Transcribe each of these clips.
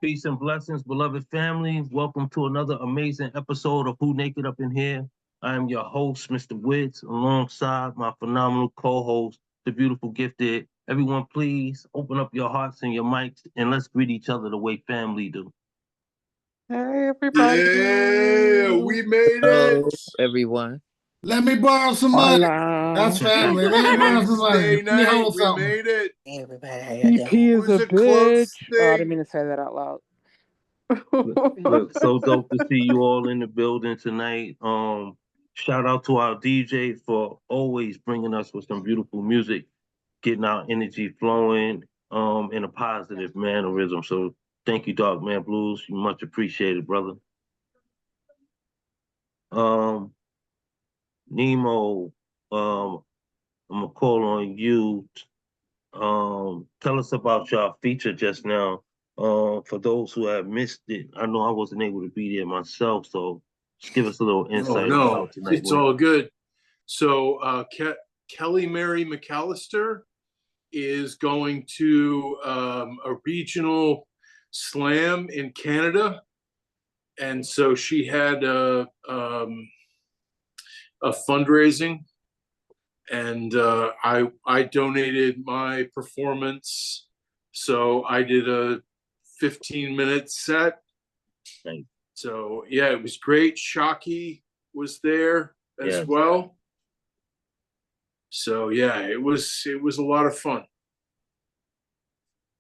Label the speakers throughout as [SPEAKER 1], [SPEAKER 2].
[SPEAKER 1] Peace and blessings, beloved family. Welcome to another amazing episode of Who Naked Up in Here. I am your host, Mr. Witz, alongside my phenomenal co-host, the beautiful gifted. Everyone, please open up your hearts and your mics and let's greet each other the way family do.
[SPEAKER 2] Hey everybody.
[SPEAKER 3] Yeah, we made it.
[SPEAKER 4] Hello, everyone.
[SPEAKER 5] Let me borrow some money. That's
[SPEAKER 2] Hola.
[SPEAKER 5] family. Let me borrow some money.
[SPEAKER 3] Wednesday
[SPEAKER 5] Let me
[SPEAKER 3] night,
[SPEAKER 5] hold
[SPEAKER 3] we
[SPEAKER 5] something.
[SPEAKER 3] made it.
[SPEAKER 4] Hey, everybody, how y'all
[SPEAKER 2] PP
[SPEAKER 3] It
[SPEAKER 4] doing?
[SPEAKER 2] is
[SPEAKER 3] was
[SPEAKER 2] a
[SPEAKER 3] a close
[SPEAKER 2] bitch. Oh, I didn't
[SPEAKER 3] thing.
[SPEAKER 2] mean to say that out loud.
[SPEAKER 1] Look, so dope to see you all in the building tonight. Shout out to our DJ for always bringing us with some beautiful music, getting our energy flowing, in a positive mannerism. So thank you, Dark Man Blues. You much appreciated, brother. Um, Nemo, I'm gonna call on you. Tell us about your feature just now. For those who have missed it, I know I wasn't able to be there myself, so just give us a little
[SPEAKER 3] No,
[SPEAKER 1] insight on how
[SPEAKER 3] no,
[SPEAKER 1] tonight
[SPEAKER 3] it's
[SPEAKER 1] went.
[SPEAKER 3] all good. So, Kelly Mary McAllister is going to a regional slam in Canada, and so she had a fundraising, and I donated my performance. So I did a 15-minute set.
[SPEAKER 1] Thank
[SPEAKER 3] So yeah, it was great. Shockey was there as
[SPEAKER 1] Yes,
[SPEAKER 3] well. So yeah, it was a lot of fun.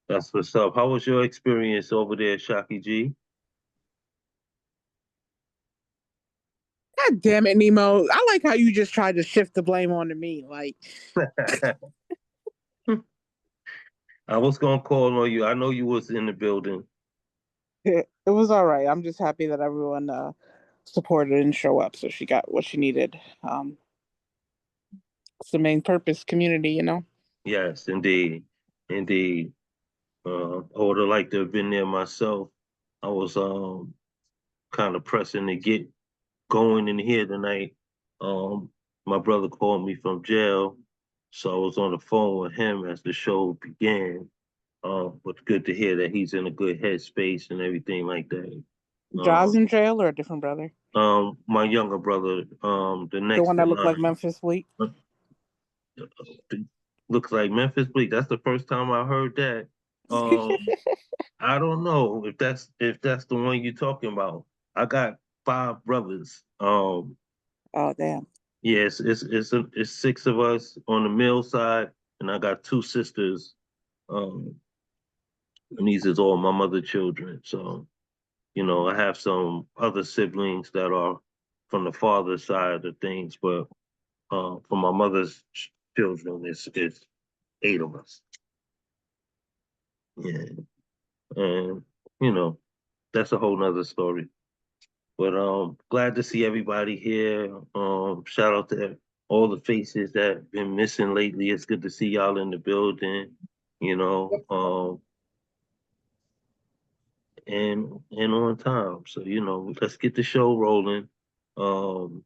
[SPEAKER 1] that's what's up. How was your experience over there, Shaki G?
[SPEAKER 2] God damn it, Nemo. I like how you just tried to shift the blame onto me. Like,
[SPEAKER 1] I was gonna call on you. I know you was in the building.
[SPEAKER 2] it was all right. I'm just happy that everyone supported and show up. So she got what she needed. It's the main purpose, community.
[SPEAKER 1] Yes, indeed, indeed. I would have liked to have been there myself. I was kind of pressing to get going in here tonight. Um, my brother called me from jail, so I was on the phone with him as the show began. But good to hear that he's in a good headspace and everything like that.
[SPEAKER 2] Jaws
[SPEAKER 1] Um,
[SPEAKER 2] in jail or a different brother?
[SPEAKER 1] my younger brother, the
[SPEAKER 2] The
[SPEAKER 1] next
[SPEAKER 2] one that
[SPEAKER 1] in
[SPEAKER 2] looked like
[SPEAKER 1] line,
[SPEAKER 2] Memphis Bleak?
[SPEAKER 1] uh, looks like Memphis Bleak. That's the first time I heard that. Um, I don't know if that's the one you're talking about. I got five brothers.
[SPEAKER 2] Oh, damn.
[SPEAKER 1] Yes, it's six of us on the male side, and I got two sisters. Um, and these is all my mother children. So I have some other siblings that are from the father side of things, but for my mother's children, it's eight of us. Yeah, and you know that's a whole nother story. But glad to see everybody here. Shout out to all the faces that have been missing lately. It's good to see y'all in the building, you know, and on time. So let's get the show rolling. Um,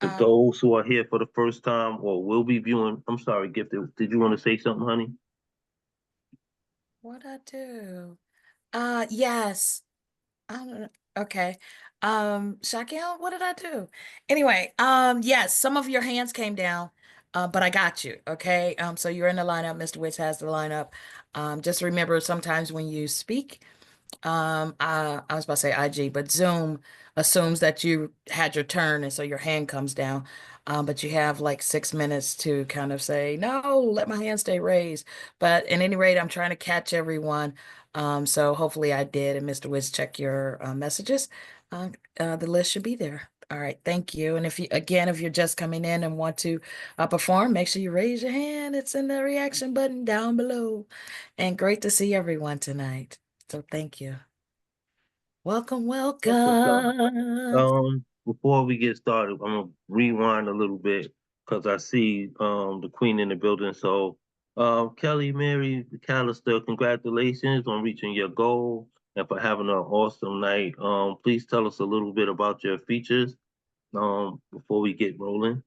[SPEAKER 1] for
[SPEAKER 4] Um,
[SPEAKER 1] those who are here for the first time or will be viewing, I'm sorry, Gifted. Did you want to say something, honey?
[SPEAKER 4] what I do? Yes. I don't know. Okay. Shaquille, what did I do? Anyway, yes, some of your hands came down, but I got you. Okay. So you're in the lineup. Mr. Witz has the lineup. Just remember sometimes when you speak, I was about to say IG, but Zoom assumes that you had your turn, and so your hand comes down. But you have like 6 minutes to kind of say, no, let my hand stay raised. But at any rate, I'm trying to catch everyone. So hopefully I did. And Mr. Wiz, check your messages. The list should be there. All right, thank you. And if you're just coming in and want to perform, make sure you raise your hand. It's in the reaction button down below. And great to see everyone tonight. So thank you. Welcome,
[SPEAKER 1] That's what's up.
[SPEAKER 4] welcome.
[SPEAKER 1] Before we get started, I'm gonna rewind a little bit because I see the queen in the building. So, Kelly Mary McAllister, congratulations on reaching your goal and for having an awesome night. Please tell us a little bit about your features before we get rolling.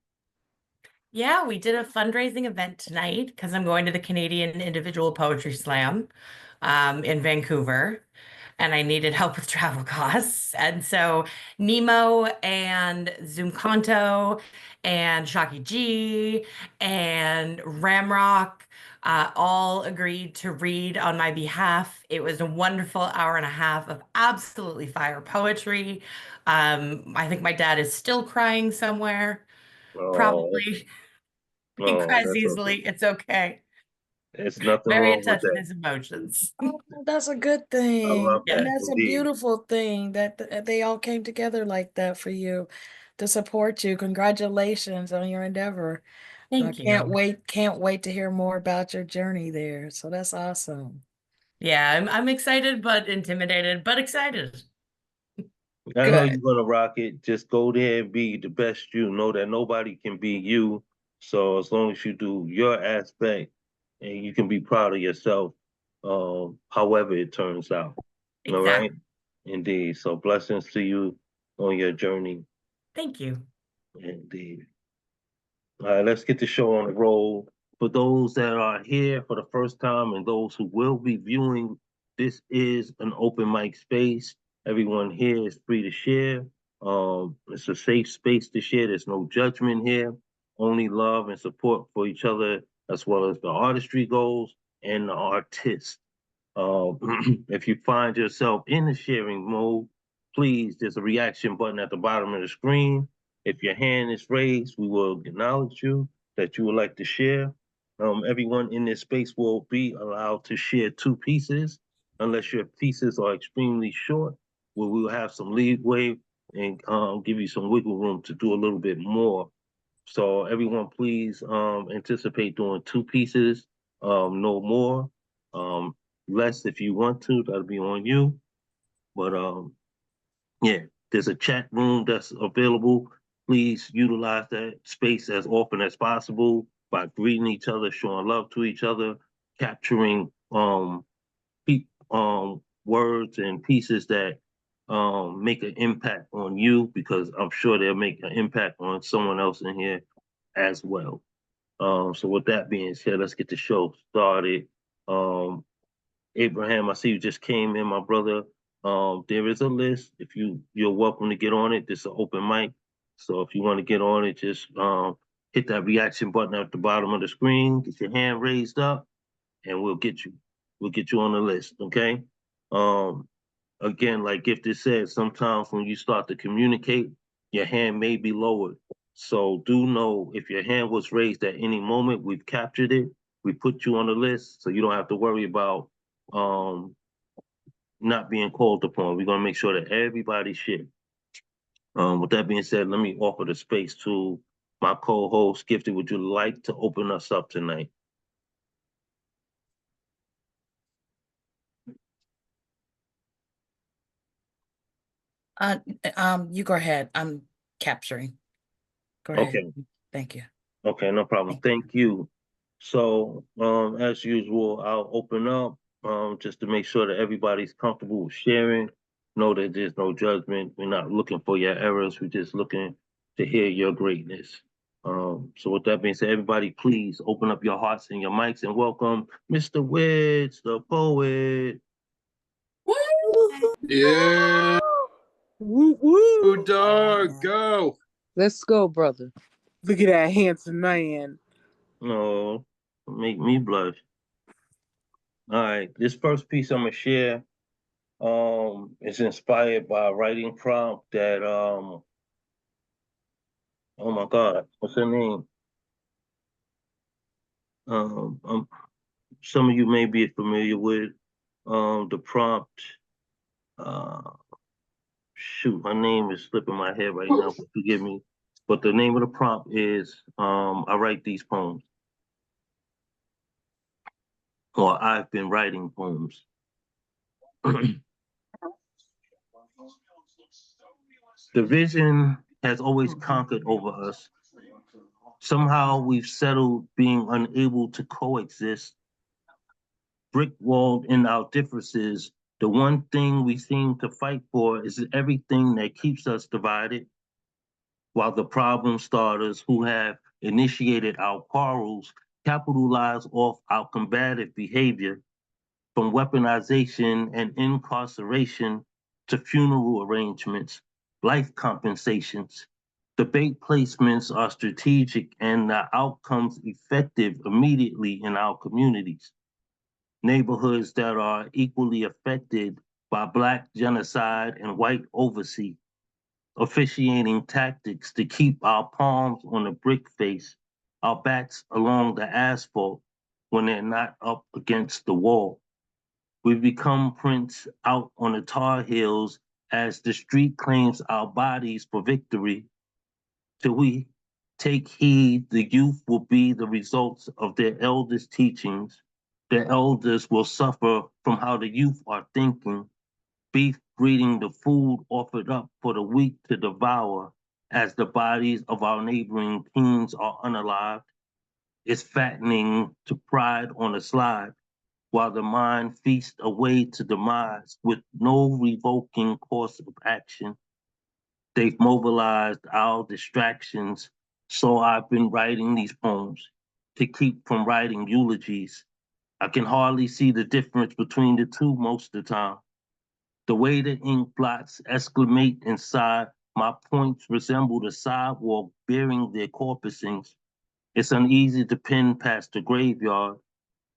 [SPEAKER 6] Yeah, we did a fundraising event tonight because I'm going to the Canadian Individual Poetry Slam in Vancouver. and I needed help with travel costs. And so Nemo and Zoomconto and Shocky G and Ramrock all agreed to read on my behalf. It was a wonderful hour and a half of absolutely fire poetry. I think my dad is still crying somewhere.
[SPEAKER 1] Oh,
[SPEAKER 6] Probably. He
[SPEAKER 1] oh,
[SPEAKER 6] cries
[SPEAKER 1] that's okay.
[SPEAKER 6] easily. It's okay.
[SPEAKER 1] There's nothing
[SPEAKER 6] Very in
[SPEAKER 1] wrong with
[SPEAKER 6] touch with
[SPEAKER 1] that.
[SPEAKER 6] his emotions.
[SPEAKER 4] Oh, that's a good
[SPEAKER 1] I
[SPEAKER 4] thing.
[SPEAKER 1] love
[SPEAKER 4] And
[SPEAKER 1] that,
[SPEAKER 6] Yeah.
[SPEAKER 4] that's a
[SPEAKER 1] indeed.
[SPEAKER 4] beautiful thing that they all came together like that for you to support you. Congratulations on your endeavor. I
[SPEAKER 6] Thank you.
[SPEAKER 4] can't wait to hear more about your journey there. So that's awesome.
[SPEAKER 6] Yeah, I'm excited but intimidated, but excited.
[SPEAKER 1] I know
[SPEAKER 4] Good.
[SPEAKER 1] you're gonna rock it. Just go there and be the best you. Know that nobody can be you. So as long as you do your aspect and you can be proud of yourself, however it turns out. All right?
[SPEAKER 6] Exactly.
[SPEAKER 1] Indeed. So blessings to you on your journey.
[SPEAKER 6] Thank you.
[SPEAKER 1] Indeed. All right, let's get the show on the roll. For those that are here for the first time and those who will be viewing, this is an open mic space. Everyone here is free to share. It's a safe space to share. There's no judgment here, only love and support for each other, as well as the artistry goals and the artist. Uh, if you find yourself in the sharing mode, please, there's a reaction button at the bottom of the screen. If your hand is raised, we will acknowledge you that you would like to share. Everyone in this space will be allowed to share 2 pieces, unless your pieces are extremely short, where we will have some leeway and give you some wiggle room to do a little bit more. So everyone, please anticipate doing 2 pieces, no more. Um, Less if you want to, that'll be on you. But yeah, there's a chat room that's available. Please utilize that space as often as possible by greeting each other, showing love to each other, capturing words and pieces that make an impact on you, because I'm sure they'll make an impact on someone else in here as well. So with that being said, let's get the show started. Um, Abraham, I see you just came in, my brother. There is a list. If you're welcome to get on it. This is an open mic. So if you want to get on it, just hit that reaction button at the bottom of the screen, get your hand raised up, and we'll get you. We'll get you on the list, okay? Um, Again, like Gifted said, sometimes when you start to communicate, your hand may be lowered. So do know if your hand was raised at any moment, we've captured it. We put you on the list, so you don't have to worry about um, not being called upon. We're gonna make sure that everybody's shit. With that being said, let me offer the space to my co-host, Gifted. Would you like to open us up tonight?
[SPEAKER 4] Uh, you go ahead. I'm capturing. Go ahead.
[SPEAKER 1] Okay.
[SPEAKER 4] Thank you.
[SPEAKER 1] Okay, no problem. Thank you. So, as usual, I'll open up, just to make sure that everybody's comfortable with sharing. Know that there's no judgment. We're not looking for your errors. We're just looking to hear your greatness. So with that being said, everybody, please open up your hearts and your mics and welcome Mr. Widge, the poet.
[SPEAKER 3] Yeah,
[SPEAKER 2] Woo woo.
[SPEAKER 3] dog, go.
[SPEAKER 7] Let's go, brother.
[SPEAKER 2] Look at that handsome man.
[SPEAKER 1] No, make me blush. All right, this first piece I'm gonna share is inspired by a writing prompt that oh my God, what's her name? Um, um some of you may be familiar with the prompt. Uh Shoot, my name is slipping my head right now, but forgive me. But the name of the prompt is I write these poems, or I've been writing poems. The vision has always conquered over us. Somehow we've settled being unable to coexist. Brick-walled in our differences, the one thing we seem to fight for is everything that keeps us divided, while the problem starters who have initiated our quarrels capitalize off our combative behavior. from weaponization and incarceration to funeral arrangements, life compensations. Debate placements are strategic and the outcomes effective immediately in our communities. Neighborhoods that are equally affected by Black genocide and white oversee, officiating tactics to keep our palms on the brick face, our backs along the asphalt when they're not up against the wall. We become prints out on the tar heels as the street claims our bodies for victory. Till we take heed, the youth will be the results of their elders' teachings. The elders will suffer from how the youth are thinking. Beef breeding the food offered up for the weak to devour, as the bodies of our neighboring teens are unalived. It's fattening to pride on a slide, while the mind feasts away to demise with no revoking course of action. They've mobilized our distractions, so I've been writing these poems to keep from writing eulogies. I can hardly see the difference between the two most of the time. The way the ink blots exclamate inside, my points resemble the sidewalk bearing their corpusings. It's uneasy to pen past the graveyard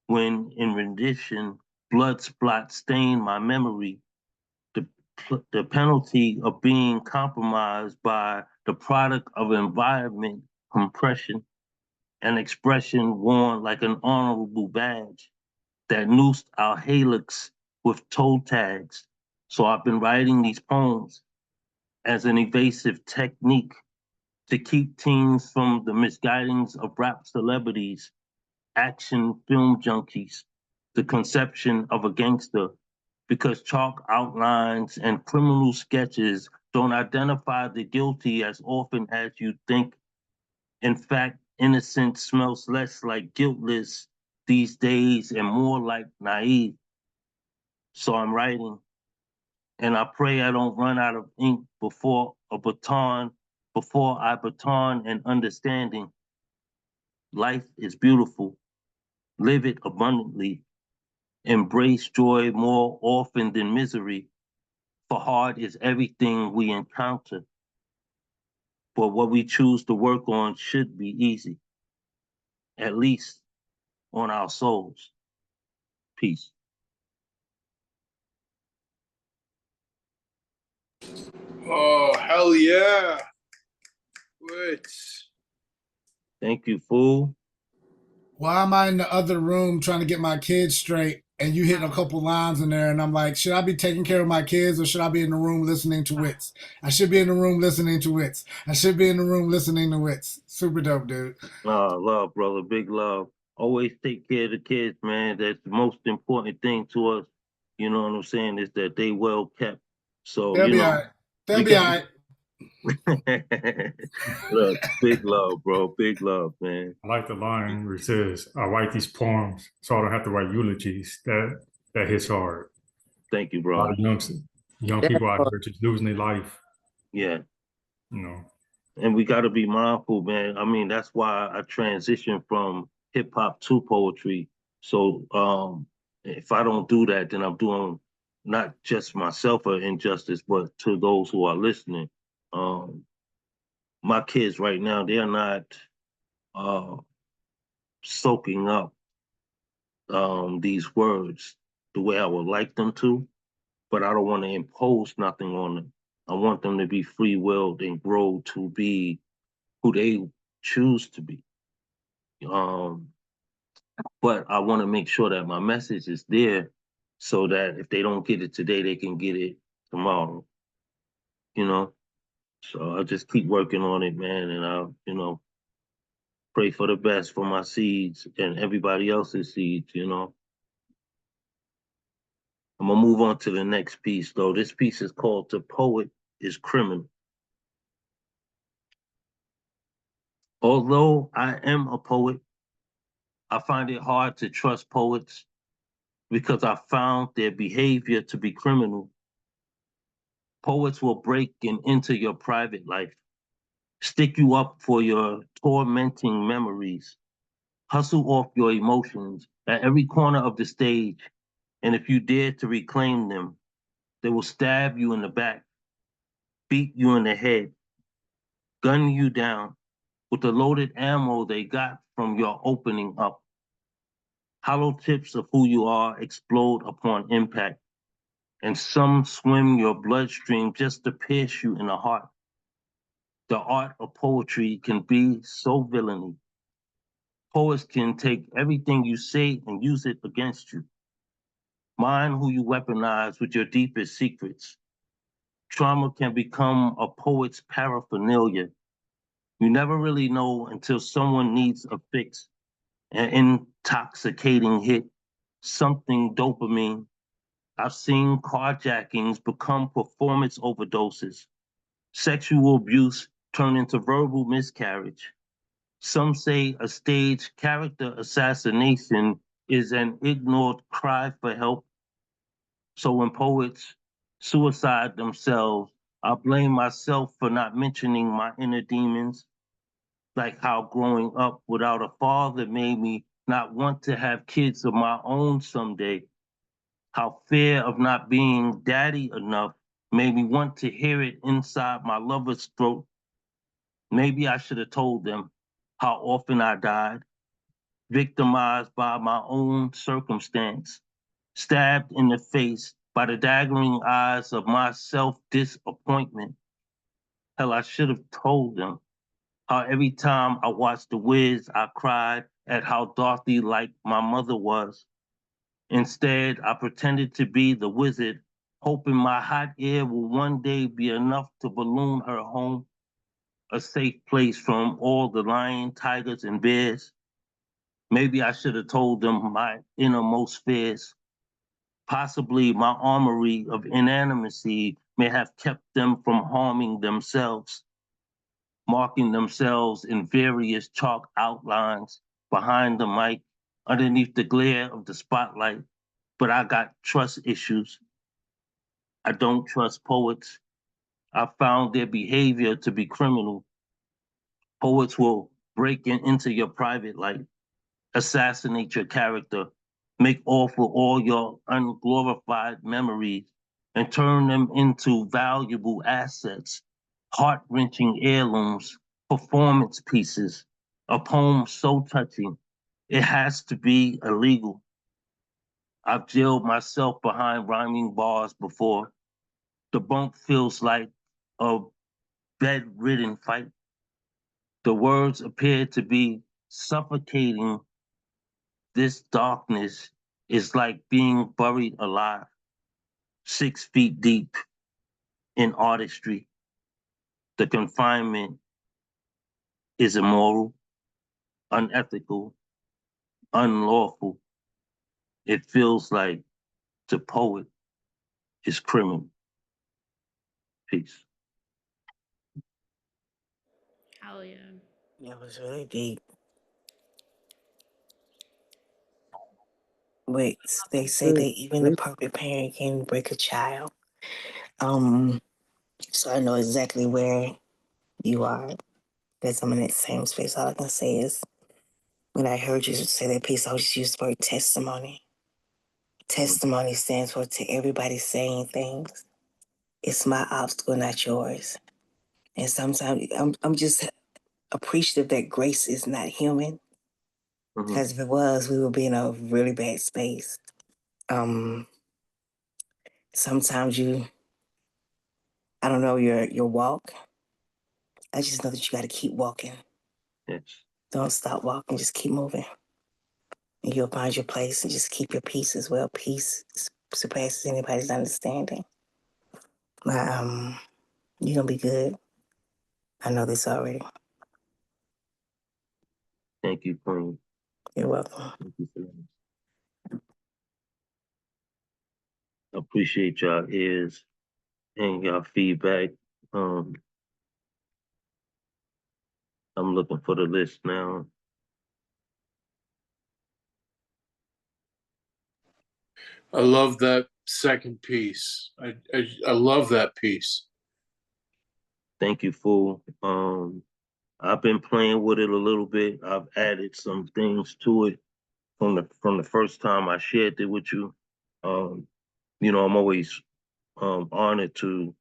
[SPEAKER 1] when, in rendition, blood spots stain my memory. The penalty of being compromised by the product of environment compression, an expression worn like an honorable badge that noosed our halics with toe tags. So I've been writing these poems as an evasive technique to keep teens from the misguidings of rap celebrities, action film junkies, the conception of a gangster, because chalk outlines and criminal sketches don't identify the guilty as often as you think. In fact, innocence smells less like guiltless these days and more like naive. So I'm writing, and I pray I don't run out of ink before I baton and understanding. Life is beautiful. Live it abundantly. Embrace joy more often than misery, for hard is everything we encounter. But what we choose to work on should be easy, at least on our souls. Peace.
[SPEAKER 3] Oh, hell yeah. Wait.
[SPEAKER 1] Thank you, fool.
[SPEAKER 5] Why am I in the other room trying to get my kids straight and you hitting a couple lines in there and I'm like, should I be taking care of my kids or should I be in the room listening to wits? I should be in the room listening to wits. I should be in the room listening to wits. Super dope, dude.
[SPEAKER 1] Love, brother. Big love. Always take care of the kids, man. That's the most important thing to us. You know what I'm saying? Is that they well kept. So,
[SPEAKER 5] They'll be all right. They'll be all right.
[SPEAKER 1] Look, big love, bro. Big love, man.
[SPEAKER 7] I like the line where it says, I write these poems so I don't have to write eulogies. That hits hard.
[SPEAKER 1] Thank you,
[SPEAKER 7] A
[SPEAKER 1] bro.
[SPEAKER 7] lot of young people out here just losing their life,
[SPEAKER 1] Yeah.
[SPEAKER 7] you know.
[SPEAKER 1] And we got to be mindful, man. I mean, that's why I transitioned from hip hop to poetry. So if I don't do that, then I'm doing not just myself an injustice, but to those who are listening. My kids right now, they're not soaking up these words the way I would like them to, but I don't want to impose nothing on them. I want them to be free-willed and grow to be who they choose to be. But I want to make sure that my message is there so that if they don't get it today, they can get it tomorrow. You know? So I just keep working on it, man, and I'll, pray for the best for my seeds and everybody else's seeds, I'm gonna move on to the next piece, though. This piece is called "The Poet is Criminal." Although I am a poet, I find it hard to trust poets because I found their behavior to be criminal. Poets will break and enter your private life, stick you up for your tormenting memories, hustle off your emotions at every corner of the stage, And if you dare to reclaim them, they will stab you in the back, beat you in the head, gun you down with the loaded ammo they got from your opening up. Hollow tips of who you are explode upon impact, and some swim your bloodstream just to pierce you in the heart. The art of poetry can be so villainy. Poets can take everything you say and use it against you. Mind who you weaponize with your deepest secrets. Trauma can become a poet's paraphernalia. You never really know until someone needs a fix, an intoxicating hit, something dopamine. I've seen carjackings become performance overdoses, sexual abuse turn into verbal miscarriage. Some say a staged character assassination is an ignored cry for help. So when poets suicide themselves, I blame myself for not mentioning my inner demons, like how growing up without a father made me not want to have kids of my own someday. How fear of not being daddy enough made me want to hear it inside my lover's throat. Maybe I should have told them how often I died, victimized by my own circumstance, stabbed in the face by the daggering eyes of my self-disappointment. Hell, I should have told them how every time I watched The Wiz, I cried at how Dorothy-like my mother was. Instead, I pretended to be the wizard, hoping my hot air will one day be enough to balloon her home, a safe place from all the lions, tigers, and bears. Maybe I should have told them my innermost fears. Possibly my armory of inanimacy may have kept them from harming themselves, marking themselves in various chalk outlines behind the mic, underneath the glare of the spotlight. But I got trust issues. I don't trust poets. I found their behavior to be criminal. Poets will break into your private life, assassinate your character, make off with all your unglorified memories, and turn them into valuable assets, heart-wrenching heirlooms, performance pieces, a poem so touching, it has to be illegal. I've jailed myself behind rhyming bars before. The bunk feels like a bedridden fight. The words appear to be suffocating. This darkness is like being buried alive, 6 feet deep in artistry. The confinement is immoral, unethical, unlawful. It feels like to poet is criminal. Peace.
[SPEAKER 8] Hell yeah.
[SPEAKER 9] That was really deep. Wait, they say that even the perfect parent can break a child. So I know exactly where you are. Because I'm in that same space. All I can say is when I heard you say that piece, I was just used the word testimony. Testimony stands for to everybody saying things. It's my obstacle, not yours. And sometimes I'm just appreciative that grace is not human. Because if it was, we would be in a really bad space. Sometimes I don't know your walk. I just know that you got to keep walking.
[SPEAKER 1] Yes.
[SPEAKER 9] Don't stop walking. Just keep moving. And you'll find your place and just keep your peace as well. Peace surpasses anybody's understanding. But you're going to be good. I know this already.
[SPEAKER 1] Thank you, Queen.
[SPEAKER 9] You're welcome.
[SPEAKER 1] Thank you for that. I appreciate y'all ears and y'all feedback. I'm looking for the list now.
[SPEAKER 3] I love that second piece. I love that piece.
[SPEAKER 1] Thank you, Fool. I've been playing with it a little bit. I've added some things to it from the first time I shared it with you. You know, I'm always honored to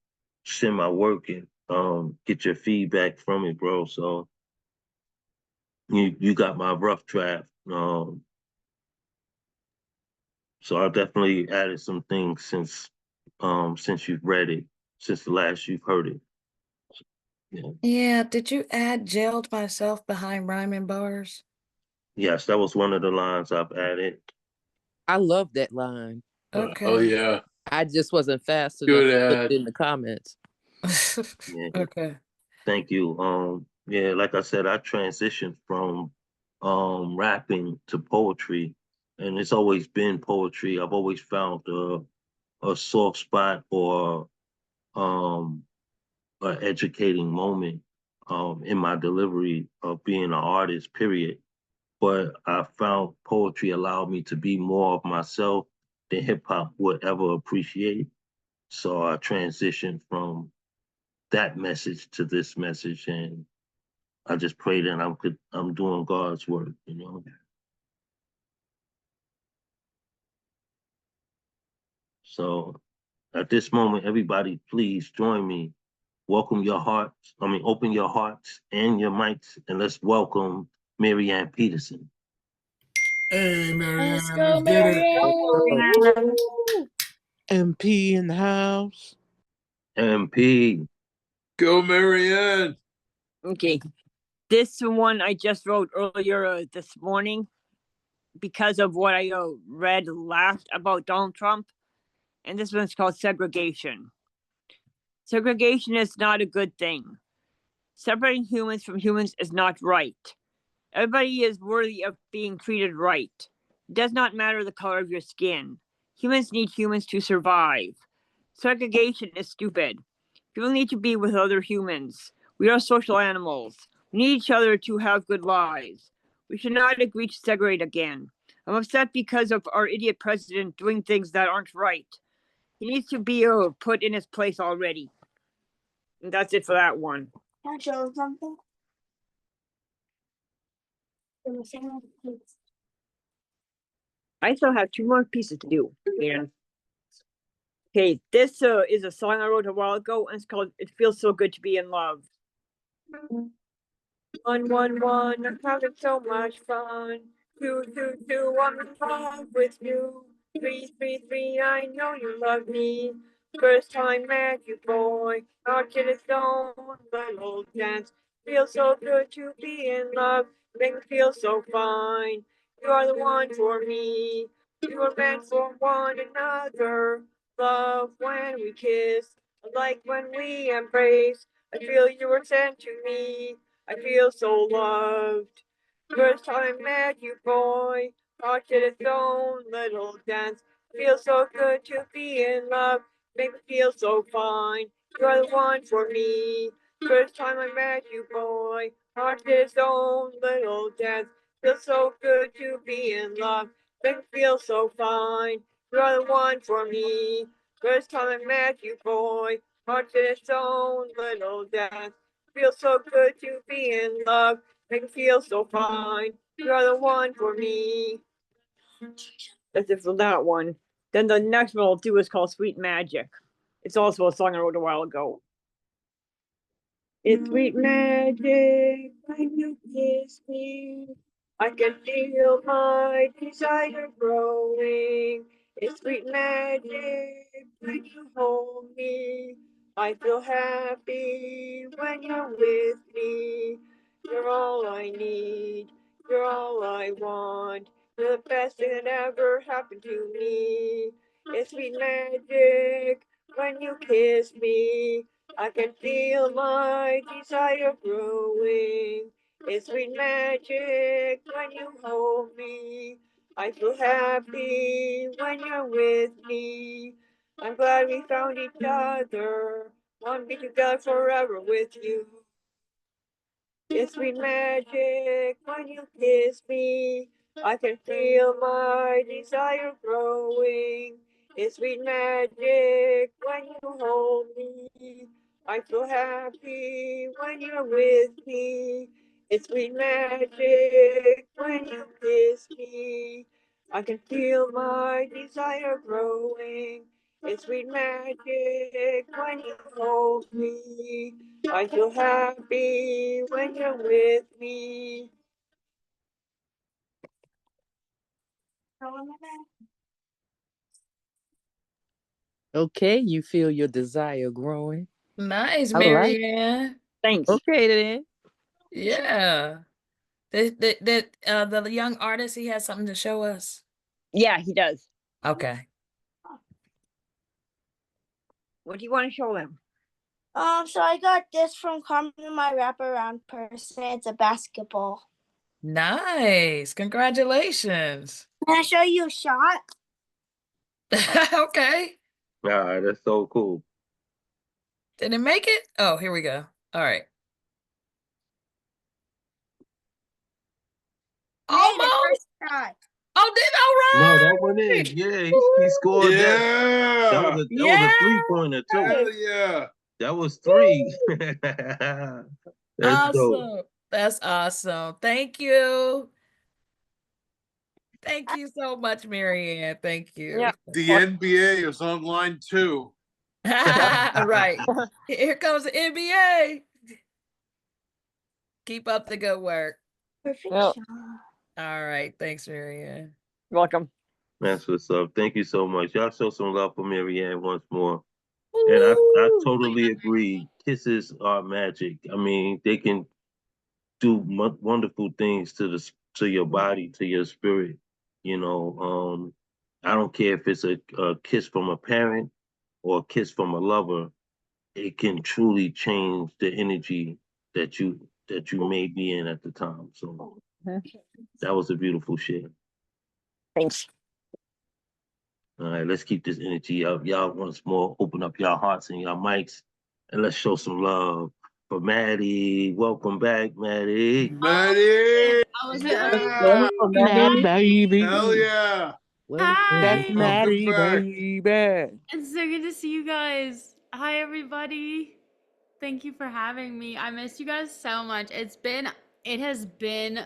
[SPEAKER 1] send my work and get your feedback from it, bro. So you got my rough draft. So I definitely added some things since you've read it, since the last you've heard it. Yeah.
[SPEAKER 4] Yeah, did you add jailed myself behind rhyming bars?
[SPEAKER 1] Yes, that was one of the lines I've added.
[SPEAKER 8] I love that line.
[SPEAKER 3] Oh
[SPEAKER 4] Okay.
[SPEAKER 3] yeah,
[SPEAKER 8] I just wasn't fast enough
[SPEAKER 3] good
[SPEAKER 8] to put
[SPEAKER 3] ad.
[SPEAKER 8] it in the comments.
[SPEAKER 1] Yeah.
[SPEAKER 4] Okay.
[SPEAKER 1] Thank you. Yeah, like I said, I transitioned from rapping to poetry, and it's always been poetry. I've always found a soft spot or um an educating moment in my delivery of being an artist, period. But I found poetry allowed me to be more of myself than hip hop would ever appreciate. So I transitioned from that message to this message, and I just pray that I'm doing God's work, you know. So at this moment, everybody, please join me. Open your hearts and your mics, and let's welcome Marianne Peterson.
[SPEAKER 5] Hey,
[SPEAKER 4] Let's
[SPEAKER 5] Marianne,
[SPEAKER 4] go,
[SPEAKER 5] let's get it.
[SPEAKER 4] Marianne.
[SPEAKER 8] MP in the house.
[SPEAKER 1] MP.
[SPEAKER 3] Go Marianne.
[SPEAKER 10] Okay. This one I just wrote earlier this morning because of what I read last about Donald Trump. And this one's called Segregation. Segregation is not a good thing. Separating humans from humans is not right. Everybody is worthy of being treated right. It does not matter the color of your skin. Humans need humans to survive. Segregation is stupid. People need to be with other humans. We are social animals. We need each other to have good lives. We should not agree to segregate again. I'm upset because of our idiot president doing things that aren't right. He needs to be put in his place already. And that's it for that one.
[SPEAKER 11] Can I show something?
[SPEAKER 10] I still have 2 more pieces to do. And okay, this is a song I wrote a while ago, and it's called "It Feels So Good to Be in Love." 111, I'm having so much fun. 222, I'm in love with you. 333, I know you love me. First time met you, boy, heart in its own little dance. Feels so good to be in love, make me feel so fine. You are the one for me. We were meant for one another. Love when we kiss, like when we embrace. I feel you were sent to me. I feel so loved. First time I met you, boy, heart did its own little dance. Feels so good to be in love, make me feel so fine. You're the one for me. First time I met you, boy, heart did its own little dance. Feels so good to be in love, make me feel so fine. You're the one for me. First time I met you, boy, heart did its own little dance. Feels so good to be in love, make me feel so fine. You're the one for me. That's it for that one. Then the next one I'll do is called Sweet Magic. It's also a song I wrote a while ago. It's sweet magic when you kiss me. I can feel my desire growing. It's sweet magic when you hold me. I feel happy when you're with me. You're all I need. You're all I want. You're the best thing that ever happened to me. It's sweet magic when you kiss me. I can feel my desire growing. It's sweet magic when you hold me. I feel happy when you're with me. I'm glad we found each other. Want to be together forever with you. It's sweet magic when you kiss me. I can feel my desire growing. It's sweet magic when you hold me. I feel happy when you're with me. It's sweet magic when you kiss me. I can feel my desire growing. It's sweet magic when you hold me. I feel happy when you're with me.
[SPEAKER 8] Okay, you feel your desire growing.
[SPEAKER 4] Nice,
[SPEAKER 8] I like.
[SPEAKER 4] Marianne.
[SPEAKER 11] Thanks.
[SPEAKER 8] Okay then.
[SPEAKER 4] Yeah. The young artist, he has something to show us.
[SPEAKER 11] Yeah, he does.
[SPEAKER 4] Okay.
[SPEAKER 11] What do you want to show them?
[SPEAKER 12] So I got this from Carmen, my wraparound person. It's a basketball.
[SPEAKER 4] Nice. Congratulations.
[SPEAKER 12] Can I show you a shot?
[SPEAKER 4] Okay.
[SPEAKER 1] Nah, that's so cool.
[SPEAKER 4] Did it make it? Oh, here we go. All right.
[SPEAKER 12] Made
[SPEAKER 4] Almost.
[SPEAKER 12] it first try.
[SPEAKER 4] Oh, did all
[SPEAKER 1] No,
[SPEAKER 4] right.
[SPEAKER 1] that one in. Yeah, he scored that. That
[SPEAKER 3] Yeah.
[SPEAKER 1] was
[SPEAKER 4] Yeah.
[SPEAKER 1] a 3-pointer too.
[SPEAKER 3] Hell yeah.
[SPEAKER 1] That was 3. That's dope.
[SPEAKER 4] Awesome. That's awesome. Thank you. Thank you so much, Marianne. Thank you.
[SPEAKER 11] Yeah.
[SPEAKER 3] The NBA is online too.
[SPEAKER 4] Right. Here comes the NBA. Keep up the good work.
[SPEAKER 12] Perfect
[SPEAKER 11] Well,
[SPEAKER 12] shot.
[SPEAKER 4] All right. Thanks, Marianne.
[SPEAKER 11] you're welcome.
[SPEAKER 1] That's what's up. Thank you so much. Y'all show some love for Marianne once more. And I totally agree. Kisses are magic. I mean, they can do wonderful things to your body, to your spirit. You know, I don't care if it's a kiss from a parent or a kiss from a lover. It can truly change the energy that you may be in at the time. So that was a beautiful share.
[SPEAKER 11] Thanks.
[SPEAKER 1] All right, let's keep this energy up. Y'all once more open up y'all hearts and y'all mics and let's show some love for Maddie. Welcome back, Maddie.
[SPEAKER 3] Maddie. Yeah.
[SPEAKER 8] Maddie, baby.
[SPEAKER 3] Hell yeah.
[SPEAKER 8] That's
[SPEAKER 3] Welcome
[SPEAKER 8] Maddie,
[SPEAKER 3] back.
[SPEAKER 8] baby.
[SPEAKER 13] It's so good to see you guys. Hi, everybody. Thank you for having me. I missed you guys so much. It has been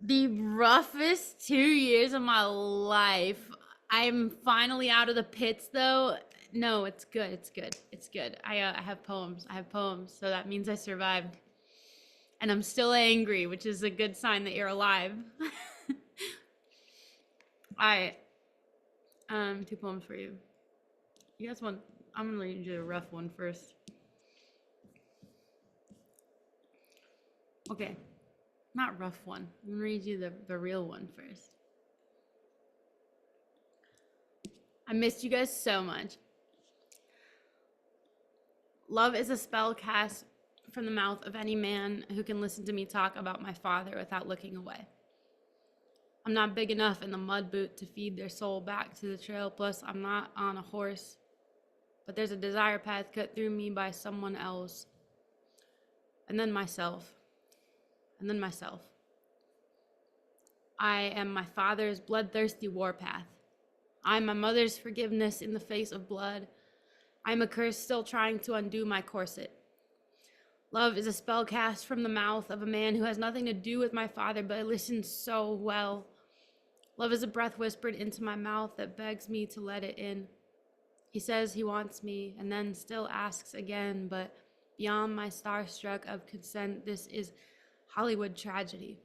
[SPEAKER 13] the roughest 2 years of my life. I'm finally out of the pits, though. No, it's good. It's good. It's good. I have poems. So that means I survived. And I'm still angry, which is a good sign that you're alive. Two poems for you. You guys want? I'm gonna read you a rough one first. Okay, not rough one. I'm gonna read you the real one first. I missed you guys so much. Love is a spell cast from the mouth of any man who can listen to me talk about my father without looking away. I'm not big enough in the mud boot to feed their soul back to the trail. Plus, I'm not on a horse. But there's a desire path cut through me by someone else. And then myself. And then myself. I am my father's bloodthirsty warpath. I am my mother's forgiveness in the face of blood. I am a curse still trying to undo my corset. Love is a spell cast from the mouth of a man who has nothing to do with my father, but I listen so well. Love is a breath whispered into my mouth that begs me to let it in. He says he wants me and then still asks again, but beyond my starstruck of consent, this is Hollywood tragedy.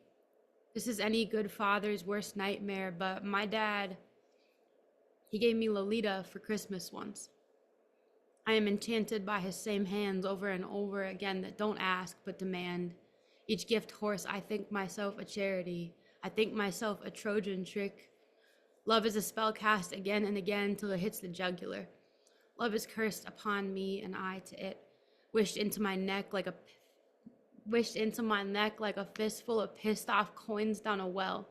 [SPEAKER 13] This is any good father's worst nightmare, but my dad, he gave me Lolita for Christmas once. I am enchanted by his same hands over and over again that don't ask but demand. Each gift horse, I think myself a charity. I think myself a Trojan trick. Love is a spell cast again and again till it hits the jugular. Love is cursed upon me and I to it, wished into my neck like a fistful of pissed off coins down a well.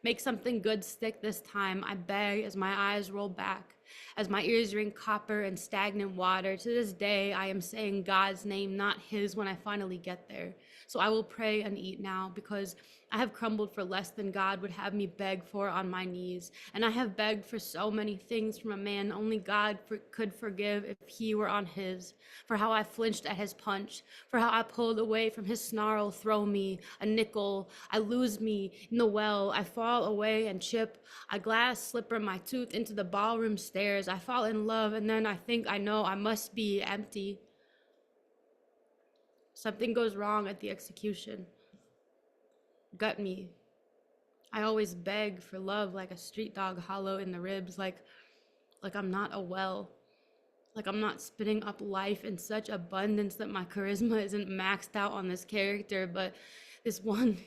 [SPEAKER 13] Make something good stick this time, I beg, as my eyes roll back, as my ears ring copper and stagnant water. To this day, I am saying God's name, not his, when I finally get there. So I will pray and eat now, because I have crumbled for less than God would have me beg for on my knees. And I have begged for so many things from a man only God could forgive if he were on his. For how I flinched at his punch, for how I pulled away from his snarl, throw me a nickel, I lose me in the well, I fall away and chip a glass slipper my tooth into the ballroom stairs. I fall in love, and then I think I know I must be empty. Something goes wrong at the execution. Gut me. I always beg for love like a street dog, hollow in the ribs, like I'm not a well, like I'm not spitting up life in such abundance that my charisma isn't maxed out on this character. But this one,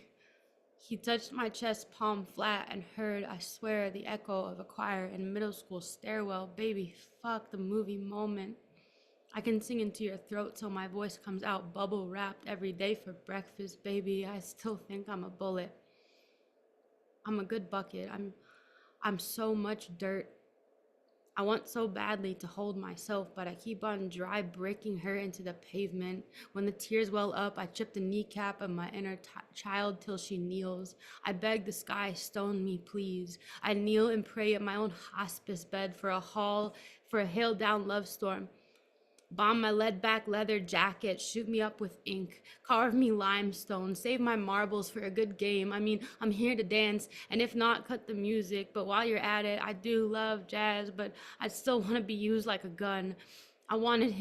[SPEAKER 13] he touched my chest palm flat and heard, I swear, the echo of a choir in middle school stairwell. Baby, fuck the movie moment. I can sing into your throat till my voice comes out bubble wrapped every day for breakfast. Baby, I still think I'm a bullet. I'm a good bucket. I'm so much dirt. I want so badly to hold myself, but I keep on dry bricking her into the pavement. When the tears well up, I chip the kneecap of my inner child till she kneels. I beg the sky, stone me, please. I kneel and pray at my own hospice bed for a hail down love storm. Bomb my lead back leather jacket, shoot me up with ink, carve me limestone, save my marbles for a good game. I mean, I'm here to dance, and if not, cut the music. But while you're at it, I do love jazz, but I still want to be used like a gun. I wanted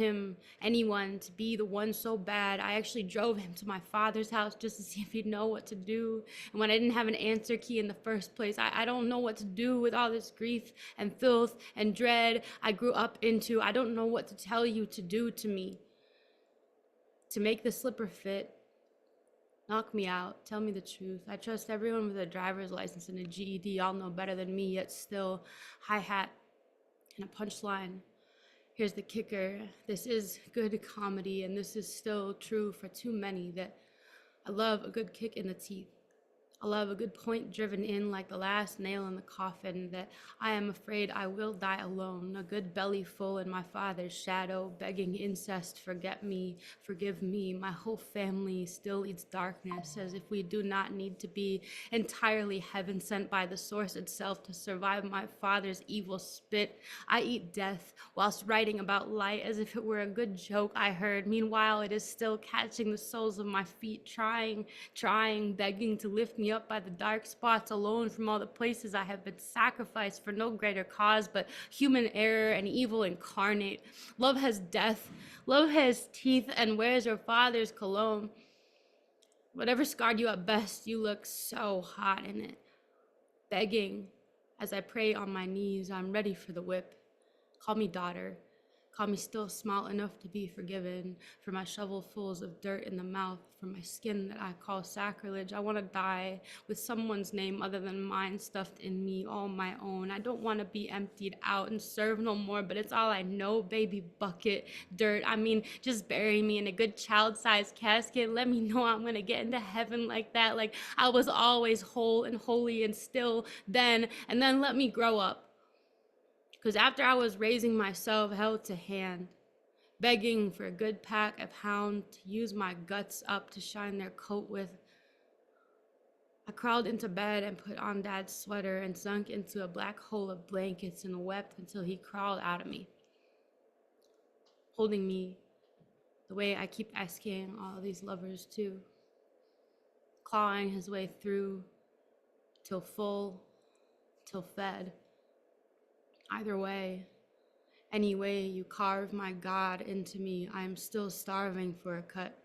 [SPEAKER 13] anyone, to be the one so bad. I actually drove him to my father's house just to see if he'd know what to do. And when I didn't have an answer key in the first place, I don't know what to do with all this grief and filth and dread I grew up into. I don't know what to tell you to do to me. To make the slipper fit, knock me out, tell me the truth. I trust everyone with a driver's license and a GED. Y'all know better than me, yet still, hi-hat and a punchline. Here's the kicker. This is good comedy, and this is still true for too many, that I love a good kick in the teeth. I love a good point driven in like the last nail in the coffin, that I am afraid I will die alone, a good belly full in my father's shadow, begging incest, forget me, forgive me. My whole family still eats darkness, as if we do not need to be entirely heaven sent by the source itself to survive my father's evil spit. I eat death whilst writing about light, as if it were a good joke I heard. Meanwhile, it is still catching the soles of my feet, trying, begging to lift me up by the dark spots, alone from all the places I have been sacrificed for no greater cause but human error and evil incarnate. Love has death, love has teeth, and wears your father's cologne. Whatever scarred you at best, you look so hot in it. Begging, as I pray on my knees, I'm ready for the whip. Call me daughter. Call me still small enough to be forgiven for my shovelfuls of dirt in the mouth, for my skin that I call sacrilege. I want to die with someone's name other than mine stuffed in me, all my own. I don't want to be emptied out and serve no more, but it's all I know, baby bucket, dirt. I mean, just bury me in a good child-sized casket. Let me know I'm going to get into heaven like that, like I was always whole and holy and still then, and then let me grow up. Because after I was raising myself, held to hand, begging for a good pack of hound to use my guts up to shine their coat with, I crawled into bed and put on Dad's sweater and sunk into a black hole of blankets and wept until he crawled out of me, holding me the way I keep asking all these lovers to, clawing his way through till full, till fed. Either way, any way you carve my God into me, I am still starving for a cut.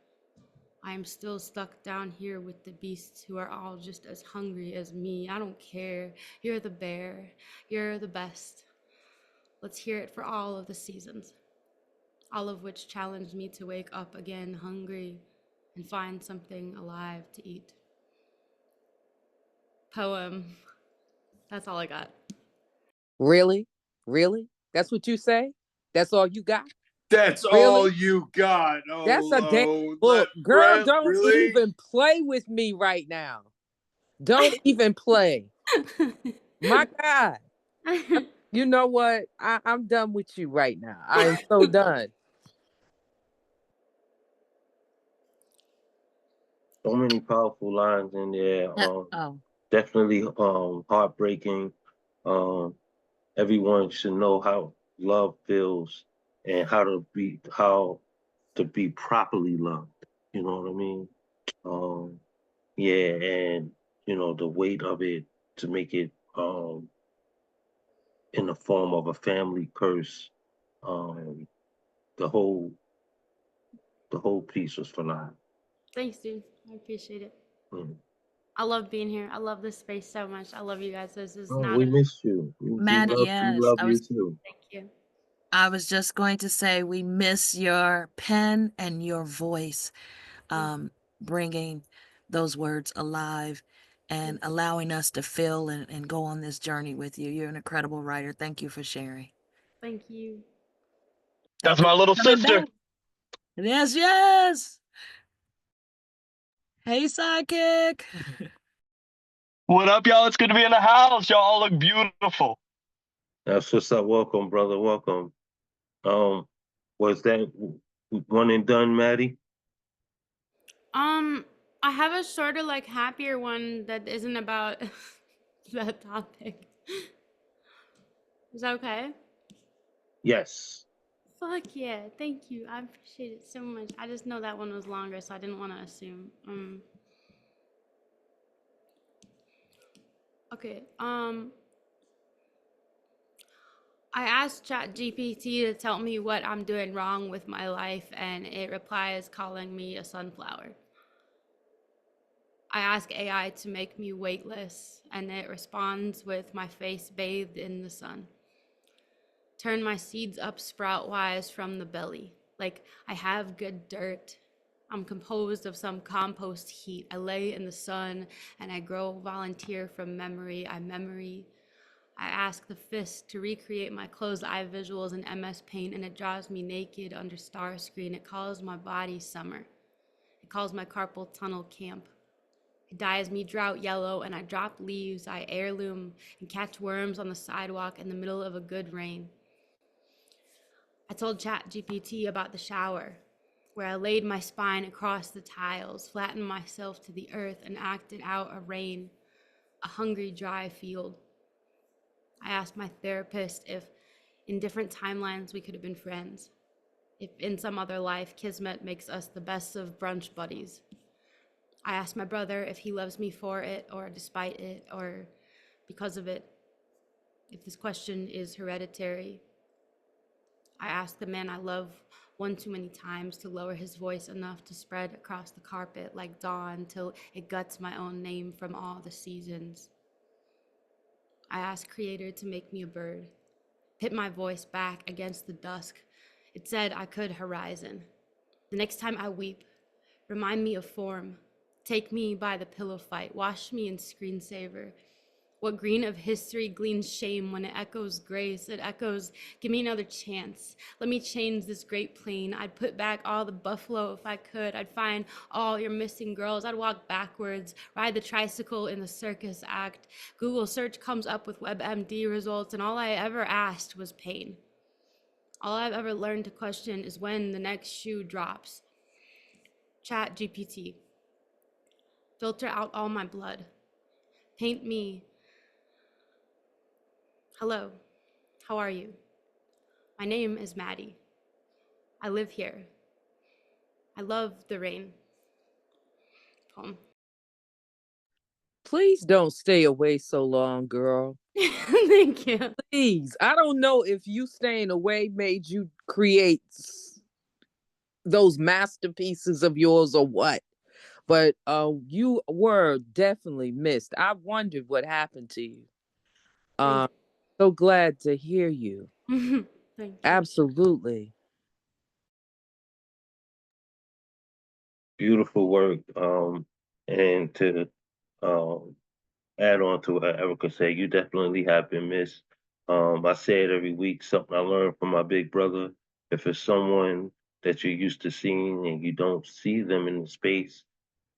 [SPEAKER 13] I am still stuck down here with the beasts who are all just as hungry as me. I don't care. You're the bear. You're the best. Let's hear it for all of the seasons, all of which challenged me to wake up again hungry and find something alive to eat. Poem. That's all I got.
[SPEAKER 8] Really? Really? That's what you say? That's all you got?
[SPEAKER 3] That's
[SPEAKER 8] Really?
[SPEAKER 3] all you got. Oh,
[SPEAKER 8] That's a damn
[SPEAKER 3] Lo.
[SPEAKER 8] book. Girl,
[SPEAKER 3] Brett,
[SPEAKER 8] don't
[SPEAKER 3] really?
[SPEAKER 8] even play with me right now. Don't even play. My God. You know what? I'm done with you right now. I am so done.
[SPEAKER 1] So many powerful lines in there.
[SPEAKER 4] Oh,
[SPEAKER 1] Definitely heartbreaking. Um, everyone should know how love feels and how to be properly loved. You know what I mean? Um, yeah, and the weight of it to make it in the form of a family curse. Um, the whole piece was phenomenal.
[SPEAKER 13] Thanks, dude. I appreciate it.
[SPEAKER 1] Mm.
[SPEAKER 13] I love being here. I love this space so much. I love you guys. This is
[SPEAKER 1] Oh,
[SPEAKER 13] not
[SPEAKER 1] we
[SPEAKER 13] a
[SPEAKER 1] missed you.
[SPEAKER 4] Maddie,
[SPEAKER 1] We
[SPEAKER 4] yes.
[SPEAKER 1] love you too.
[SPEAKER 13] thank you.
[SPEAKER 4] I was just going to say we miss your pen and your voice, bringing those words alive and allowing us to feel and go on this journey with you. You're an incredible writer. Thank you for sharing.
[SPEAKER 13] Thank you.
[SPEAKER 14] That's my little
[SPEAKER 4] Coming
[SPEAKER 14] sister.
[SPEAKER 4] back. Yes, yes. Hey, sidekick.
[SPEAKER 14] What up, y'all? It's good to be in the house. Y'all all look beautiful.
[SPEAKER 1] That's what's up. Welcome, brother. Welcome. Was that one and done, Maddie?
[SPEAKER 13] I have a sort of like happier one that isn't about that topic. Is that okay?
[SPEAKER 1] Yes.
[SPEAKER 13] Fuck yeah, thank you. I appreciate it so much. I just know that one was longer, so I didn't want to assume. Okay. I asked ChatGPT to tell me what I'm doing wrong with my life, and it replies calling me a sunflower. I ask AI to make me weightless, and it responds with my face bathed in the sun. Turn my seeds up sprout-wise from the belly, like I have good dirt. I'm composed of some compost heat. I lay in the sun, and I grow volunteer from memory. I ask the fist to recreate my closed eye visuals in MS Paint, and it draws me naked under star screen. It calls my body summer. It calls my carpal tunnel camp. It dyes me drought yellow, and I drop leaves. I heirloom and catch worms on the sidewalk in the middle of a good rain. I told ChatGPT about the shower, where I laid my spine across the tiles, flattened myself to the earth, and acted out a rain, a hungry, dry field. I asked my therapist if in different timelines we could have been friends, if in some other life Kismet makes us the best of brunch buddies. I asked my brother if he loves me for it, or despite it, or because of it, if this question is hereditary. I asked the man I love one too many times to lower his voice enough to spread across the carpet like dawn till it guts my own name from all the seasons. I asked Creator to make me a bird, pit my voice back against the dusk. It said I could horizon. The next time I weep, remind me of form. Take me by the pillow fight, wash me in screensaver. What green of history gleans shame when it echoes grace? It echoes, give me another chance. Let me change this great plain. I'd put back all the buffalo if I could. I'd find all your missing girls. I'd walk backwards, ride the tricycle in the circus act. Google search comes up with WebMD results, and all I ever asked was pain. All I've ever learned to question is when the next shoe drops. Chat GPT. Filter out all my blood. Paint me. Hello, how are you? My name is Maddie. I live here. I love the rain. Poem.
[SPEAKER 8] Please don't stay away so long, girl.
[SPEAKER 13] Thank you.
[SPEAKER 8] Please. I don't know if you staying away made you create those masterpieces of yours or what, but you were definitely missed. I wondered what happened to you. So glad to hear you.
[SPEAKER 13] Thank you.
[SPEAKER 8] Absolutely.
[SPEAKER 1] Beautiful work. And to add on to what Erica said, you definitely have been missed. I say it every week, something I learned from my big brother. If it's someone that you're used to seeing and you don't see them in the space,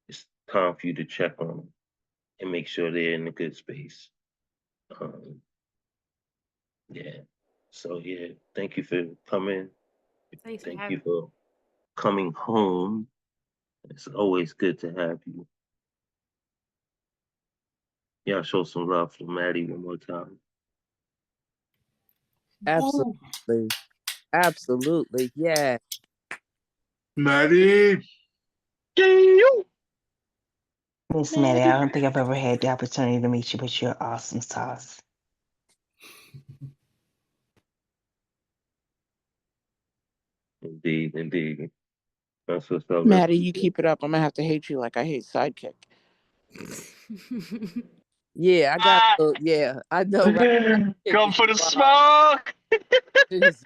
[SPEAKER 1] it's time for you to check on them and make sure they're in a good space. Yeah. So yeah, thank you for coming.
[SPEAKER 13] Thanks for
[SPEAKER 1] Thank
[SPEAKER 13] having
[SPEAKER 1] you
[SPEAKER 13] me.
[SPEAKER 1] for coming home. It's always good to have you. Yeah, show some love for Maddie one more time.
[SPEAKER 8] Absolutely. Absolutely. Yeah.
[SPEAKER 3] Maddie.
[SPEAKER 9] Miss Maddie, I don't think I've ever had the opportunity to meet you, but you're awesome sauce.
[SPEAKER 1] Indeed, indeed. That's what's up.
[SPEAKER 2] Maddie, you keep it up. I'm gonna have to hate you like I hate Sidekick.
[SPEAKER 8] Yeah, I got yeah, I know, right?
[SPEAKER 14] Come for the smoke.
[SPEAKER 8] Jesus.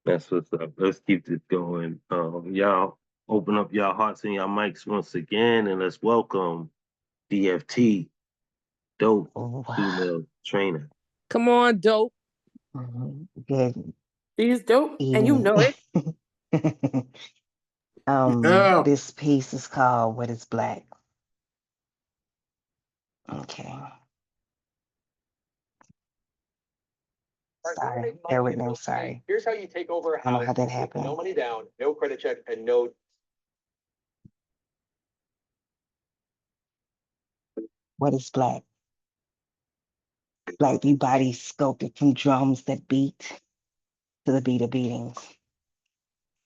[SPEAKER 1] That's what's up. Let's keep this going. Y'all open up y'all hearts and y'all mics once again, and let's welcome DFT, dope female trainer.
[SPEAKER 8] Come on, dope.
[SPEAKER 9] Good
[SPEAKER 6] She's dope, and you
[SPEAKER 9] evening.
[SPEAKER 6] know it.
[SPEAKER 3] Yeah.
[SPEAKER 9] This piece is called What is Black? Okay. Sorry, bear with me, I'm sorry.
[SPEAKER 15] Here's how you take over a
[SPEAKER 9] I don't know
[SPEAKER 15] house
[SPEAKER 9] how that
[SPEAKER 15] with
[SPEAKER 9] happened.
[SPEAKER 15] no money down, no credit check, and no.
[SPEAKER 9] What is black? Black be bodies sculpted from drums that beat to the beat of beatings,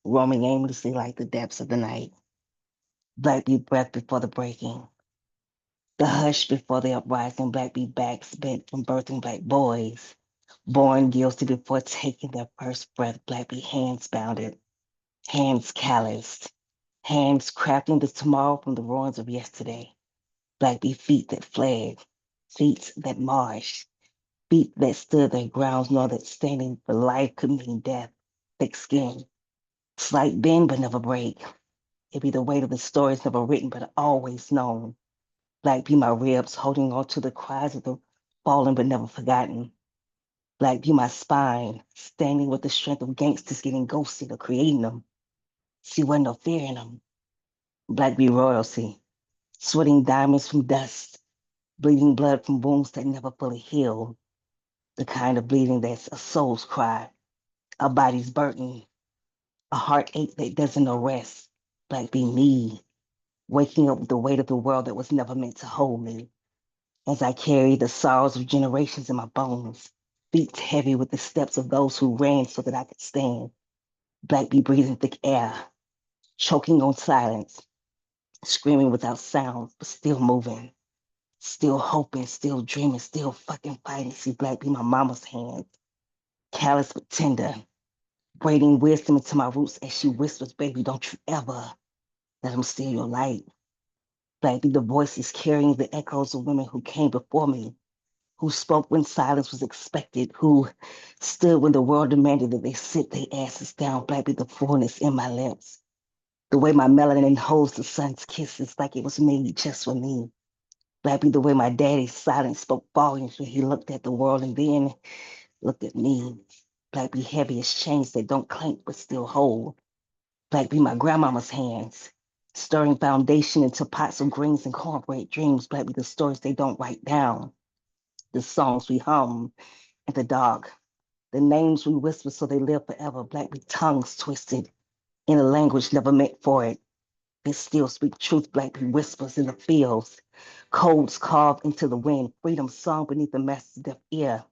[SPEAKER 9] roaming aimlessly like the depths of the night. Black be breath before the breaking, the hush before the uprising. Black be backs bent from birthing black boys, born guilty before taking their first breath. Black be hands bounded, hands calloused, hands crafting the tomorrow from the ruins of yesterday. Black be feet that fled, feet that marched, feet that stood their grounds, nor that standing for life could mean death. Thick skin, slight bend but never break. It be the weight of the stories never written but always known. Black be my ribs holding on to the cries of the fallen but never forgotten. Black be my spine, standing with the strength of gangsters getting ghosted or creating them. See, wasn't no fear in them. Black be royalty, sweating diamonds from dust, bleeding blood from wounds that never fully heal. The kind of bleeding that's a soul's cry, a body's burden, a heartache that doesn't know rest. Black be me, waking up with the weight of the world that was never meant to hold me. As I carry the sorrows of generations in my bones, feet heavy with the steps of those who ran so that I could stand. Black be breathing thick air, choking on silence, screaming without sound, but still moving, still hoping, still dreaming, still fucking fighting. See, black be my mama's hand, callous but tender, braiding wisdom into my roots as she whispers, baby, don't you ever let them steal your light. Black be the voices carrying the echoes of women who came before me, who spoke when silence was expected, who stood when the world demanded that they sit their asses down. Black be the fullness in my lips, the way my melanin holds the sun's kisses like it was made just for me. Black be the way my daddy's silence spoke volumes when he looked at the world and then looked at me. Black be heavy as chains that don't clank but still hold. Black be my grandmama's hands, stirring foundation into pots of greens and cornbread dreams. Black be the stories they don't write down, the songs we hum in the dark, the names we whisper so they live forever. Black be tongues twisted in a language never meant for it. They still speak truth. Black be whispers in the fields, codes carved into the wind, freedom sung beneath the master's deaf ear.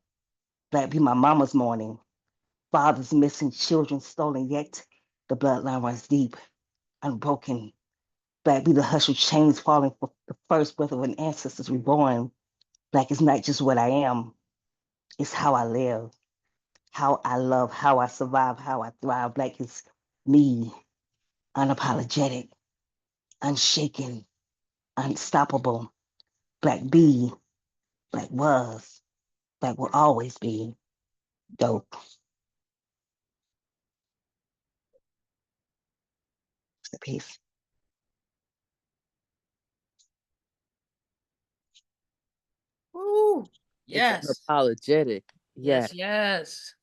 [SPEAKER 9] Black be my mama's mourning, fathers missing, children stolen, yet the bloodline runs deep, unbroken. Black be the hush of chains falling for the first breath of an ancestor's reborn. Black is not just what I am, it's how I live, how I love, how I survive, how I thrive. Black is me, unapologetic, unshaken, unstoppable. Black be, black was, black will always be dope. It's a piece.
[SPEAKER 4] Woo.
[SPEAKER 8] It's
[SPEAKER 4] Yes.
[SPEAKER 8] unapologetic. Yeah.
[SPEAKER 4] Yes, yes.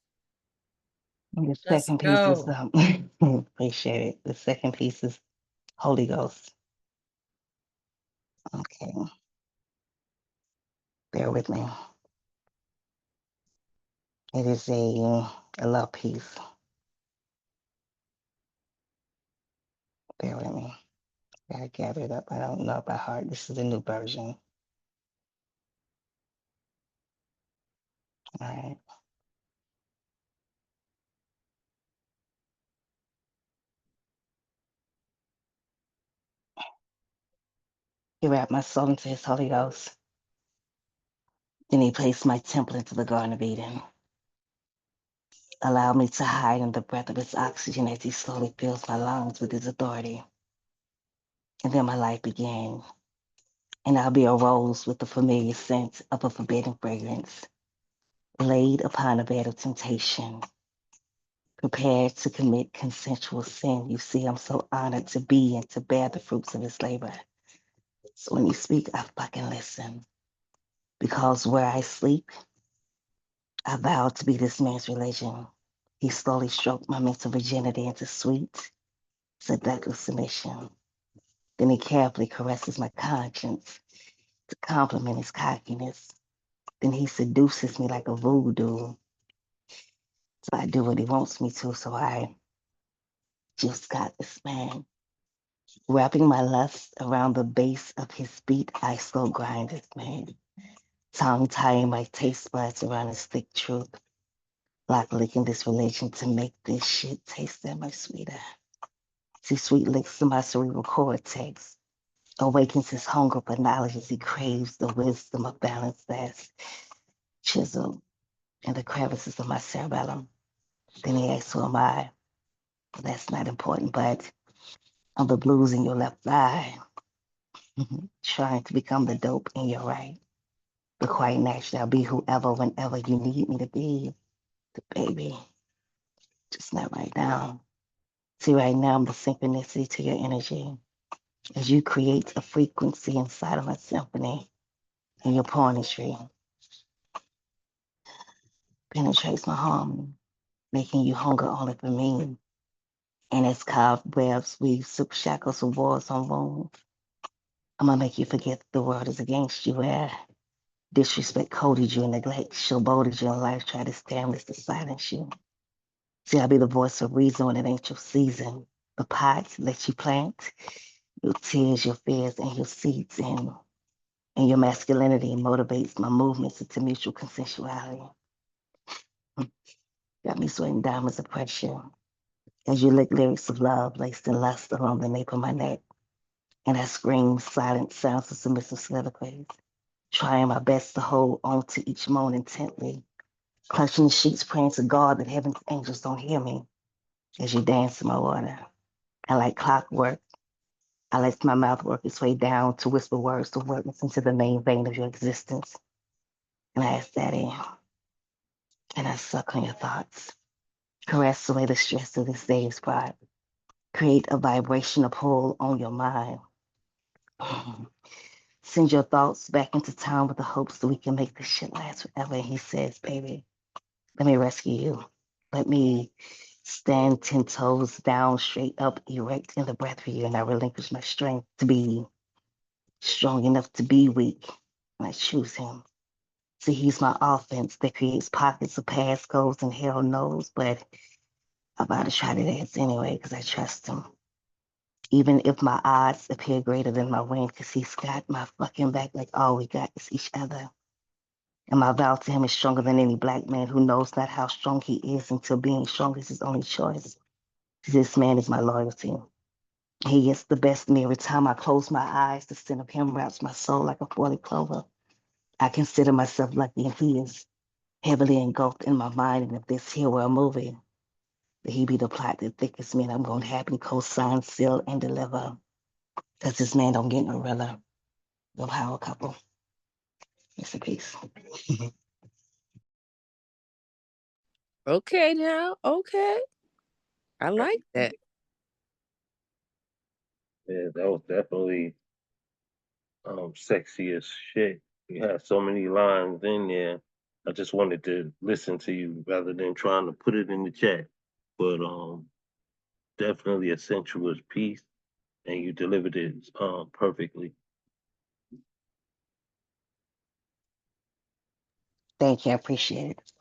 [SPEAKER 9] And the
[SPEAKER 4] Let's
[SPEAKER 9] second piece is
[SPEAKER 4] go.
[SPEAKER 9] appreciate it. The second piece is Holy Ghost. Okay, bear with me. It is a love piece. Bear with me. Gotta gather it up. I don't know by heart. This is a new version. All right. He wrapped my soul into his Holy Ghost. Then he placed my temple into the Garden of Eden. Allowed me to hide in the breath of his oxygen as he slowly fills my lungs with his authority. And then my life began. And I'll be a rose with the familiar scent of a forbidden fragrance, laid upon a bed of temptation, prepared to commit consensual sin. You see, I'm so honored to be and to bear the fruits of his labor. So when you speak, I fucking listen. Because where I sleep, I vowed to be this man's religion. He slowly stroked my mental virginity into sweet, seductive submission. Then he carefully caresses my conscience to compliment his cockiness. Then he seduces me like a voodoo. So I do what he wants me to. So I just got this man. Wrapping my lust around the base of his feet, I slow grind this man. Tongue tying my taste buds around his thick truth. Like licking this religion to make this shit taste that much sweeter. See, sweet licks to my cerebral cortex. Awakens his hunger for knowledge as he craves the wisdom of balance that's chiseled in the crevices of my cerebellum. Then he asks, who am I? That's not important, but I'm the blues in your left thigh, trying to become the dope in your right. But quite naturally, I'll be whoever, whenever you need me to be. The baby, just not right now. See, right now, I'm the synchronicity to your energy. As you create a frequency inside of my symphony, and your poetry penetrates my harmony, making you hunger only for me. And as cobwebs weave super shackles of wars on wounds, I'm gonna make you forget that the world is against you, where disrespect coded you and neglect showboated you, and life tried its damnedest to silence you. See, I'll be the voice of reason when it ain't your season. The pot that you plant, your tears, your fears, and your seeds, and your masculinity motivates my movements into mutual consensuality. Got me sweating diamonds of pressure as you lick lyrics of love laced in lust along the nape of my neck. And I scream silent sounds of submissive soliloquies, trying my best to hold on to each moan intently, clutching the sheets, praying to God that heaven's angels don't hear me as you dance in my water. And like clockwork, I let my mouth work its way down to whisper words to workness into the main vein of your existence. And I ask Daddy, can I suck on your thoughts? Caress away the stress of this day's pride. Create a vibrational pull on your mind. Send your thoughts back into town with the hopes that we can make this shit last forever. And he says, baby, let me rescue you. Let me stand 10 toes down, straight up, erect in the breath for you. And I relinquish my strength to be strong enough to be weak. And I choose him. See, he's my offense that creates pockets of passcodes and hell knows, but I'm about to try to dance anyway because I trust him. Even if my odds appear greater than my win, because he's got my fucking back like all we got is each other. And my vow to him is stronger than any black man who knows not how strong he is until being strong is his only choice. This man is my loyalty. He gets the best of me every time I close my eyes. The scent of him wraps my soul like a four-leaf clover. I consider myself lucky, and he is heavily engulfed in my mind. And if this here were a movie, that he be the plot that thickens me, and I'm going to happily co-sign, seal, and deliver. Because this man don't get no realer. We'll have a couple. It's a piece.
[SPEAKER 8] Okay now. Okay. I like that.
[SPEAKER 1] Yeah, that was definitely sexy as shit. You had so many lines in there. I just wanted to listen to you rather than trying to put it in the chat. But definitely a sensuous piece, and you delivered it perfectly.
[SPEAKER 9] Thank you. I appreciate it.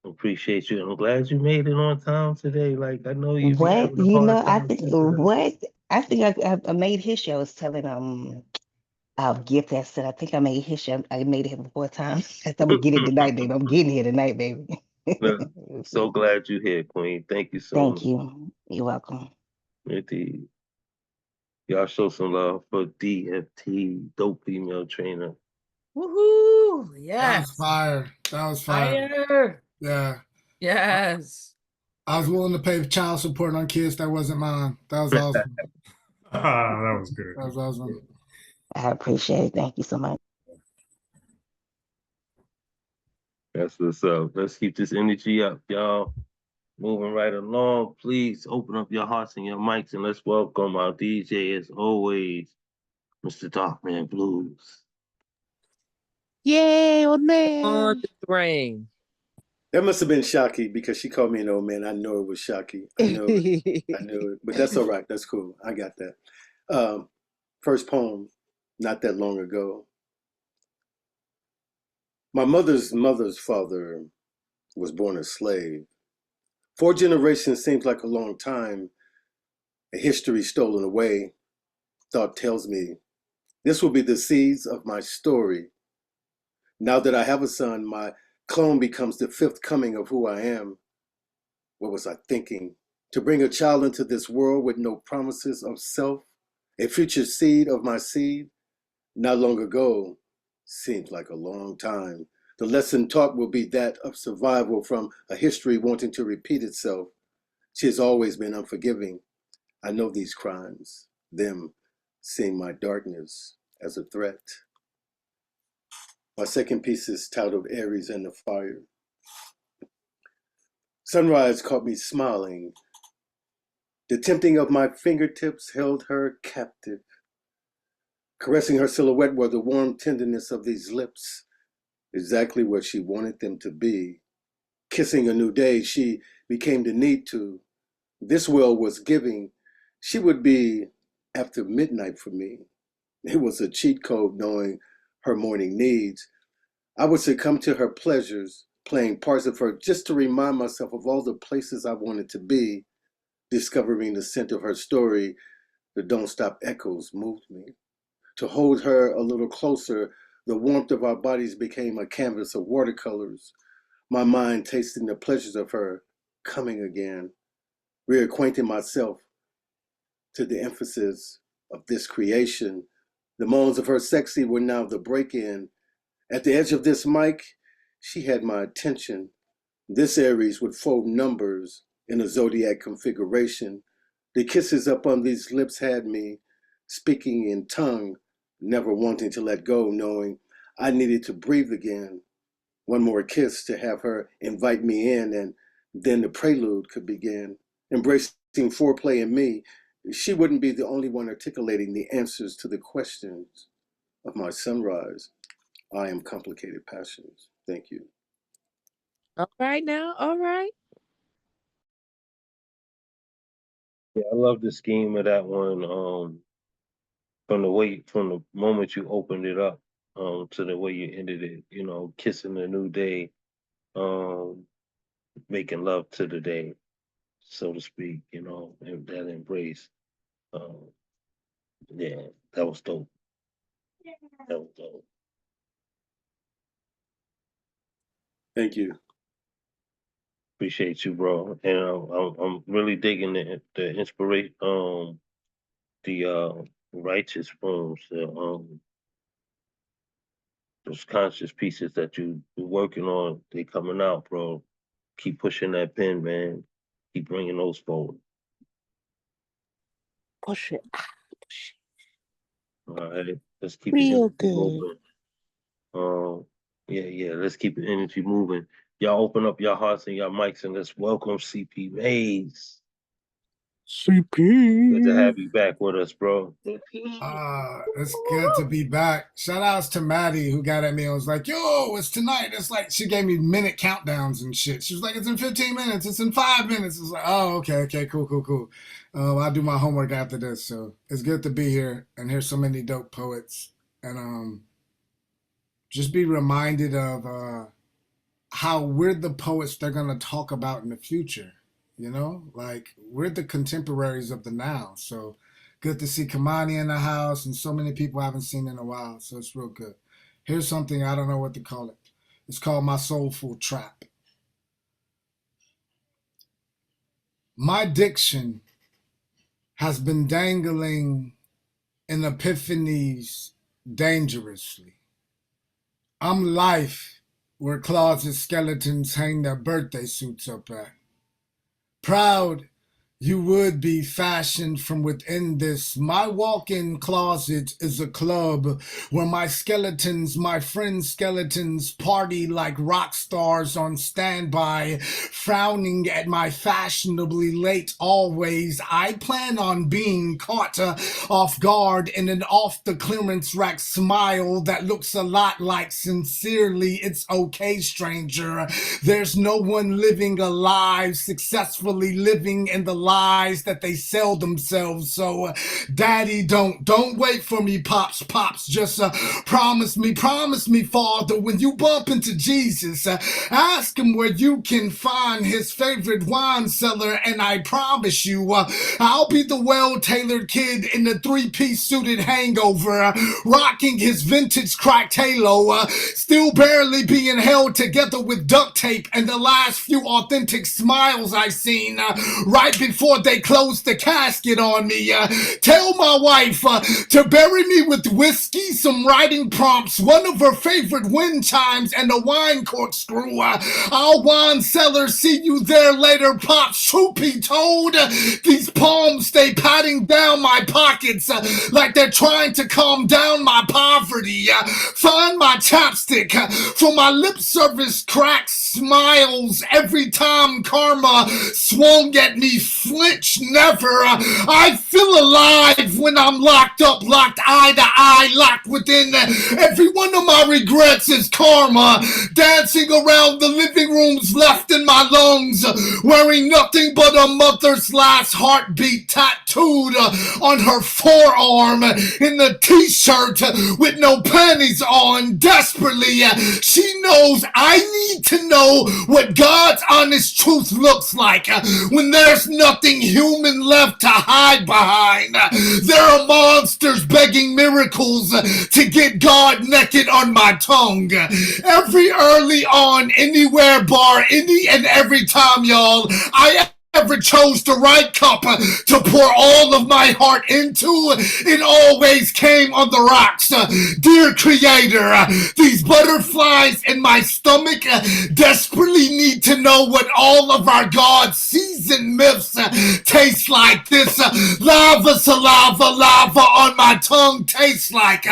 [SPEAKER 1] Appreciate you. I'm glad you made it on time today. Like I know you be
[SPEAKER 9] What?
[SPEAKER 1] having a
[SPEAKER 9] You
[SPEAKER 1] hard
[SPEAKER 9] know, I
[SPEAKER 1] time
[SPEAKER 9] think
[SPEAKER 1] catching up.
[SPEAKER 9] what? I think I made his show. I was telling our gift that said I think I made his show. I made it here before time. I'm gonna get it tonight, baby. I'm getting here tonight, baby.
[SPEAKER 1] Look, so glad you're here, Queen. Thank you so
[SPEAKER 9] Thank
[SPEAKER 1] much.
[SPEAKER 9] you. You're welcome.
[SPEAKER 1] Indeed. Y'all show some love for DFT, dope female trainer.
[SPEAKER 4] Woohoo!
[SPEAKER 5] That was
[SPEAKER 4] Yes.
[SPEAKER 5] fire. That was fire.
[SPEAKER 4] Fire.
[SPEAKER 5] Yeah.
[SPEAKER 4] Yes.
[SPEAKER 5] I was willing to pay child support on kids that wasn't mine. That was awesome.
[SPEAKER 7] That was good.
[SPEAKER 5] That was awesome.
[SPEAKER 9] I appreciate it. Thank you so much.
[SPEAKER 1] That's what's up. Let's keep this energy up, y'all. Moving right along. Please open up your hearts and your mics and let's welcome our DJ as always, Mr. Darkman Blues.
[SPEAKER 2] Yay, old
[SPEAKER 8] On
[SPEAKER 2] man.
[SPEAKER 8] the train.
[SPEAKER 16] That must have been Shocky because she called me an old man. I know it was Shocky. I know it. I knew it. But that's all right. That's cool. I got that. First poem, not that long ago. My mother's father was born a slave. 4 generations seems like a long time. A history stolen away. Thought tells me this will be the seeds of my story. Now that I have a son, my clone becomes the 5th coming of who I am. What was I thinking? To bring a child into this world with no promises of self, a future seed of my seed, not long ago, seems like a long time. The lesson taught will be that of survival from a history wanting to repeat itself. She has always been unforgiving. I know these crimes, them seeing my darkness as a threat. My second piece is titled Aries and the Fire. Sunrise caught me smiling. The tempting of my fingertips held her captive. Caressing her silhouette were the warm tenderness of these lips, exactly what she wanted them to be. Kissing a new day, she became the need to. This will was giving. She would be after midnight for me. It was a cheat code knowing her morning needs. I would succumb to her pleasures, playing parts of her just to remind myself of all the places I wanted to be. Discovering the scent of her story, the don't stop echoes moved me. To hold her a little closer, the warmth of our bodies became a canvas of watercolors. My mind tasting the pleasures of her coming again, reacquainting myself to the emphasis of this creation. The moans of her sexy were now the break-in. At the edge of this mic, she had my attention. This Aries would fold numbers in a zodiac configuration. The kisses up on these lips had me speaking in tongue, never wanting to let go, knowing I needed to breathe again. One more kiss to have her invite me in, and then the prelude could begin. Embracing foreplay in me, she wouldn't be the only one articulating the answers to the questions of my sunrise. I am complicated passions. Thank you.
[SPEAKER 8] All right now. All right.
[SPEAKER 1] Yeah, I love the scheme of that one. From the moment you opened it up, to the way you ended it, kissing a new day, um, making love to the day, so to speak, and that embrace. Um, yeah, that was dope. That was dope.
[SPEAKER 16] Thank you.
[SPEAKER 1] Appreciate you, bro. And I'm really digging the inspiration, the righteous poems, those conscious pieces that you're working on. They coming out, bro. Keep pushing that pen, man. Keep bringing those forward.
[SPEAKER 2] Push it.
[SPEAKER 1] All right, let's keep the
[SPEAKER 2] Real
[SPEAKER 1] energy
[SPEAKER 2] good.
[SPEAKER 1] moving. Yeah. Let's keep the energy moving. Y'all open up your hearts and your mics and let's welcome CP Mays.
[SPEAKER 2] CP.
[SPEAKER 1] Good to have you back with us, bro.
[SPEAKER 5] It's good to be back. Shout outs to Maddie who got at me and was like, yo, it's tonight. It's like she gave me minute countdowns and shit. She was like, it's in 15 minutes, it's in 5 minutes. It's like, oh, okay, cool. I'll do my homework after this. So it's good to be here and hear so many dope poets and just be reminded of how we're the poets they're going to talk about in the future. You know, like we're the contemporaries of the now. So good to see Kamani in the house and so many people I haven't seen in a while. So it's real good. Here's something I don't know what to call it. It's called My Soulful Trap. My diction has been dangling in epiphanies dangerously. I'm life where closet skeletons hang their birthday suits up at. Proud you would be fashioned from within this. My walk-in closet is a club where my skeletons, my friends' skeletons, party like rock stars on standby, frowning at my fashionably late always. I plan on being caught off guard in an off-the-clearance rack smile that looks a lot like sincerely, it's okay, stranger. There's no one living alive, successfully living in the lies that they sell themselves. So daddy, don't wait for me, pops, just promise me, father, when you bump into Jesus, ask him where you can find his favorite wine cellar, and I promise you, I'll be the well-tailored kid in the three-piece suited hangover, rocking his vintage cracked halo, still barely being held together with duct tape, and the last few authentic smiles I seen right before they closed the casket on me. Tell my wife to bury me with whiskey, some writing prompts, one of her favorite wind chimes, and a wine corkscrew. I'll wine cellar, see you there later, pops. Truth be told, these palms stay patting down my pockets like they're trying to calm down my poverty. Find my chapstick for my lip service cracks smiles every time karma swung at me. Flinch never. I feel alive when I'm locked up, locked eye to eye, locked within. Every one of my regrets is karma, dancing around the living rooms left in my lungs, wearing nothing but a mother's last heartbeat tattooed on her forearm in the t-shirt with no panties on. Desperately, she knows I need to know what God's honest truth looks like when there's nothing human left to hide behind. There are monsters begging miracles to get God naked on my tongue. Every early on, anywhere bar, any and every time, y'all, I ever chose the right cup to pour all of my heart into, it always came on the rocks. Dear Creator, these butterflies in my stomach desperately need to know what all of our God's seasoned myths taste like. This lava, saliva, lava on my tongue tastes like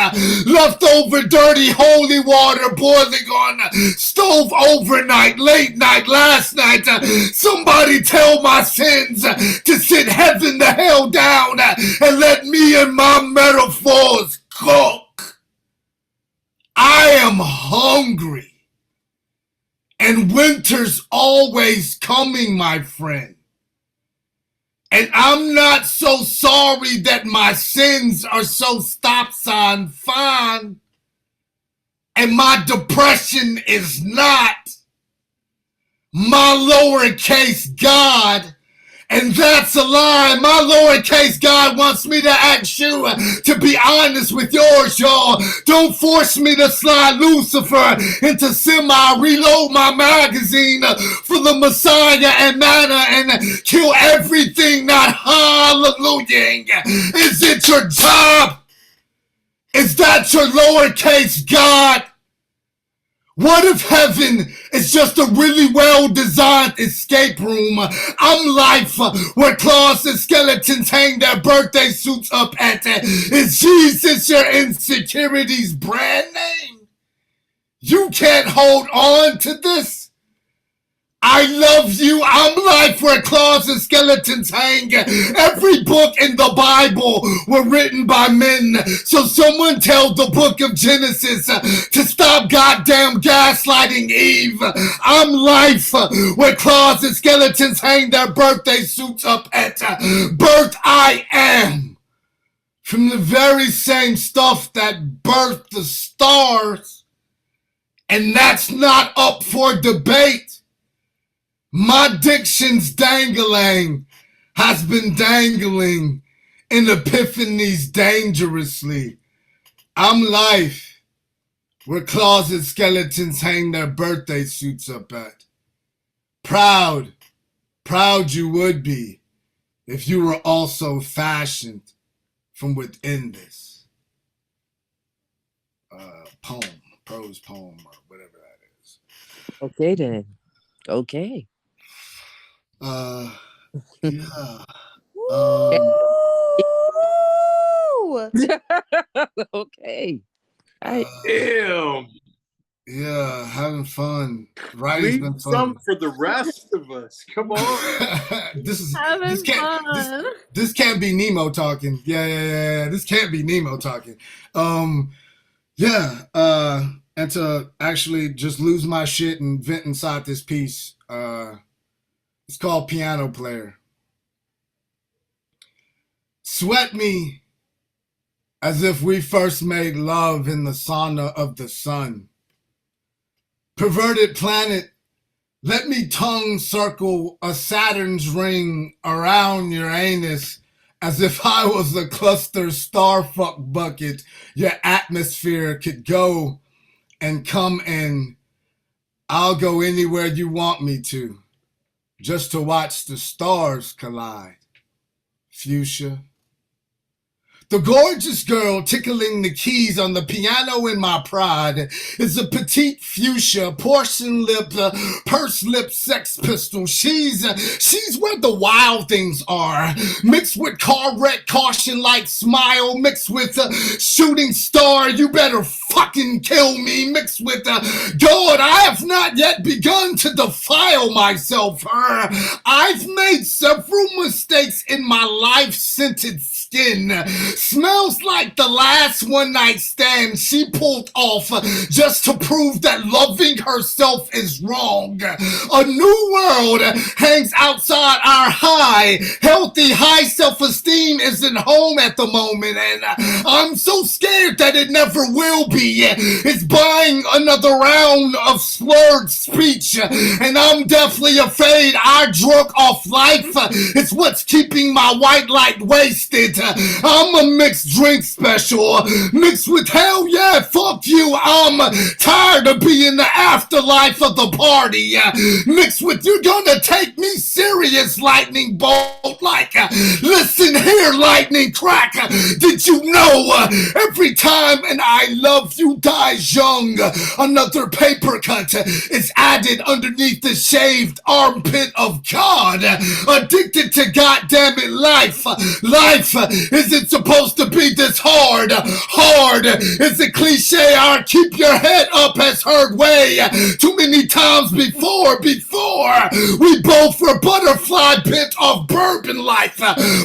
[SPEAKER 5] leftover dirty holy water boiling on stove overnight, late night, last night. Somebody tell my sins to sit heaven the hell down and let me and my metaphors cook. I am hungry, and winter's always coming, my friend. And I'm not so sorry that my sins are so stop sign fine, and my depression is not. My lowercase God, and that's a lie. My lowercase God wants me to ask you to be honest with yours, y'all. Don't force me to slide Lucifer into semi-reload my magazine for the Messiah and manna and kill everything not hallelujahing. Is it your job? Is that your lowercase God? What if heaven is just a really well-designed escape room? I'm life, where claws and skeletons hang their birthday suits up at. Is Jesus your insecurity's brand name? You can't hold on to this? I love you. I'm life where claws and skeletons hang. Every book in the Bible were written by men. So someone tell the book of Genesis to stop goddamn gaslighting Eve. I'm life where claws and skeletons hang their birthday suits up at. Birth I am. From the very same stuff that birthed the stars. and that's not up for debate. My diction's dangling has been dangling in epiphanies dangerously. I'm life, where closet skeletons hang their birthday suits up at. Proud you would be if you were also fashioned from within this poem, prose poem, or whatever that is.
[SPEAKER 8] Okay then. Okay.
[SPEAKER 5] Yeah.
[SPEAKER 8] Okay.
[SPEAKER 3] Damn.
[SPEAKER 5] Yeah, having fun. Writing's
[SPEAKER 3] Leave
[SPEAKER 5] been
[SPEAKER 3] some
[SPEAKER 5] fun.
[SPEAKER 3] for the rest of us. Come on.
[SPEAKER 5] This can't be Nemo talking. Yeah. This can't be Nemo talking. And to actually just lose my shit and vent inside this piece. It's called Piano Player. Sweat me as if we first made love in the sauna of the sun. Perverted planet, let me tongue circle a Saturn's ring around your anus as if I was a cluster starfuck bucket your atmosphere could go and come in. I'll go anywhere you want me to, just to watch the stars collide. Fuchsia. The gorgeous girl tickling the keys on the piano in my pride is a petite fuchsia, portion-lipped, purse-lipped sex pistol. She's where the wild things are, mixed with car wreck, caution light smile, mixed with shooting star, you better fucking kill me, mixed with God, I have not yet begun to defile myself. I've made several mistakes in my life-scented skin. Smells like the last one night stand she pulled off just to prove that loving herself is wrong. A new world hangs outside our healthy high self-esteem isn't home at the moment, and I'm so scared that it never will be. It's buying another round of slurred speech, and I'm definitely afraid I drunk off life. It's what's keeping my white light wasted. I'm a mixed drink special, mixed with hell yeah, fuck you. I'm tired of being the afterlife of the party, mixed with you're gonna take me serious, lightning bolt. Like, listen here, lightning crack. Did you know every time an I love you dies young, another paper cut is added underneath the shaved armpit of God? Addicted to goddamn it life. Life isn't supposed to be this hard. Hard is a cliche our keep your head up has heard way too many times before. We both were butterfly bit of bourbon life.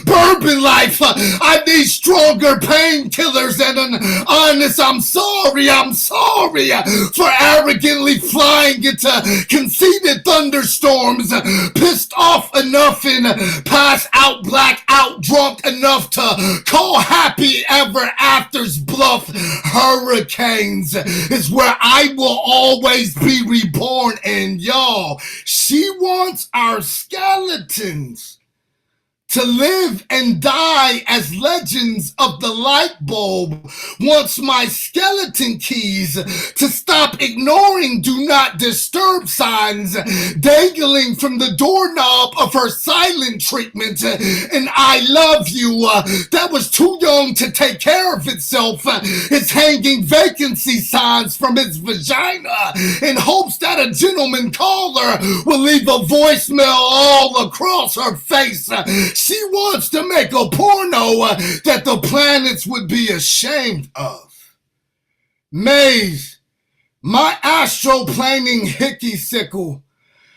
[SPEAKER 5] Bourbon life. I need stronger painkillers and an honest I'm sorry for arrogantly flying into conceited thunderstorms. Pissed off enough and passed out, black out, drunk enough to call happy ever afters bluff. Hurricanes is where I will always be reborn, and y'all, she wants our skeletons to live and die as legends of the light bulb. Wants my skeleton keys to stop ignoring do not disturb signs dangling from the doorknob of her silent treatment. And I love you that was too young to take care of itself is hanging vacancy signs from its vagina in hopes that a gentleman caller will leave a voicemail all across her face. She wants to make a porno that the planets would be ashamed of. Maze, my astroplaning hickey sickle,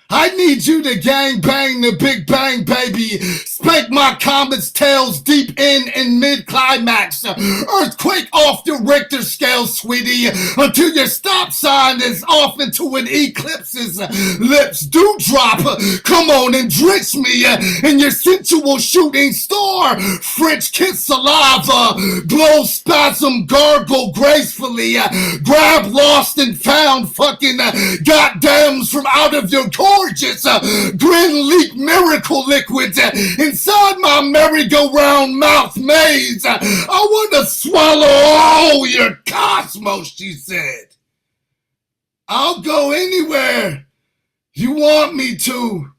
[SPEAKER 5] I need you to gang bang the Big Bang, baby. Spank my comet's tails deep in mid-climax. Earthquake off the Richter scale, sweetie, until your stop sign is off into an eclipse's lips do drop. Come on and drench me in your sensual shooting star. French kiss saliva, blow spasm, gargle gracefully. Grab lost and found fucking goddams from out of your gorgeous grin leak miracle liquids inside my merry-go-round mouth maze. I want to swallow all your cosmos, she said. I'll go anywhere you want me to,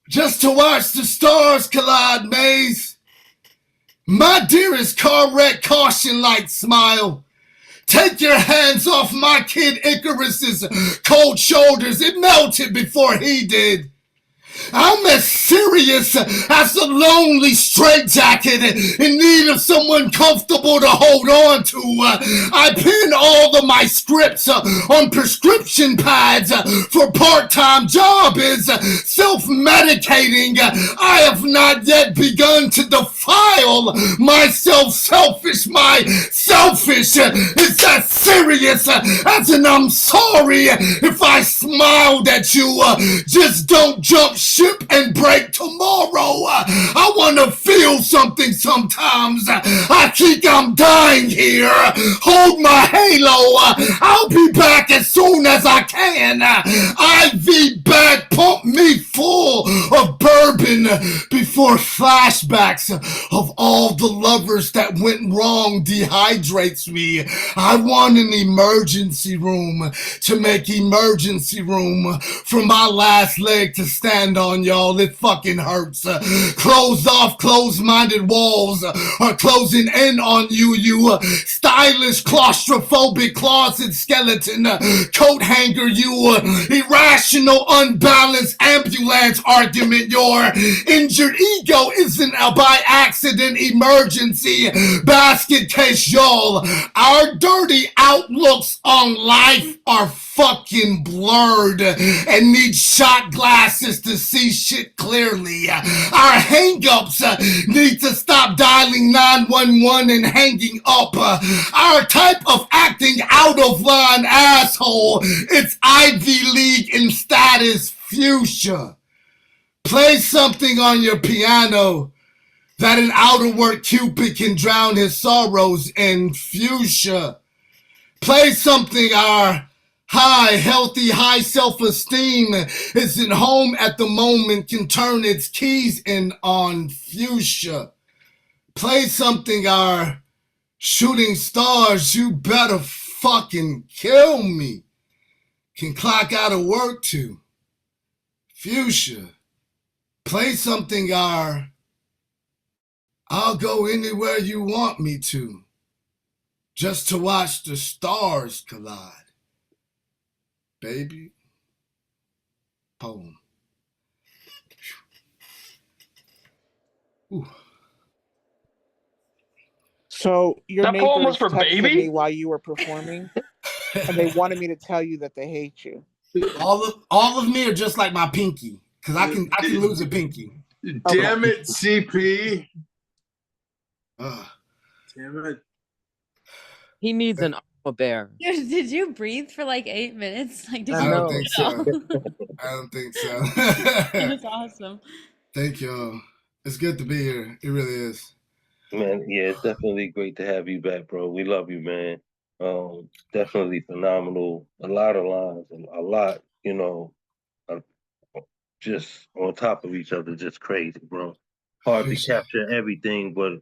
[SPEAKER 5] just to watch the stars collide, Maze. My dearest car wreck caution light smile. Take your hands off my kid Icarus's cold shoulders. It melted before he did. I'm as serious as a lonely straitjacket in need of someone comfortable to hold on to. I pen all of my scripts on prescription pads for part-time job is self-medicating. I have not yet begun to defile myself selfish. My selfish is as serious as an I'm sorry if I smiled at you. Just don't jump ship and break tomorrow. I want to feel something sometimes. I think I'm dying here. Hold my halo. I'll be back as soon as I can. IV bag pump me full of bourbon before flashbacks of all the lovers that went wrong dehydrates me. I want an emergency room to make emergency room for my last leg to stand on, y'all. It fucking hurts. Closed off, closed-minded walls are closing in on you, you stylish, claustrophobic, closet skeleton, coat hanger, you irrational, unbalanced ambulance argument. Your injured ego isn't a by accident emergency basket case, y'all. Our dirty outlooks on life are fucking blurred and need shot glasses to see shit clearly. Our hang-ups need to stop dialing 911 and hanging up. Our type of acting out of line asshole, it's Ivy League in status fuchsia. Play something on your piano that an out-of-work Cupid can drown his sorrows in fuchsia. Play something our high, healthy, high self-esteem isn't home at the moment can turn its keys in on fuchsia. Play something our shooting stars, you better fucking kill me, can clock out of work to fuchsia. Play something our I'll go anywhere you want me to, just to watch the stars collide. Baby. Poem.
[SPEAKER 2] Ooh. So your
[SPEAKER 14] That poem was
[SPEAKER 2] neighbors
[SPEAKER 14] for
[SPEAKER 2] texted
[SPEAKER 14] Baby?
[SPEAKER 2] me while you were performing, and they wanted me to tell you that they hate you.
[SPEAKER 5] All of me are just like my pinky, because I can lose a pinky.
[SPEAKER 3] Damn it, CP. Damn it.
[SPEAKER 8] He needs an armor bearer.
[SPEAKER 13] Did you breathe for like 8 minutes? Like, did
[SPEAKER 5] I
[SPEAKER 13] you
[SPEAKER 5] don't
[SPEAKER 13] breathe
[SPEAKER 5] think
[SPEAKER 13] at
[SPEAKER 5] so.
[SPEAKER 13] all?
[SPEAKER 5] I don't think so.
[SPEAKER 13] That's awesome.
[SPEAKER 5] Thank you. It's good to be here. It really is.
[SPEAKER 1] Man, yeah, it's definitely great to have you back, bro. We love you, man. Definitely phenomenal. A lot of lines, and a lot, uh, just on top of each other, just crazy, bro. Hard to capture everything, but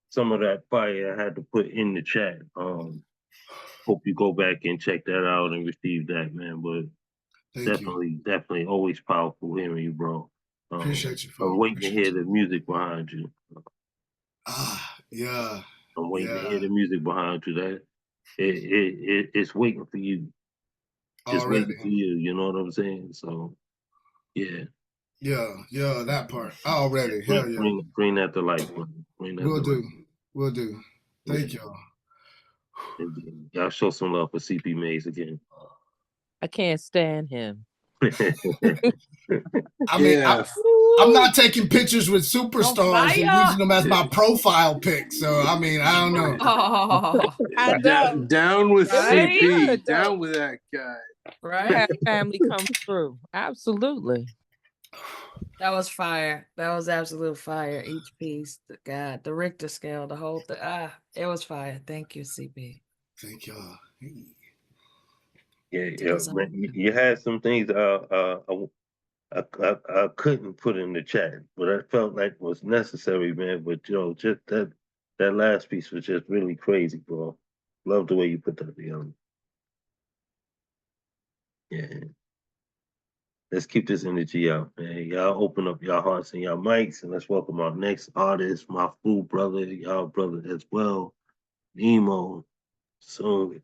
[SPEAKER 1] some of that fire I had to put in the chat. Hope you go back and check that out and receive that, man. But
[SPEAKER 5] Thank you.
[SPEAKER 1] definitely always powerful hearing you, bro.
[SPEAKER 5] Appreciate you,
[SPEAKER 1] I'm
[SPEAKER 5] folks.
[SPEAKER 1] waiting to hear the music behind you.
[SPEAKER 5] Yeah.
[SPEAKER 1] I'm waiting to hear the music behind you. That it's waiting for you. Just waiting for you. You know what I'm saying? So, yeah.
[SPEAKER 5] Yeah, that part. Already. Hell yeah.
[SPEAKER 1] Bring that to life, man. Bring that to life.
[SPEAKER 5] Will do. Thank y'all.
[SPEAKER 1] Y'all show some love for CP Mays again.
[SPEAKER 8] I can't stand him.
[SPEAKER 5] I mean,
[SPEAKER 3] Yeah.
[SPEAKER 5] I'm not taking pictures with superstars and
[SPEAKER 6] fire.
[SPEAKER 5] using them as my profile pic. So I mean, I don't know.
[SPEAKER 6] Oh,
[SPEAKER 2] I know.
[SPEAKER 3] Down with
[SPEAKER 8] It was
[SPEAKER 6] Right?
[SPEAKER 3] CP.
[SPEAKER 8] good, though.
[SPEAKER 3] Down with that guy.
[SPEAKER 6] right?
[SPEAKER 8] Had family come through. Absolutely.
[SPEAKER 4] That was fire. That was absolute fire. Each piece, God, the Richter scale, the whole thing. It was fire. Thank you, CP.
[SPEAKER 5] Thank y'all.
[SPEAKER 1] Yeah, man, you had some things I couldn't put in the chat, but I felt like was necessary, man. But just that last piece was just really crazy, bro. Love the way you put that together. Yeah. Let's keep this energy out, man. Y'all open up your hearts and your mics, and let's welcome our next artist, my full brother, y'all brother as well, Nemo. Soon.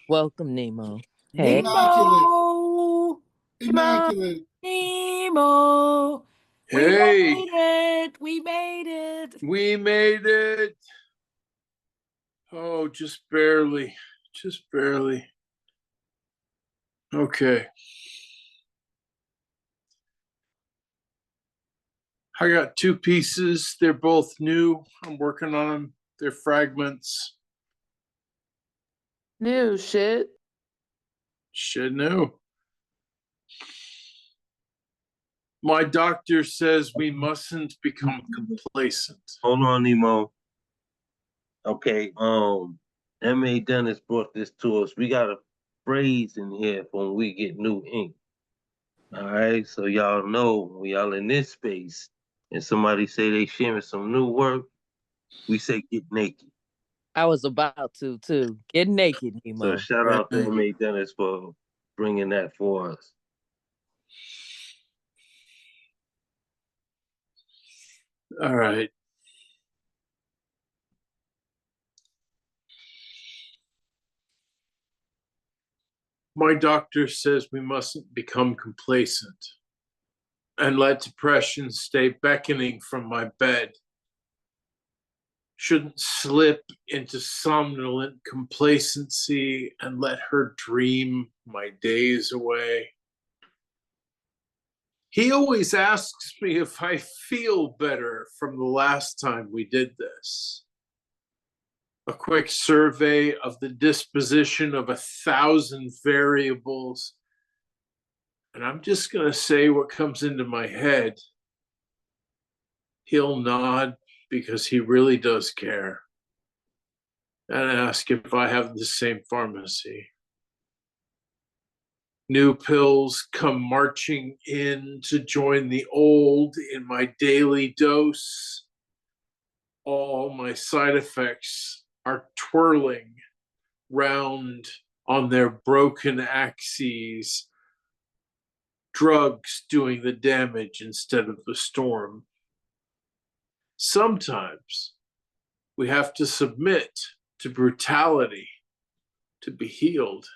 [SPEAKER 8] Welcome, Nemo. Hey.
[SPEAKER 5] Immaculate. Immaculate.
[SPEAKER 4] Nemo.
[SPEAKER 3] Hey.
[SPEAKER 4] We made it. We made it.
[SPEAKER 3] We made it. Oh, just barely. Just barely. Okay. I got two pieces. They're both new. I'm working on them. They're fragments.
[SPEAKER 8] New shit.
[SPEAKER 3] Shit new. My doctor says we mustn't become complacent.
[SPEAKER 1] Hold on, Nemo. Okay, M.A. Dennis brought this to us. We got a phrase in here for when we get new ink. All right, so y'all know when y'all in this space and somebody say they sharing some new work, we say get naked.
[SPEAKER 8] I was about to too. Get naked, Nemo.
[SPEAKER 1] So shout out to M.A. Dennis for bringing that for us.
[SPEAKER 3] All right. My doctor says we mustn't become complacent and let depression stay beckoning from my bed. Shouldn't slip into somnolent complacency and let her dream my days away. He always asks me if I feel better from the last time we did this. A quick survey of the disposition of 1,000 variables, and I'm just going to say what comes into my head. He'll nod because he really does care and ask if I have the same pharmacy. New pills come marching in to join the old in my daily dose. All my side effects are twirling round on their broken axes, drugs doing the damage instead of the storm. Sometimes we have to submit to brutality to be healed,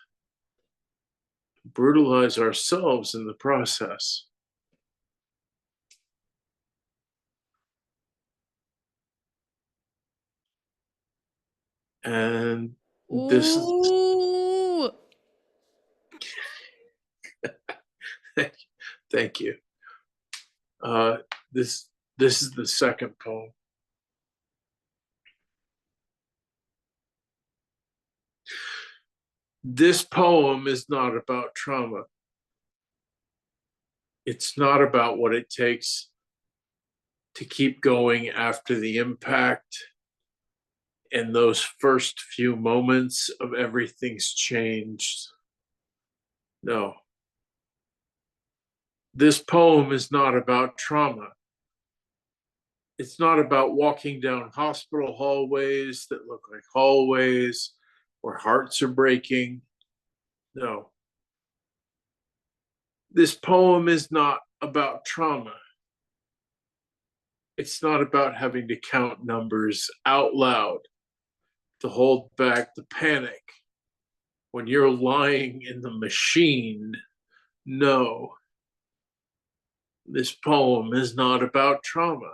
[SPEAKER 3] brutalize ourselves in the process. And this
[SPEAKER 13] Ooh.
[SPEAKER 3] thank you. This is the second poem. This poem is not about trauma. It's not about what it takes to keep going after the impact and those first few moments of everything's changed. No. This poem is not about trauma. It's not about walking down hospital hallways that look like hallways where hearts are breaking. No. This poem is not about trauma. It's not about having to count numbers out loud to hold back the panic when you're lying in the machine. No. This poem is not about trauma.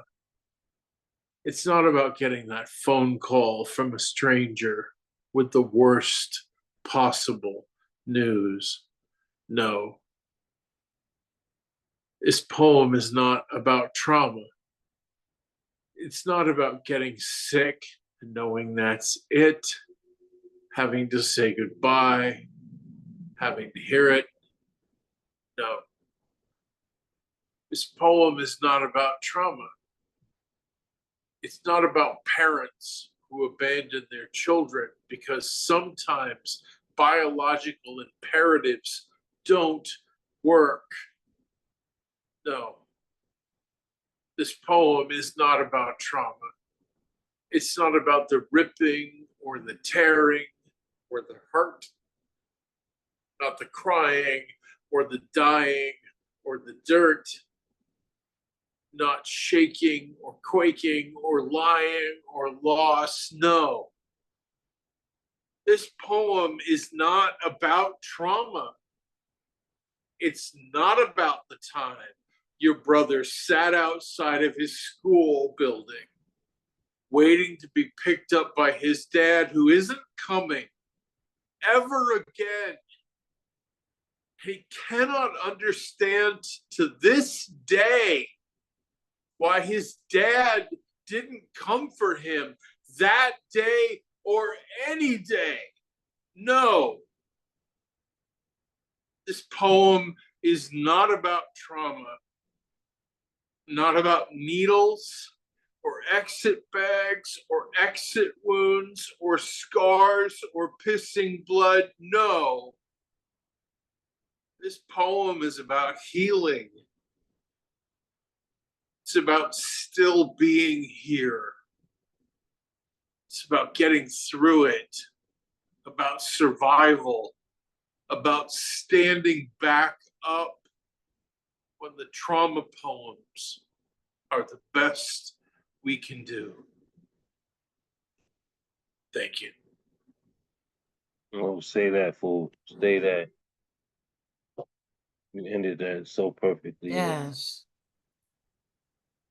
[SPEAKER 3] It's not about getting that phone call from a stranger with the worst possible news. No. This poem is not about trauma. It's not about getting sick and knowing that's it, having to say goodbye, having to hear it. No. This poem is not about trauma. It's not about parents who abandon their children because sometimes biological imperatives don't work. No. This poem is not about trauma. It's not about the ripping or the tearing or the hurt, not the crying or the dying or the dirt, not shaking or quaking or lying or loss. No. This poem is not about trauma. It's not about the time your brother sat outside of his school building waiting to be picked up by his dad, who isn't coming ever again. He cannot understand to this day why his dad didn't come for him that day or any day. No. This poem is not about trauma, not about needles or exit bags or exit wounds or scars or pissing blood. No. This poem is about healing. It's about still being here. It's about getting through it, about survival, about standing back up when the trauma poems are the best we can do. Thank you.
[SPEAKER 1] Oh, say that, fool. Say that. You ended that so perfectly.
[SPEAKER 4] Yes.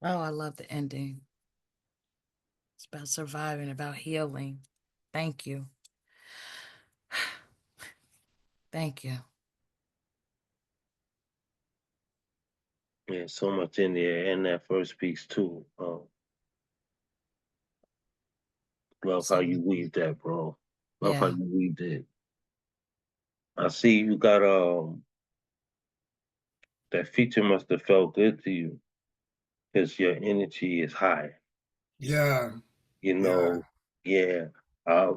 [SPEAKER 4] Oh, I love the ending. It's about surviving, about healing. Thank you. Thank you.
[SPEAKER 1] Yeah, so much in there, and that first piece too. Love how you weave that, bro. Love how
[SPEAKER 4] Yeah.
[SPEAKER 1] you weaved it. I see you got that feature must have felt good to you because your energy is high.
[SPEAKER 5] Yeah.
[SPEAKER 1] You know, yeah. I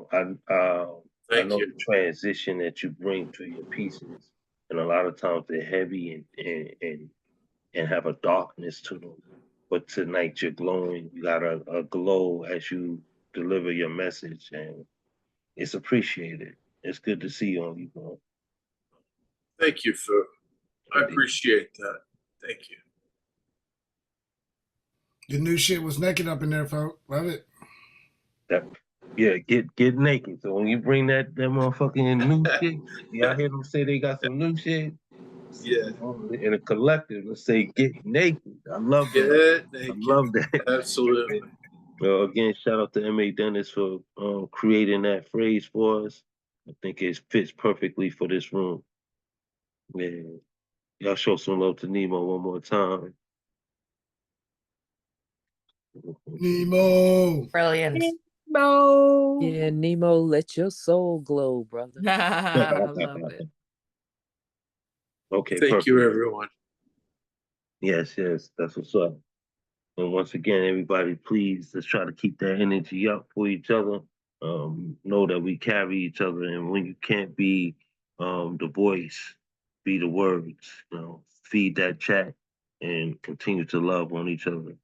[SPEAKER 3] Thank
[SPEAKER 1] know
[SPEAKER 3] you.
[SPEAKER 1] the transition that you bring to your pieces, and a lot of times they're heavy and have a darkness to them. But tonight you're glowing. You got a glow as you deliver your message, and it's appreciated. It's good to see you on you, bro.
[SPEAKER 3] Thank you, Fu. I appreciate that. Thank you.
[SPEAKER 5] Your new shit was naked up in there, folks. Love it.
[SPEAKER 1] Yeah, get naked. So when you bring that motherfucking new shit, y'all hear them say they got some new shit.
[SPEAKER 3] Yeah.
[SPEAKER 1] In a collective, let's say get naked. I love that.
[SPEAKER 3] Get naked.
[SPEAKER 1] I love that.
[SPEAKER 3] Absolutely.
[SPEAKER 1] Again, shout out to M.A. Dennis for creating that phrase for us. I think it fits perfectly for this room. Yeah. Y'all show some love to Nemo one more time.
[SPEAKER 5] Nemo.
[SPEAKER 6] Brilliant.
[SPEAKER 8] Nemo. Yeah, Nemo, let your soul glow, brother.
[SPEAKER 4] I love it.
[SPEAKER 1] Okay,
[SPEAKER 3] Thank
[SPEAKER 1] perfect.
[SPEAKER 3] you, everyone.
[SPEAKER 1] Yes, that's what's up. And once again, everybody, please let's try to keep that energy up for each other. Know that we carry each other, and when you can't be the voice, be the words. Feed that chat and continue to love on each other.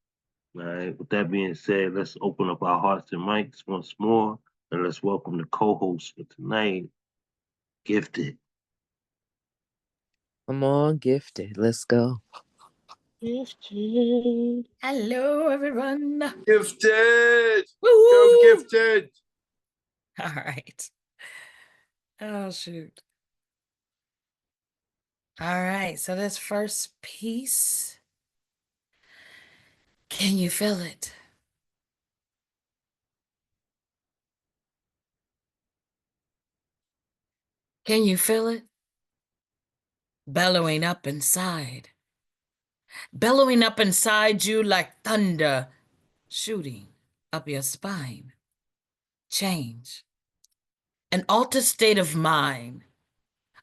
[SPEAKER 1] All right. With that being said, let's open up our hearts and mics once more, and let's welcome the co-host for tonight, Gifted.
[SPEAKER 8] Come on, Gifted. Let's go.
[SPEAKER 12] Gifted.
[SPEAKER 4] Hello, everyone.
[SPEAKER 3] Gifted.
[SPEAKER 4] Woo-hoo!
[SPEAKER 3] Go Gifted.
[SPEAKER 4] All right. Oh, shoot. All right. So this first piece, can you feel it? Can you feel it? Bellowing up inside. bellowing up inside you like thunder, shooting up your spine. Change. An altered state of mind,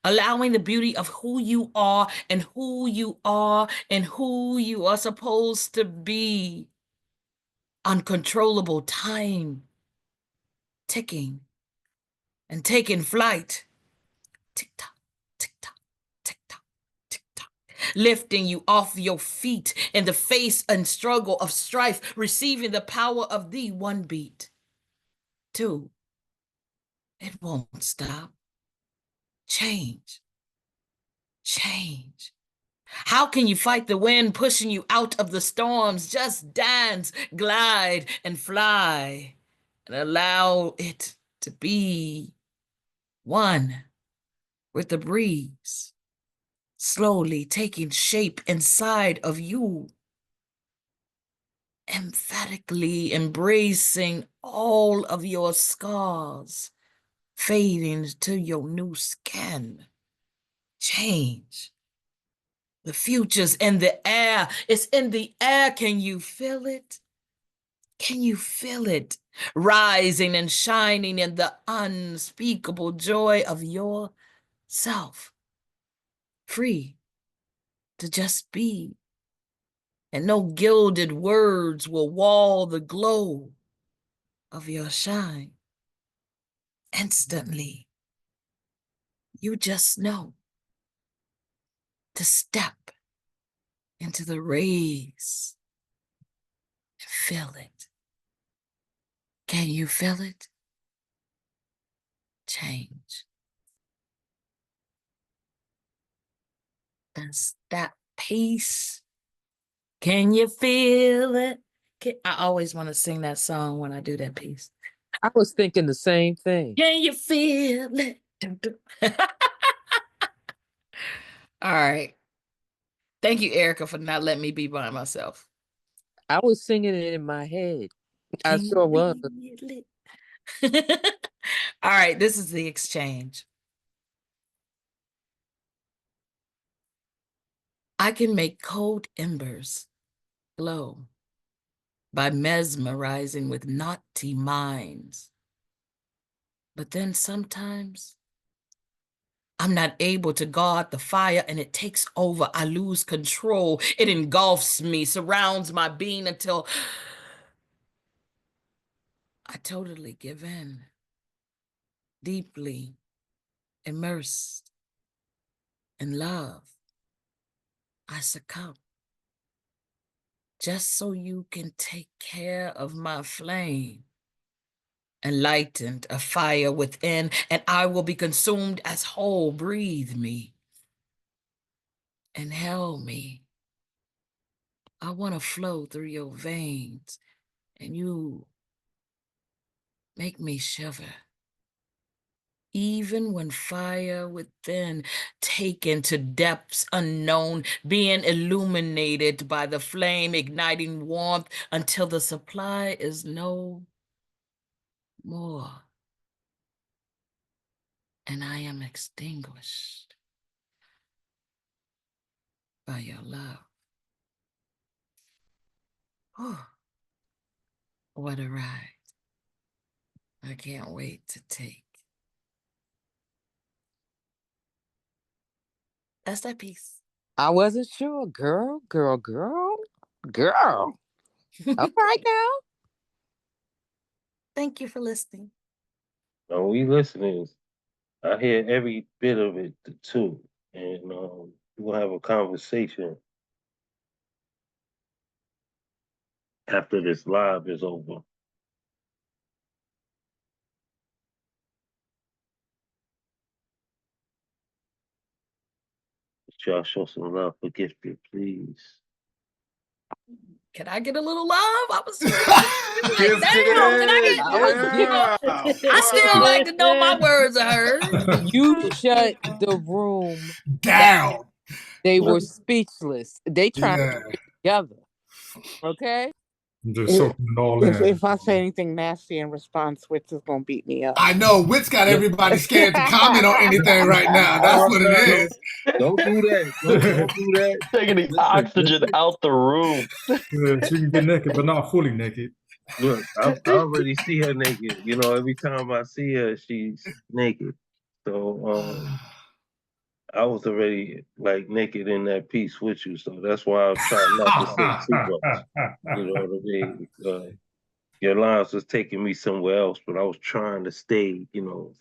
[SPEAKER 4] allowing the beauty of who you are and who you are and who you are supposed to be. Uncontrollable time, ticking and taking flight. Tick-tock, tick-tock, tick-tock, tick-tock. Lifting you off your feet in the face and struggle of strife, receiving the power of the one beat. Two, it won't stop. Change. Change. How can you fight the wind pushing you out of the storms? Just dance, glide, and fly, and allow it to be one with the breeze, slowly taking shape inside of you, emphatically embracing all of your scars, fading to your new skin. Change. The future's in the air. It's in the air. Can you feel it? Can you feel it? Rising and shining in the unspeakable joy of yourself. Free to just be. And no gilded words will wall the glow of your shine. Instantly, you just know to step into the rays and feel it. Can you feel it? Change. That's that peace. Can you feel it? I always want to sing that song when I do that piece.
[SPEAKER 8] I was thinking the same thing.
[SPEAKER 4] Can you feel it? All right. Thank you, Erica, for not letting me be by myself.
[SPEAKER 8] I was singing it in my head. I
[SPEAKER 4] Can
[SPEAKER 8] sure
[SPEAKER 4] you
[SPEAKER 8] was.
[SPEAKER 4] feel it? All right, this is the exchange. I can make cold embers glow by mesmerizing with naughty minds. But then sometimes I'm not able to guard the fire and it takes over. I lose control. It engulfs me, surrounds my being until I totally give in, deeply immersed in love. I succumb just so you can take care of my flame. Enlightened, a fire within, and I will be consumed as whole. Breathe me. Inhale me. I want to flow through your veins, and you make me shiver. Even when fire within, taken to depths unknown, being illuminated by the flame, igniting warmth until the supply is no more. And I am extinguished by your love. Oh, what a ride. I can't wait to take. That's that piece.
[SPEAKER 8] I wasn't sure. Girl. All right now.
[SPEAKER 4] Thank you for listening.
[SPEAKER 1] No, we listening. I hear every bit of it too. And we'll have a conversation after this live is over. Y'all show some love for Gifted, please.
[SPEAKER 4] Can I get a little love? I was like, damn, can I get? I still like to know my words are heard.
[SPEAKER 8] You shut the room
[SPEAKER 5] down.
[SPEAKER 8] They were speechless. They trying to get it together. Okay?
[SPEAKER 7] Just soaking it all in.
[SPEAKER 2] If I say anything nasty in response, Witz is gonna beat me up.
[SPEAKER 5] I know Witz got everybody scared to comment on anything right now. That's what it is.
[SPEAKER 1] Don't do that. Don't do that.
[SPEAKER 14] Taking the oxygen out the room.
[SPEAKER 7] Yeah, she can get naked, but not fully naked.
[SPEAKER 1] Look, I already see her naked. You know, every time I see her, she's naked. So I was already like naked in that piece with you. So that's why I'm trying not to say too much. You know what I mean? Your lines was taking me somewhere else, but I was trying to stay, you know,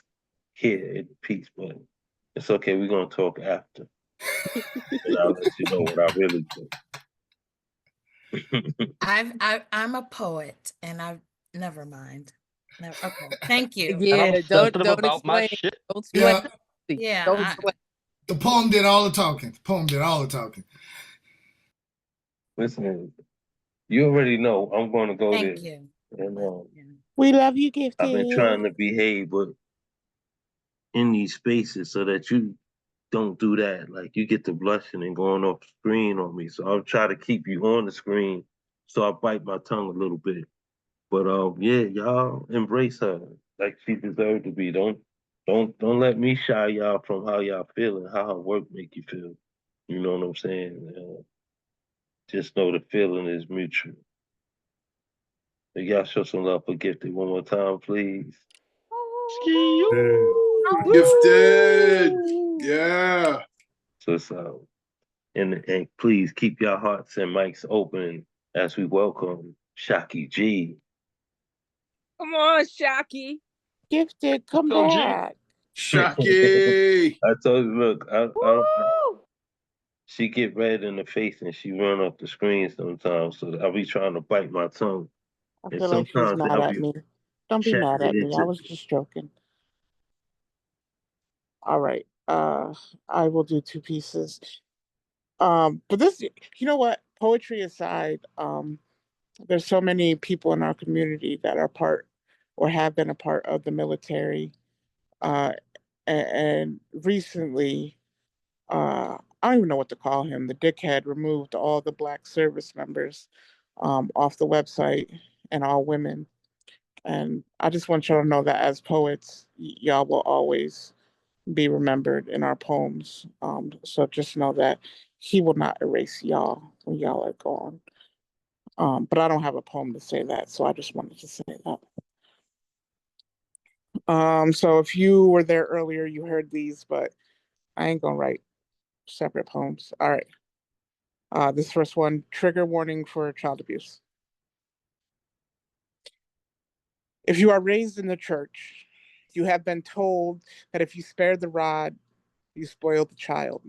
[SPEAKER 1] here in the piece. But it's okay. We're gonna talk after, and I'll let you know what I really think.
[SPEAKER 4] I'm a poet, and I've never mind. No, okay. Thank you.
[SPEAKER 14] And
[SPEAKER 8] Yeah,
[SPEAKER 14] I'm
[SPEAKER 8] don't
[SPEAKER 14] sensitive about my
[SPEAKER 8] explain.
[SPEAKER 14] shit.
[SPEAKER 8] Don't sweat.
[SPEAKER 5] Yeah,
[SPEAKER 4] Yeah,
[SPEAKER 8] Don't sweat.
[SPEAKER 5] the poem did all the talking. The poem did all the talking.
[SPEAKER 1] Listen, you already know I'm going to go there,
[SPEAKER 4] thank you.
[SPEAKER 1] and
[SPEAKER 2] We love you,
[SPEAKER 1] I've been
[SPEAKER 2] Gifted.
[SPEAKER 1] trying to behave, but in these spaces so that you don't do that. Like you get to blushing and going off screen on me. So I'll try to keep you on the screen. So I bite my tongue a little bit. But yeah, y'all embrace her like she deserved to be. Don't let me shy y'all from how y'all feel and how her work make you feel. You know what I'm saying? Just know the feeling is mutual. So y'all show some love for Gifted one more time, please.
[SPEAKER 3] Gifted. Yeah.
[SPEAKER 1] So it's and please keep your hearts and mics open as we welcome Shocky G.
[SPEAKER 8] Come on, Shocky.
[SPEAKER 2] Gifted, come
[SPEAKER 14] Go, G.
[SPEAKER 2] back.
[SPEAKER 3] Shocky.
[SPEAKER 1] I told you, look, she get red in the face and she run off the screen sometimes. So I'll be trying to bite my tongue,
[SPEAKER 2] I
[SPEAKER 1] and
[SPEAKER 2] feel like she's
[SPEAKER 1] sometimes
[SPEAKER 2] mad
[SPEAKER 1] I'll
[SPEAKER 2] at
[SPEAKER 1] be
[SPEAKER 2] me. Don't be
[SPEAKER 1] chatting
[SPEAKER 2] mad
[SPEAKER 1] it
[SPEAKER 2] at me. I
[SPEAKER 1] into.
[SPEAKER 2] was just joking. All right. I will do two pieces. But this, you know what? Poetry aside, there's so many people in our community that are part or have been a part of the military. Uh, and recently, I don't even know what to call him. The dickhead removed all the Black service members off the website and all women. And I just want y'all to know that as poets, y'all will always be remembered in our poems. So just know that he will not erase y'all when y'all are gone. But I don't have a poem to say that, so I just wanted to say that. So if you were there earlier, you heard these, but I ain't gonna write separate poems. All right. This first one, trigger warning for child abuse. If you are raised in the church, you have been told that if you spare the rod, you spoil the child.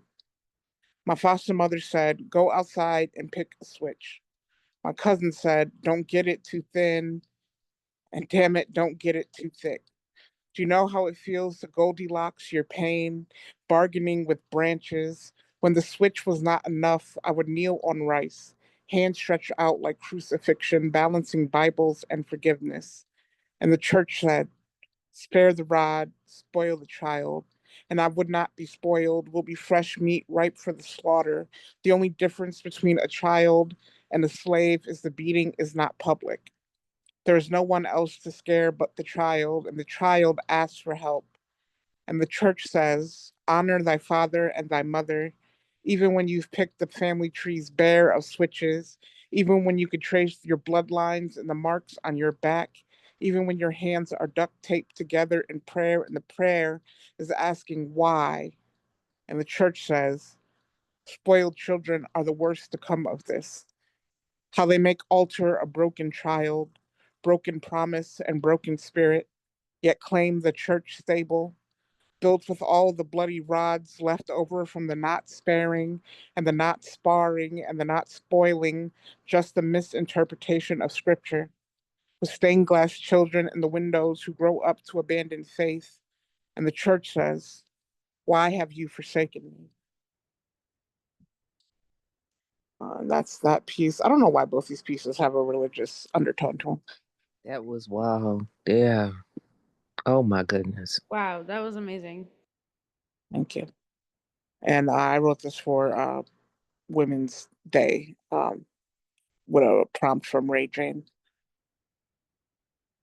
[SPEAKER 2] My foster mother said, go outside and pick a switch. My cousin said, don't get it too thin, and damn it, don't get it too thick. Do you know how it feels to Goldilocks your pain, bargaining with branches? When the switch was not enough, I would kneel on rice, hands stretched out like crucifixion, balancing Bibles and forgiveness. And the church said, spare the rod, spoil the child. And I would not be spoiled, will be fresh meat ripe for the slaughter. The only difference between a child and a slave is the beating is not public. There is no one else to scare but the child, and the child asks for help. And the church says, honor thy father and thy mother, even when you've picked the family trees bare of switches, even when you could trace your bloodlines and the marks on your back, even when your hands are duct taped together in prayer, and the prayer is asking why. And the church says, spoiled children are the worst to come of this. How they make alter a broken child, broken promise, and broken spirit, yet claim the church stable, built with all the bloody rods left over from the not sparing and the not sparring and the not spoiling, just the misinterpretation of scripture, with stained glass children in the windows who grow up to abandon faith. And the church says, why have you forsaken me? That's that piece. I don't know why both these pieces have a religious undertone to them.
[SPEAKER 8] That was wild. Yeah. Oh my goodness.
[SPEAKER 13] Wow, that was amazing.
[SPEAKER 2] Thank you. And I wrote this for Women's Day with a prompt from Ray Jane.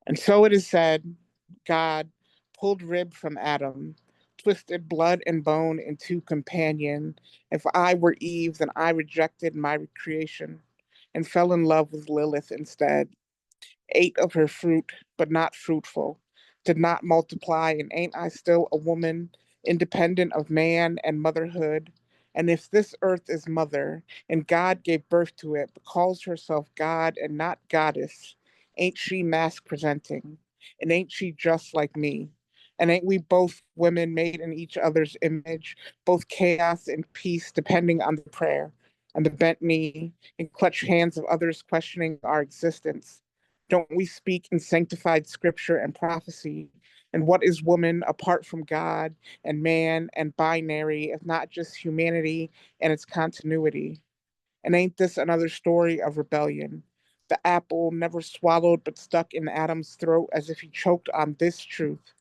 [SPEAKER 2] And so it is said, God pulled rib from Adam, twisted blood and bone into companion. If I were Eve, then I rejected my recreation and fell in love with Lilith instead. Ate of her fruit, but not fruitful, did not multiply, and ain't I still a woman, independent of man and motherhood? And if this earth is mother, and God gave birth to it, but calls herself God and not goddess, ain't she mask presenting? And ain't she just like me? And ain't we both women made in each other's image, both chaos and peace, depending on the prayer and the bent knee and clutched hands of others questioning our existence? Don't we speak in sanctified scripture and prophecy? And what is woman apart from God and man and binary, if not just humanity and its continuity? And ain't this another story of rebellion? The apple never swallowed but stuck in Adam's throat as if he choked on this truth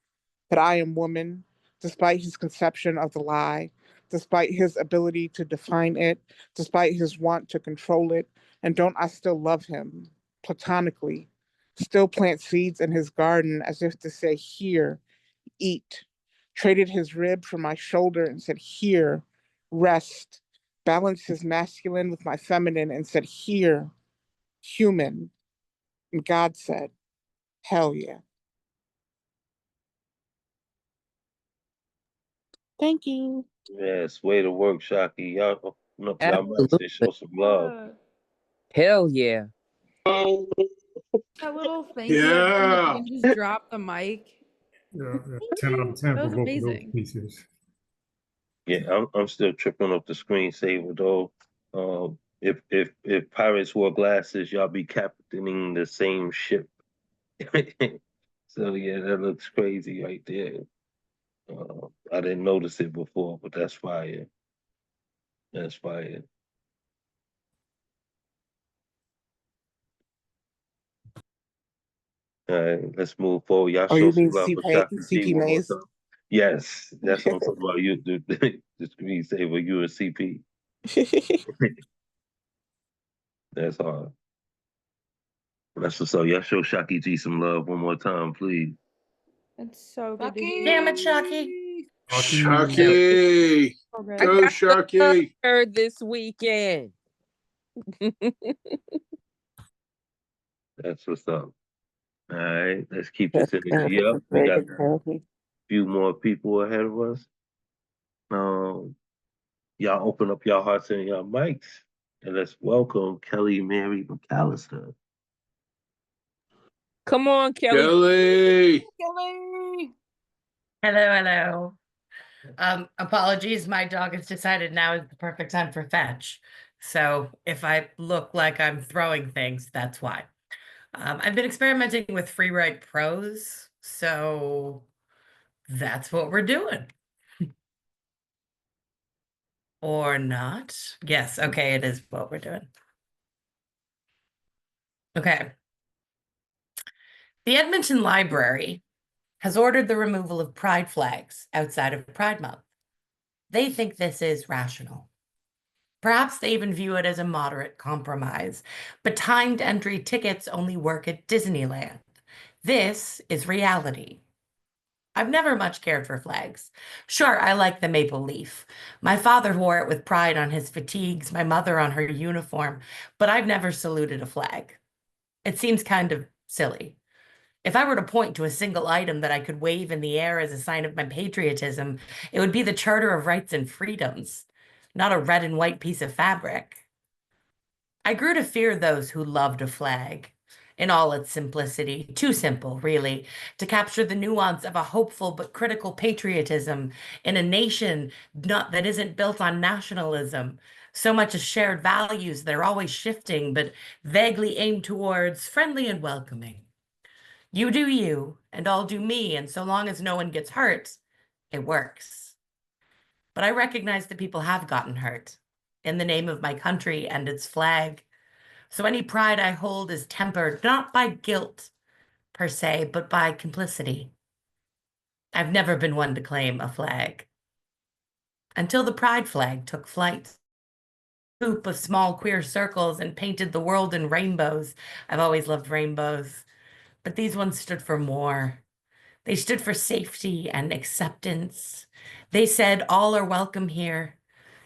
[SPEAKER 2] that I am woman, despite his conception of the lie, despite his ability to define it, despite his want to control it. And don't I still love him platonically? Still plant seeds in his garden as if to say, here, eat. Traded his rib for my shoulder and said, here, rest. Balanced his masculine with my feminine and said, here, human. And God said, hell yeah. Thank you.
[SPEAKER 1] Yes, way to work, Shocky. Y'all open up y'all mics and show
[SPEAKER 8] Absolutely.
[SPEAKER 1] some love.
[SPEAKER 8] Hell yeah.
[SPEAKER 13] That little thank you at the end, if
[SPEAKER 3] Yeah.
[SPEAKER 13] you can just drop the mic.
[SPEAKER 7] Yeah, 10 out of 10
[SPEAKER 13] That
[SPEAKER 7] for
[SPEAKER 13] was
[SPEAKER 7] both of those
[SPEAKER 13] amazing.
[SPEAKER 7] pieces.
[SPEAKER 1] Yeah, I'm still tripping off the screensaver though. If pirates wore glasses, y'all be captaining the same ship. So yeah, that looks crazy right there. I didn't notice it before, but that's fire. That's fire. All right, let's move forward. Y'all
[SPEAKER 2] Oh,
[SPEAKER 1] show
[SPEAKER 2] you
[SPEAKER 1] some
[SPEAKER 2] mean
[SPEAKER 1] love for
[SPEAKER 2] CP,
[SPEAKER 1] Shaka G
[SPEAKER 2] CP
[SPEAKER 1] one more
[SPEAKER 2] Maze?
[SPEAKER 1] time. Yes, that's what I'm talking about. You, the screensaver, you and CP. That's hard. That's what's up. Y'all show Shaki G some love one more time, please.
[SPEAKER 13] That's so good to hear.
[SPEAKER 6] Damn it, Chucky.
[SPEAKER 3] Sharky.
[SPEAKER 13] So good.
[SPEAKER 8] I
[SPEAKER 3] Go,
[SPEAKER 8] got
[SPEAKER 3] Sharky.
[SPEAKER 8] her this weekend.
[SPEAKER 1] That's what's up. All right, let's keep this energy up. We got a few more people ahead of us. Y'all open up your hearts and your mics, and let's welcome Kelly Mary McAllister.
[SPEAKER 8] Come on, Kelly.
[SPEAKER 3] Kelly.
[SPEAKER 13] Kelly!
[SPEAKER 6] Hello, hello. Apologies, my dog has decided now is the perfect time for fetch. So if I look like I'm throwing things, that's why. I've been experimenting with free write prose, so that's what we're doing. Or not? Yes, okay, it is what we're doing. Okay. The Edmonton Library has ordered the removal of pride flags outside of Pride Month. They think this is rational. Perhaps they even view it as a moderate compromise, but timed entry tickets only work at Disneyland. This is reality. I've never much cared for flags. Sure, I like the maple leaf. My father wore it with pride on his fatigues, my mother on her uniform, but I've never saluted a flag. It seems kind of silly. If I were to point to a single item that I could wave in the air as a sign of my patriotism, it would be the Charter of Rights and Freedoms, not a red and white piece of fabric. I grew to fear those who loved a flag in all its simplicity, too simple, really, to capture the nuance of a hopeful but critical patriotism in a nation that isn't built on nationalism, so much as shared values that are always shifting but vaguely aimed towards friendly and welcoming. You do you, and I'll do me, and so long as no one gets hurt, it works. But I recognize that people have gotten hurt in the name of my country and its flag. So any pride I hold is tempered not by guilt per se, but by complicity. I've never been one to claim a flag. Until the pride flag took flight. Hoop of small queer circles and painted the world in rainbows. I've always loved rainbows, but these ones stood for more. They stood for safety and acceptance. They said, all are welcome here,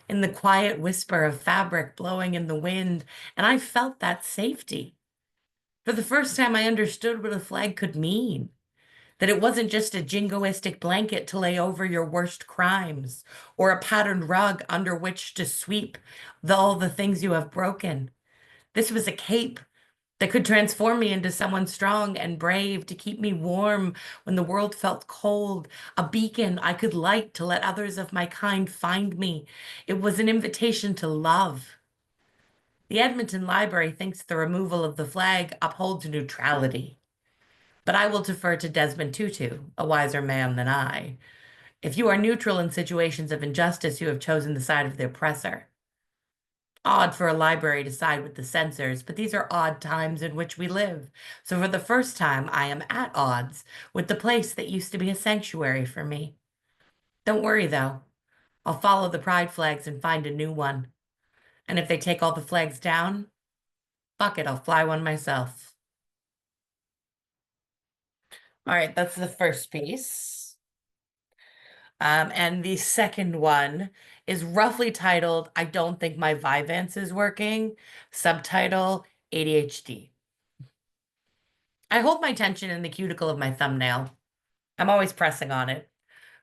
[SPEAKER 6] in the quiet whisper of fabric blowing in the wind, and I felt that safety. For the first time, I understood what a flag could mean. That it wasn't just a jingoistic blanket to lay over your worst crimes, or a patterned rug under which to sweep all the things you have broken. This was a cape that could transform me into someone strong and brave, to keep me warm when the world felt cold, a beacon I could light to let others of my kind find me. It was an invitation to love. The Edmonton Library thinks the removal of the flag upholds neutrality. But I will defer to Desmond Tutu, a wiser man than I. If you are neutral in situations of injustice, you have chosen the side of the oppressor. Odd for a library to side with the censors, but these are odd times in which we live. So for the first time, I am at odds with the place that used to be a sanctuary for me. Don't worry, though. I'll follow the pride flags and find a new one. And if they take all the flags down, fuck it, I'll fly one myself. All right, that's the first piece. And the second one is roughly titled, I Don't Think My Vyvanse is Working, subtitle, ADHD. I hold my tension in the cuticle of my thumbnail. I'm always pressing on it,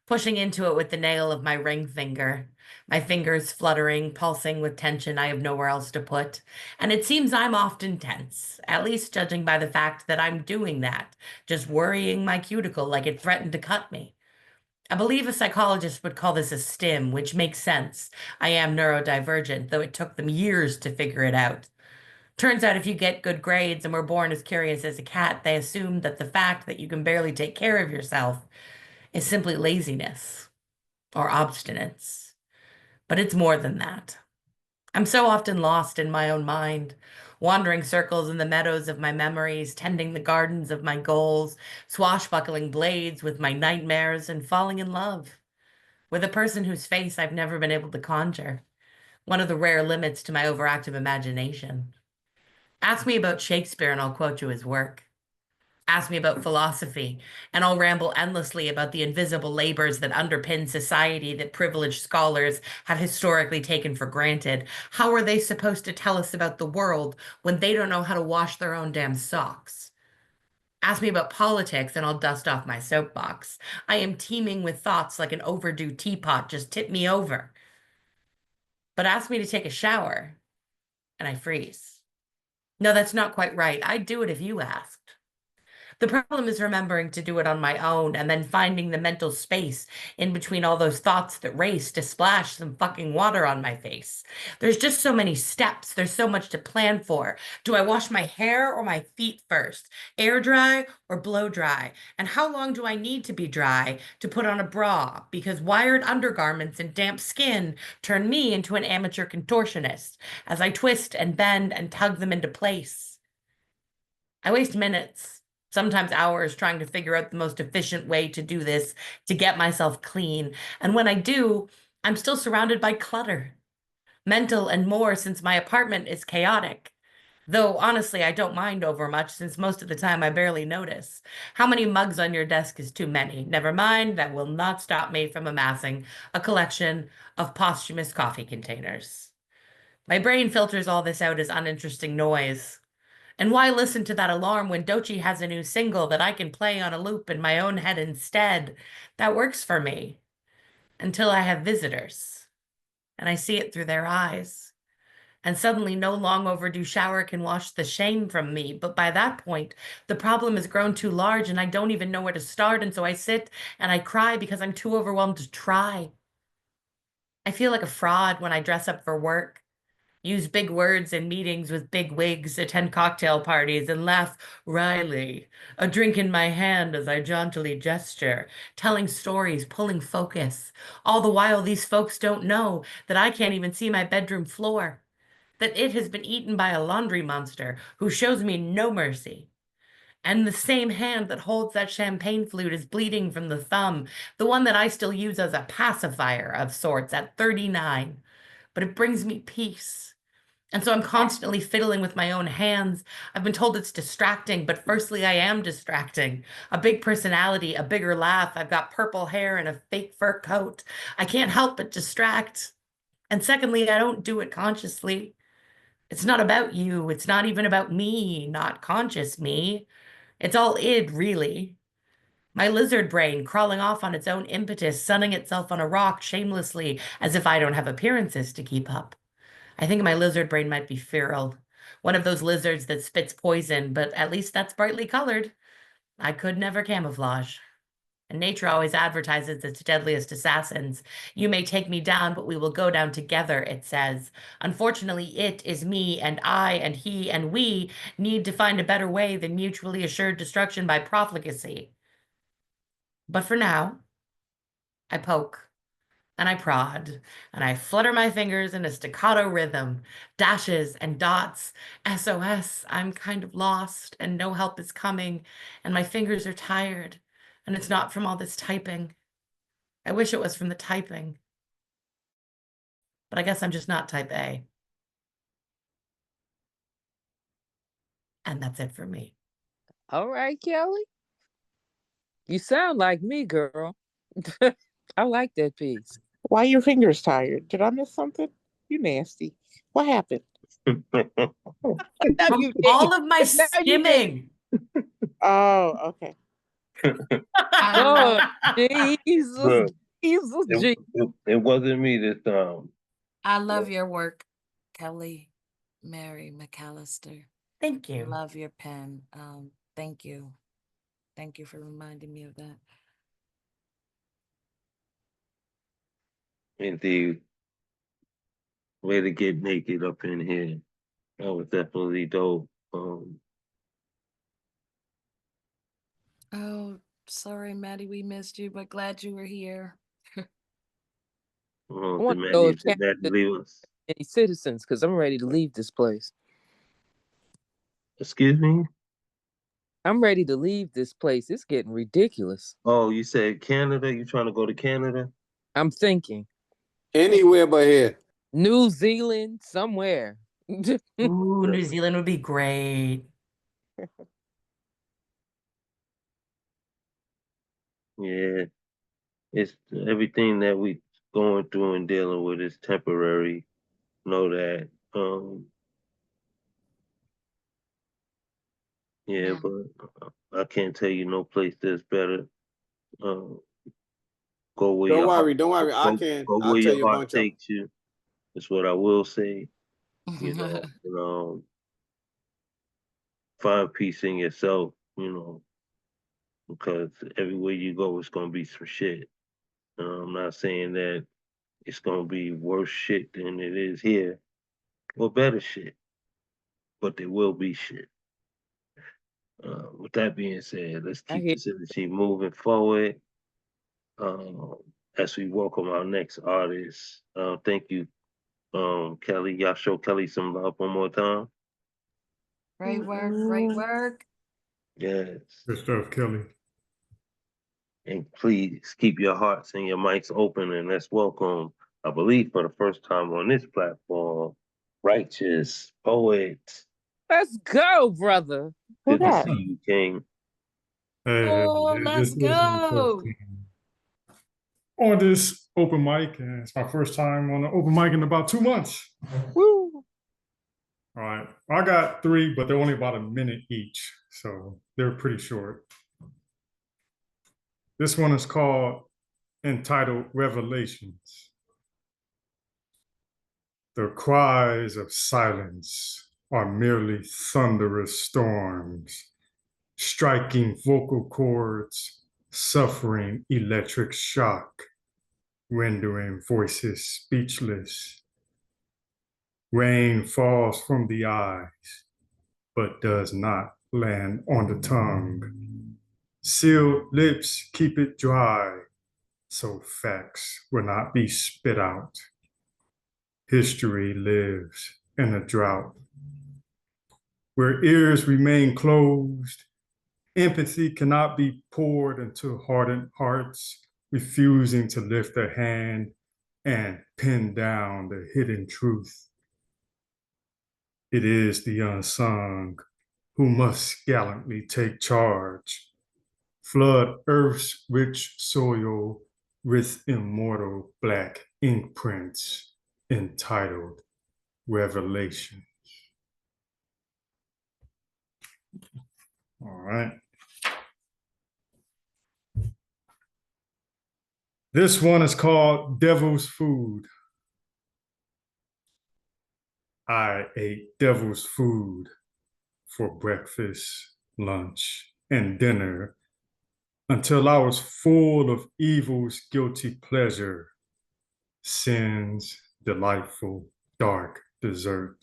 [SPEAKER 6] pushing into it with the nail of my ring finger, my fingers fluttering, pulsing with tension I have nowhere else to put. And it seems I'm often tense, at least judging by the fact that I'm doing that, just worrying my cuticle like it threatened to cut me. I believe a psychologist would call this a stim, which makes sense. I am neurodivergent, though it took them years to figure it out. Turns out if you get good grades and were born as curious as a cat, they assume that the fact that you can barely take care of yourself is simply laziness or obstinance. But it's more than that. I'm so often lost in my own mind, wandering circles in the meadows of my memories, tending the gardens of my goals, swashbuckling blades with my nightmares, and falling in love with a person whose face I've never been able to conjure, one of the rare limits to my overactive imagination. Ask me about Shakespeare and I'll quote you his work. Ask me about philosophy, and I'll ramble endlessly about the invisible labors that underpin society that privileged scholars have historically taken for granted. How are they supposed to tell us about the world when they don't know how to wash their own damn socks? Ask me about politics, and I'll dust off my soapbox. I am teeming with thoughts like an overdue teapot just tipped me over. But ask me to take a shower, and I freeze. No, that's not quite right. I'd do it if you asked. The problem is remembering to do it on my own and then finding the mental space in between all those thoughts that race to splash some fucking water on my face. There's just so many steps. There's so much to plan for. Do I wash my hair or my feet first? Air dry or blow dry? And how long do I need to be dry to put on a bra? Because wired undergarments and damp skin turn me into an amateur contortionist as I twist and bend and tug them into place. I waste minutes, sometimes hours, trying to figure out the most efficient way to do this, to get myself clean. And when I do, I'm still surrounded by clutter, mental and more, since my apartment is chaotic. Though honestly, I don't mind overmuch, since most of the time I barely notice. How many mugs on your desk is too many? Never mind, that will not stop me from amassing a collection of posthumous coffee containers. My brain filters all this out as uninteresting noise. And why listen to that alarm when Doechii has a new single that I can play on a loop in my own head instead? That works for me. Until I have visitors. And I see it through their eyes. And suddenly no long overdue shower can wash the shame from me. But by that point, the problem has grown too large and I don't even know where to start. And so I sit and I cry because I'm too overwhelmed to try. I feel like a fraud when I dress up for work. Use big words in meetings with big wigs, attend cocktail parties, and laugh wryly, a drink in my hand as I jauntily gesture, telling stories, pulling focus. All the while, these folks don't know that I can't even see my bedroom floor, that it has been eaten by a laundry monster who shows me no mercy. And the same hand that holds that champagne flute is bleeding from the thumb, the one that I still use as a pacifier of sorts at 39. But it brings me peace. And so I'm constantly fiddling with my own hands. I've been told it's distracting, but firstly, I am distracting. A big personality, a bigger laugh. I've got purple hair and a fake fur coat. I can't help but distract. And secondly, I don't do it consciously. It's not about you. It's not even about me, not conscious me. It's all id, really. My lizard brain crawling off on its own impetus, sunning itself on a rock shamelessly, as if I don't have appearances to keep up. I think my lizard brain might be feral. One of those lizards that spits poison, but at least that's brightly colored. I could never camouflage. And nature always advertises its deadliest assassins. You may take me down, but we will go down together, it says. Unfortunately, it is me and I and he and we need to find a better way than mutually assured destruction by profligacy. But for now, I poke and I prod, and I flutter my fingers in a staccato rhythm, dashes and dots, SOS, I'm kind of lost, and no help is coming, and my fingers are tired, and it's not from all this typing. I wish it was from the typing. But I guess I'm just not type A. And that's it for me.
[SPEAKER 8] All right, Kelly. You sound like me, girl. I like that piece.
[SPEAKER 2] Why your fingers tired? Did I miss something? You nasty. What happened?
[SPEAKER 8] No, you didn't.
[SPEAKER 6] All of my
[SPEAKER 8] No, you didn't.
[SPEAKER 6] skimming.
[SPEAKER 2] Oh, okay.
[SPEAKER 8] Oh, Jesus,
[SPEAKER 1] Look,
[SPEAKER 8] Jesus,
[SPEAKER 1] it wasn't me this time.
[SPEAKER 4] I love your work, Kelly Mary McAllister.
[SPEAKER 6] Thank you.
[SPEAKER 4] Love your pen. Thank you. Thank you for reminding me of that.
[SPEAKER 1] Indeed. Way to get naked up in here. That was definitely dope.
[SPEAKER 4] Oh, sorry, Maddie, we missed you, but glad you were here.
[SPEAKER 8] I
[SPEAKER 1] Did
[SPEAKER 8] want to know if
[SPEAKER 1] Maddie
[SPEAKER 8] Canada
[SPEAKER 1] leave us?
[SPEAKER 8] any citizens, because I'm ready to leave this place.
[SPEAKER 1] Excuse me?
[SPEAKER 8] I'm ready to leave this place. It's getting ridiculous.
[SPEAKER 1] Oh, you said Canada? You trying to go to Canada?
[SPEAKER 8] I'm thinking
[SPEAKER 17] Anywhere but here.
[SPEAKER 8] New Zealand, somewhere.
[SPEAKER 6] Ooh, New Zealand would be great.
[SPEAKER 1] Yeah. It's everything that we going through and dealing with is temporary. Know that. Yeah, but I can't tell you no place that's better. Go where
[SPEAKER 17] Don't
[SPEAKER 1] your heart
[SPEAKER 17] worry, don't worry.
[SPEAKER 1] go
[SPEAKER 17] I'll
[SPEAKER 1] where
[SPEAKER 17] tell
[SPEAKER 1] your
[SPEAKER 17] you a
[SPEAKER 1] heart
[SPEAKER 17] bunch of them.
[SPEAKER 1] takes you. That's what I will say. Find peace in yourself, because everywhere you go, it's gonna be some shit. I'm not saying that it's gonna be worse shit than it is here, or better shit, but there will be shit. With that being said, let's
[SPEAKER 8] I
[SPEAKER 1] keep
[SPEAKER 8] hear
[SPEAKER 1] this energy moving forward. As we welcome our next artist. Thank you, Kelly. Y'all show Kelly some love one more time.
[SPEAKER 4] Great work, great work.
[SPEAKER 1] Yes.
[SPEAKER 7] Good stuff, Kelly.
[SPEAKER 1] And please keep your hearts and your mics open, and let's welcome, I believe for the first time on this platform, Righteous Poet.
[SPEAKER 8] Let's go, brother.
[SPEAKER 1] Good to see you, King.
[SPEAKER 7] Hey,
[SPEAKER 4] Oh, let's
[SPEAKER 7] this is my first
[SPEAKER 4] go.
[SPEAKER 7] time on this open mic, and it's my first time on an open mic in about 2 months.
[SPEAKER 8] Woo.
[SPEAKER 7] All right, I got 3, but they're only about a minute each, so they're pretty short. This one is entitled Revelations. The cries of silence are merely thunderous storms, striking vocal cords, suffering electric shock, rendering voices speechless. Rain falls from the eyes, but does not land on the tongue. Sealed lips keep it dry, so facts will not be spit out. History lives in a drought. Where ears remain closed, empathy cannot be poured into hardened hearts, refusing to lift a hand and pin down the hidden truth. It is the unsung who must gallantly take charge, flood Earth's rich soil with immortal black ink prints entitled Revelation. All right. This one is called Devil's Food. I ate devil's food for breakfast, lunch, and dinner until I was full of evil's guilty pleasure, sin's delightful dark dessert,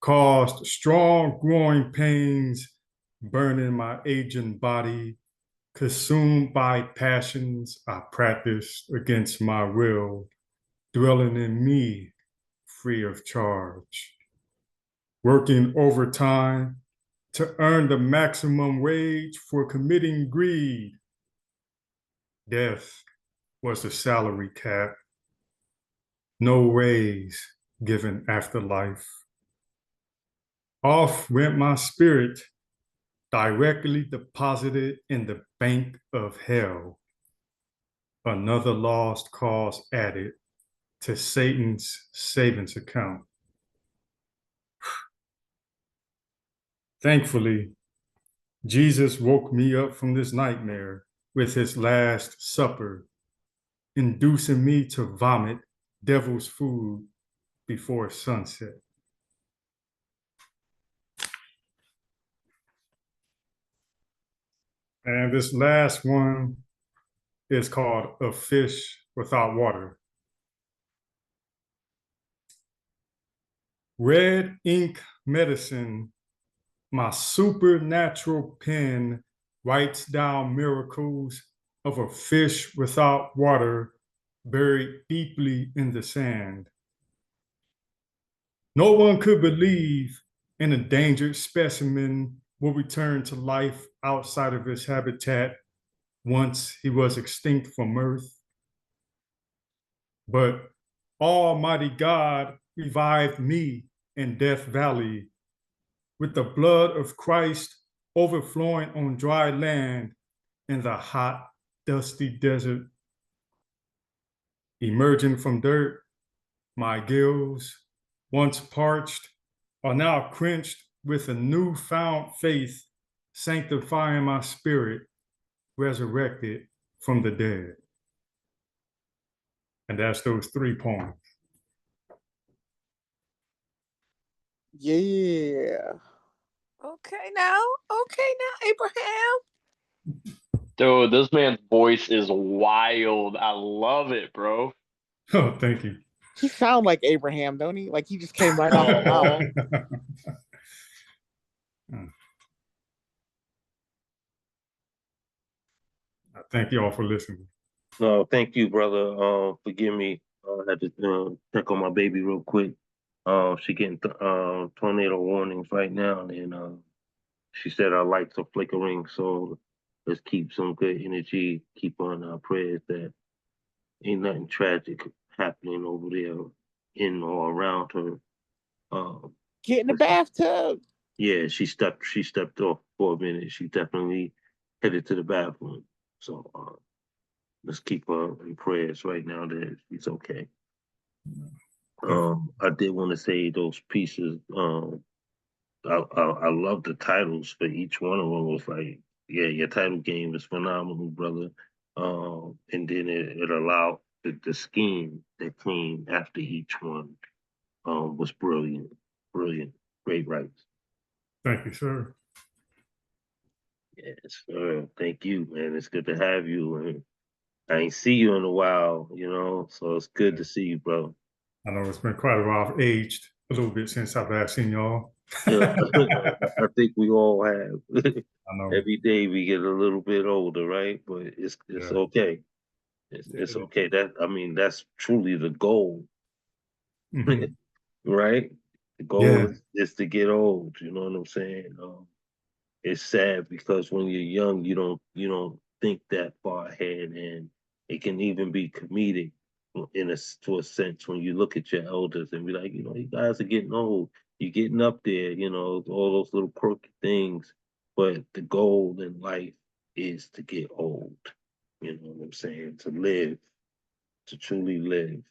[SPEAKER 7] caused strong growing pains, burning my aging body, consumed by passions I practiced against my will, dwelling in me free of charge, working overtime to earn the maximum wage for committing greed. Death was the salary cap, no raise given after life. Off went my spirit, directly deposited in the bank of hell. Another lost cause added to Satan's savings account. Thankfully, Jesus woke me up from this nightmare with his Last Supper, inducing me to vomit devil's food before sunset. And this last one is called A Fish Without Water. Red ink medicine, my supernatural pen writes down miracles of a fish without water buried deeply in the sand. No one could believe an endangered specimen will return to life outside of his habitat once he was extinct from Earth. But Almighty God revived me in Death Valley with the blood of Christ overflowing on dry land in the hot, dusty desert. Emerging from dirt, my gills, once parched, are now quenched with a newfound faith, sanctifying my spirit, resurrected from the dead. And that's those 3 poems.
[SPEAKER 2] Yeah.
[SPEAKER 8] Okay now, Abraham.
[SPEAKER 14] Dude, this man's voice is wild. I love it, bro.
[SPEAKER 7] Oh, thank you.
[SPEAKER 2] He sound like Abraham, don't he? Like he just came right off the mouth.
[SPEAKER 7] Thank you all for listening.
[SPEAKER 1] No, thank you, brother. Forgive me. I had to check on my baby real quick. She getting tornado warnings right now, and she said our lights are flickering. So let's keep some good energy. Keep on our prayers that ain't nothing tragic happening over there in or around her.
[SPEAKER 2] Get in the bathtub.
[SPEAKER 1] Yeah, she stepped off for a minute. She definitely headed to the bathroom. So let's keep her in prayers right now that she's okay. I did want to say those pieces. I love the titles for each one of them. Was like, yeah, your title game is phenomenal, brother. And then it allowed the scheme that came after each one was brilliant, great writes.
[SPEAKER 7] Thank you, sir.
[SPEAKER 1] Yes, sir. Thank you, man. It's good to have you. And I ain't see you in a while, so it's good to see you, bro.
[SPEAKER 7] I know it's been quite a while. I've aged a little bit since I've last seen y'all.
[SPEAKER 1] Yeah, I think we all have.
[SPEAKER 7] I know.
[SPEAKER 1] Every day we get a little bit older, right? But it's okay. It's okay. That's truly the goal, right? The goal is to get old. You know what I'm saying? It's sad because when you're young, you don't think that far ahead, and it can even be comedic to a sense when you look at your elders and be like, you guys are getting old. You're getting up there, you know, all those little quirky things. But the goal in life is to get old. You know what I'm saying? To live, to truly live,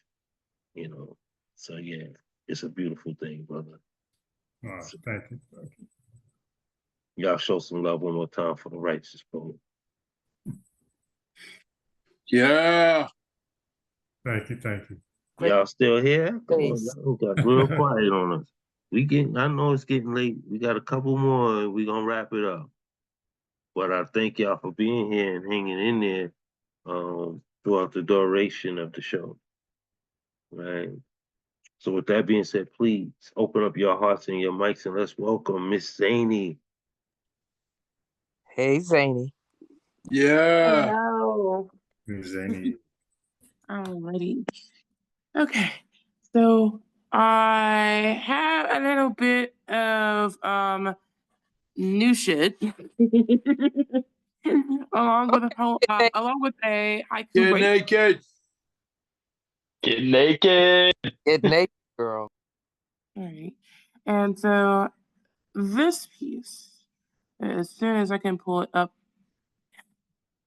[SPEAKER 1] you know. So yeah, it's a beautiful thing, brother. So,
[SPEAKER 7] Thank you. Thank you.
[SPEAKER 1] y'all show some love one more time for the righteous poet.
[SPEAKER 3] Yeah.
[SPEAKER 7] Thank you. Thank you.
[SPEAKER 1] Y'all still here? Come on,
[SPEAKER 8] Please.
[SPEAKER 1] y'all got real quiet on us. I know it's getting late. We got a couple more and we're gonna wrap it up. But I thank y'all for being here and hanging in there throughout the duration of the show. Right. So with that being said, please open up your hearts and your mics and let's welcome Miss Zany.
[SPEAKER 8] Hey, Zany.
[SPEAKER 3] Yeah.
[SPEAKER 18] Hello.
[SPEAKER 7] Zany.
[SPEAKER 18] Alrighty. Okay. So I have a little bit of new shit. along with a haiku
[SPEAKER 3] Get
[SPEAKER 18] break.
[SPEAKER 3] naked.
[SPEAKER 14] Get naked.
[SPEAKER 8] Get naked, girl.
[SPEAKER 18] All right. And so this piece, as soon as I can pull it up,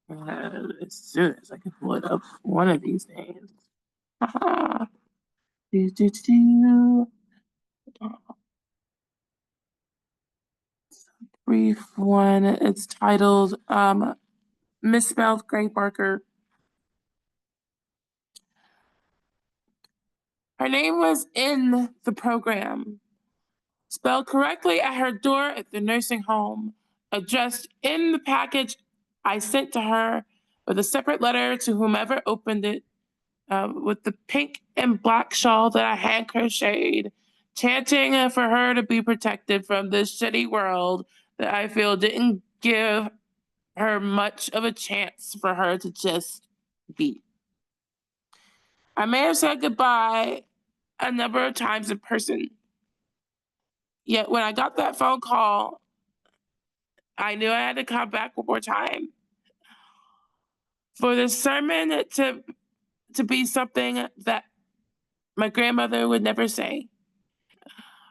[SPEAKER 18] one of these days. Do, do, do, do. Brief one. It's titled Misspelled Grave Marker. Her name was in the program, spelled correctly at her door at the nursing home, addressed in the package I sent to her with a separate letter to whomever opened it, with the pink and black shawl that I hand crocheted, chanting for her to be protected from this shitty world that I feel didn't give her much of a chance for her to just be. I may have said goodbye a number of times in person. Yet when I got that phone call, I knew I had to come back one more time. For the sermon to be something that my grandmother would never say.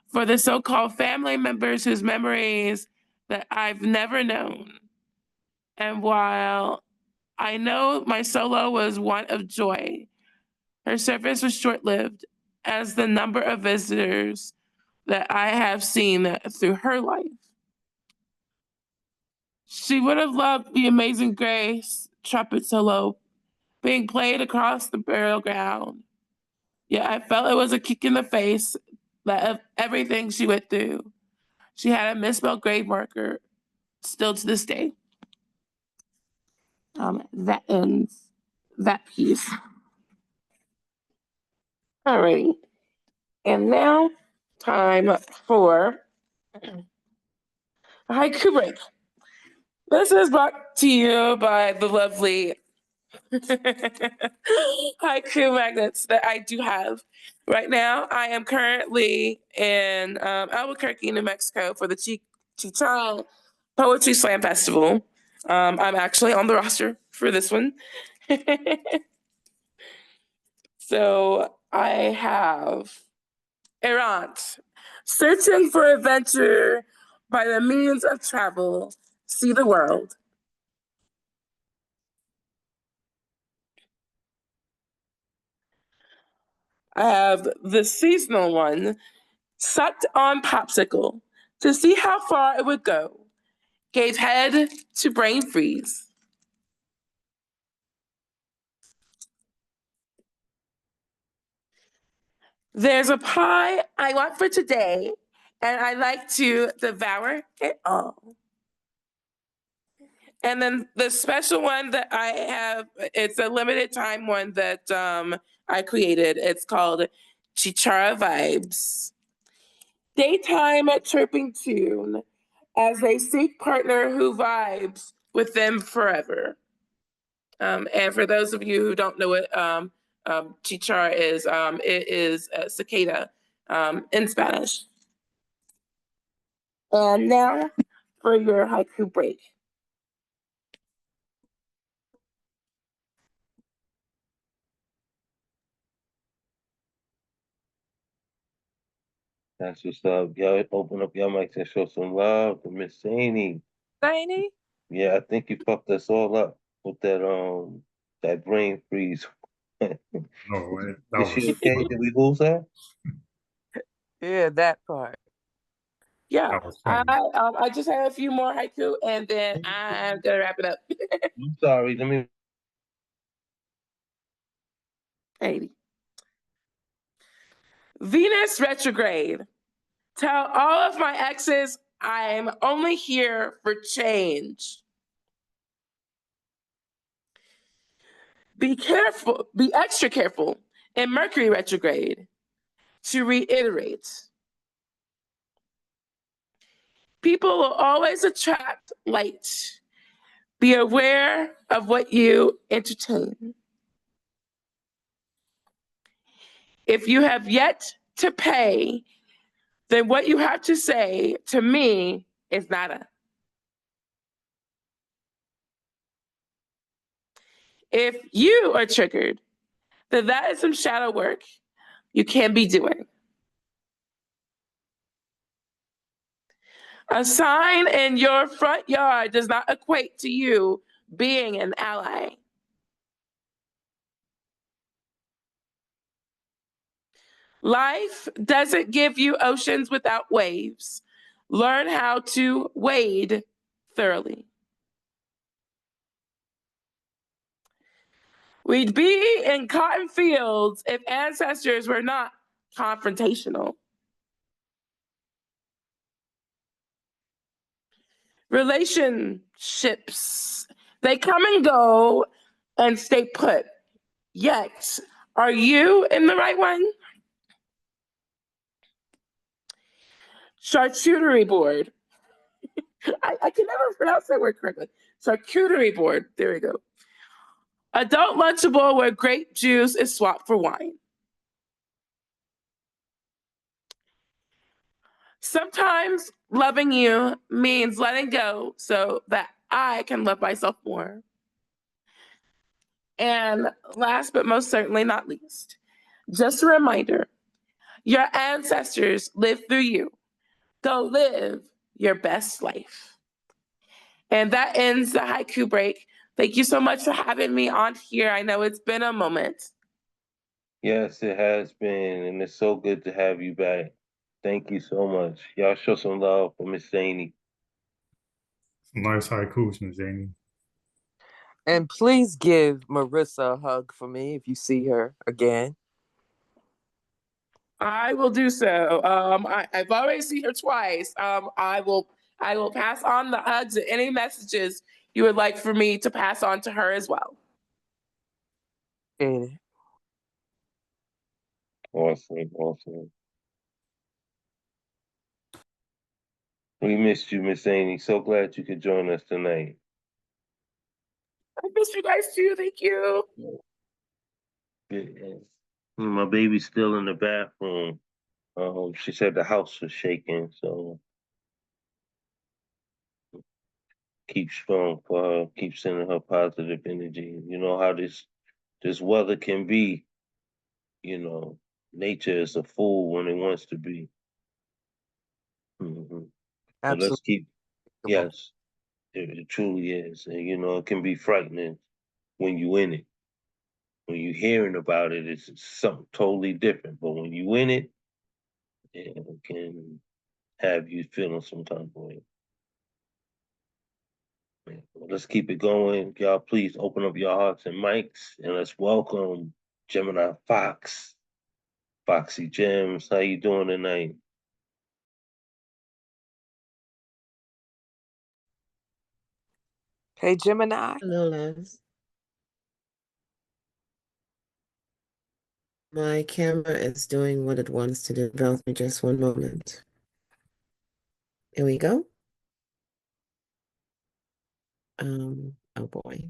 [SPEAKER 18] For the so-called family members whose memories that I've never known. And while I know my solo was one of joy, her service was short-lived as the number of visitors that I have seen through her life. She would have loved the Amazing Grace trumpet solo being played across the burial ground. Yet I felt it was a kick in the face that of everything she went through. She had a misspelled grave marker still to this day. That ends that piece. Alrighty. And now, time for a haiku break. This is brought to you by the lovely haiku magnets that I do have. Right now, I am currently in Albuquerque, New Mexico for the Chicharron Poetry Slam Festival. I'm actually on the roster for this one. So I have Errant, searching for adventure by the means of travel, see the world. I have the seasonal one, sucked on popsicle to see how far it would go. Gave head to brain freeze. There's a pie I want for today, and I like to devour it all. And then the special one that I have, it's a limited time one that I created. It's called Chichara Vibes. Daytime chirping tune as they seek partner who vibes with them forever. And for those of you who don't know what chichara is, it is a cicada in Spanish. And now for your haiku break.
[SPEAKER 1] That's what's up. Y'all open up your mics and show some love to Miss Zaney.
[SPEAKER 8] Zany?
[SPEAKER 1] Yeah, I think you fucked us all up with that brain freeze.
[SPEAKER 7] No, that
[SPEAKER 1] Is she
[SPEAKER 7] was
[SPEAKER 1] okay?
[SPEAKER 7] funny.
[SPEAKER 1] Did we lose her?
[SPEAKER 8] Yeah, that part. Yeah.
[SPEAKER 7] That was funny.
[SPEAKER 18] I just have a few more haiku and then I'm gonna wrap it up.
[SPEAKER 1] I'm sorry. Let me.
[SPEAKER 18] 80. Venus retrograde. Tell all of my exes I'm only here for change. Be careful, be extra careful in Mercury retrograde. To reiterate, people will always attract light. Be aware of what you entertain. If you have yet to pay, then what you have to say to me is nada. If you are triggered, then that is some shadow work you can be doing. A sign in your front yard does not equate to you being an ally. Life doesn't give you oceans without waves. Learn how to wade thoroughly. We'd be in cotton fields if ancestors were not confrontational. Relationships, they come and go and stay put. Yet, are you in the right one? Charcuterie board. I can never pronounce that word correctly. Charcuterie board. There we go. Adult Lunchable where grape juice is swapped for wine. Sometimes loving you means letting go so that I can love myself more. And last but most certainly not least, just a reminder, your ancestors lived through you. Go live your best life. And that ends the haiku break. Thank you so much for having me on here. I know it's been a moment.
[SPEAKER 1] Yes, it has been, and it's so good to have you back. Thank you so much. Y'all show some love for Miss Zaney.
[SPEAKER 7] Some nice haikus, Miss Amy.
[SPEAKER 8] And please give Marissa a hug for me if you see her again.
[SPEAKER 18] I will do so. I've already seen her twice. I will pass on the hugs and any messages you would like for me to pass on to her as well.
[SPEAKER 1] Awesome, awesome. We missed you, Miss Zaney. So glad you could join us tonight.
[SPEAKER 18] I miss you guys too. Thank you.
[SPEAKER 1] Yeah. My baby's still in the bathroom. She said the house was shaking, so keep strong for her. Keep sending her positive energy. You know how this weather can be. You know, nature is a fool when it wants to be. So let's keep. Yes, it truly is, and you know it can be frightening when you in it. When you hearing about it, it's something totally different. But when you in it, it can have you feeling some kind of way. Let's keep it going. Y'all, please open up your hearts and mics and let's welcome Gemini Fox. Foxy Gems, how you doing tonight?
[SPEAKER 8] Hey, Gemini.
[SPEAKER 19] Hello, loves. My camera is doing what it wants to do. Bear with me just one moment. Here we go. Oh boy.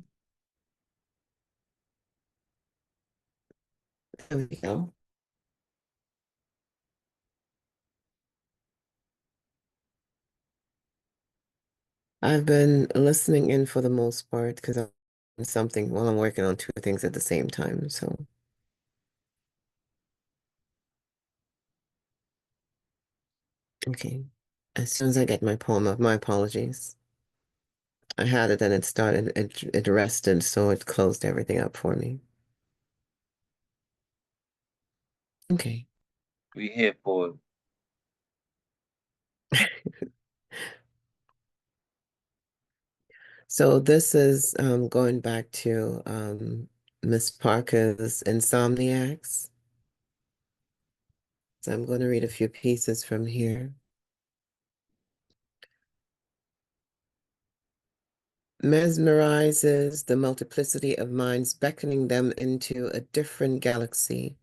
[SPEAKER 19] There we go. I've been listening in for the most part because I'm something while I'm working on two things at the same time. So Okay. As soon as I get my poem up, my apologies. I had it and it started, it rested, so it closed everything up for me. Okay.
[SPEAKER 1] We here for it.
[SPEAKER 19] So this is going back to Miss Parker's Insomniacs. So I'm going to read a few pieces from here. Mesmerizes the multiplicity of minds, beckoning them into a different galaxy,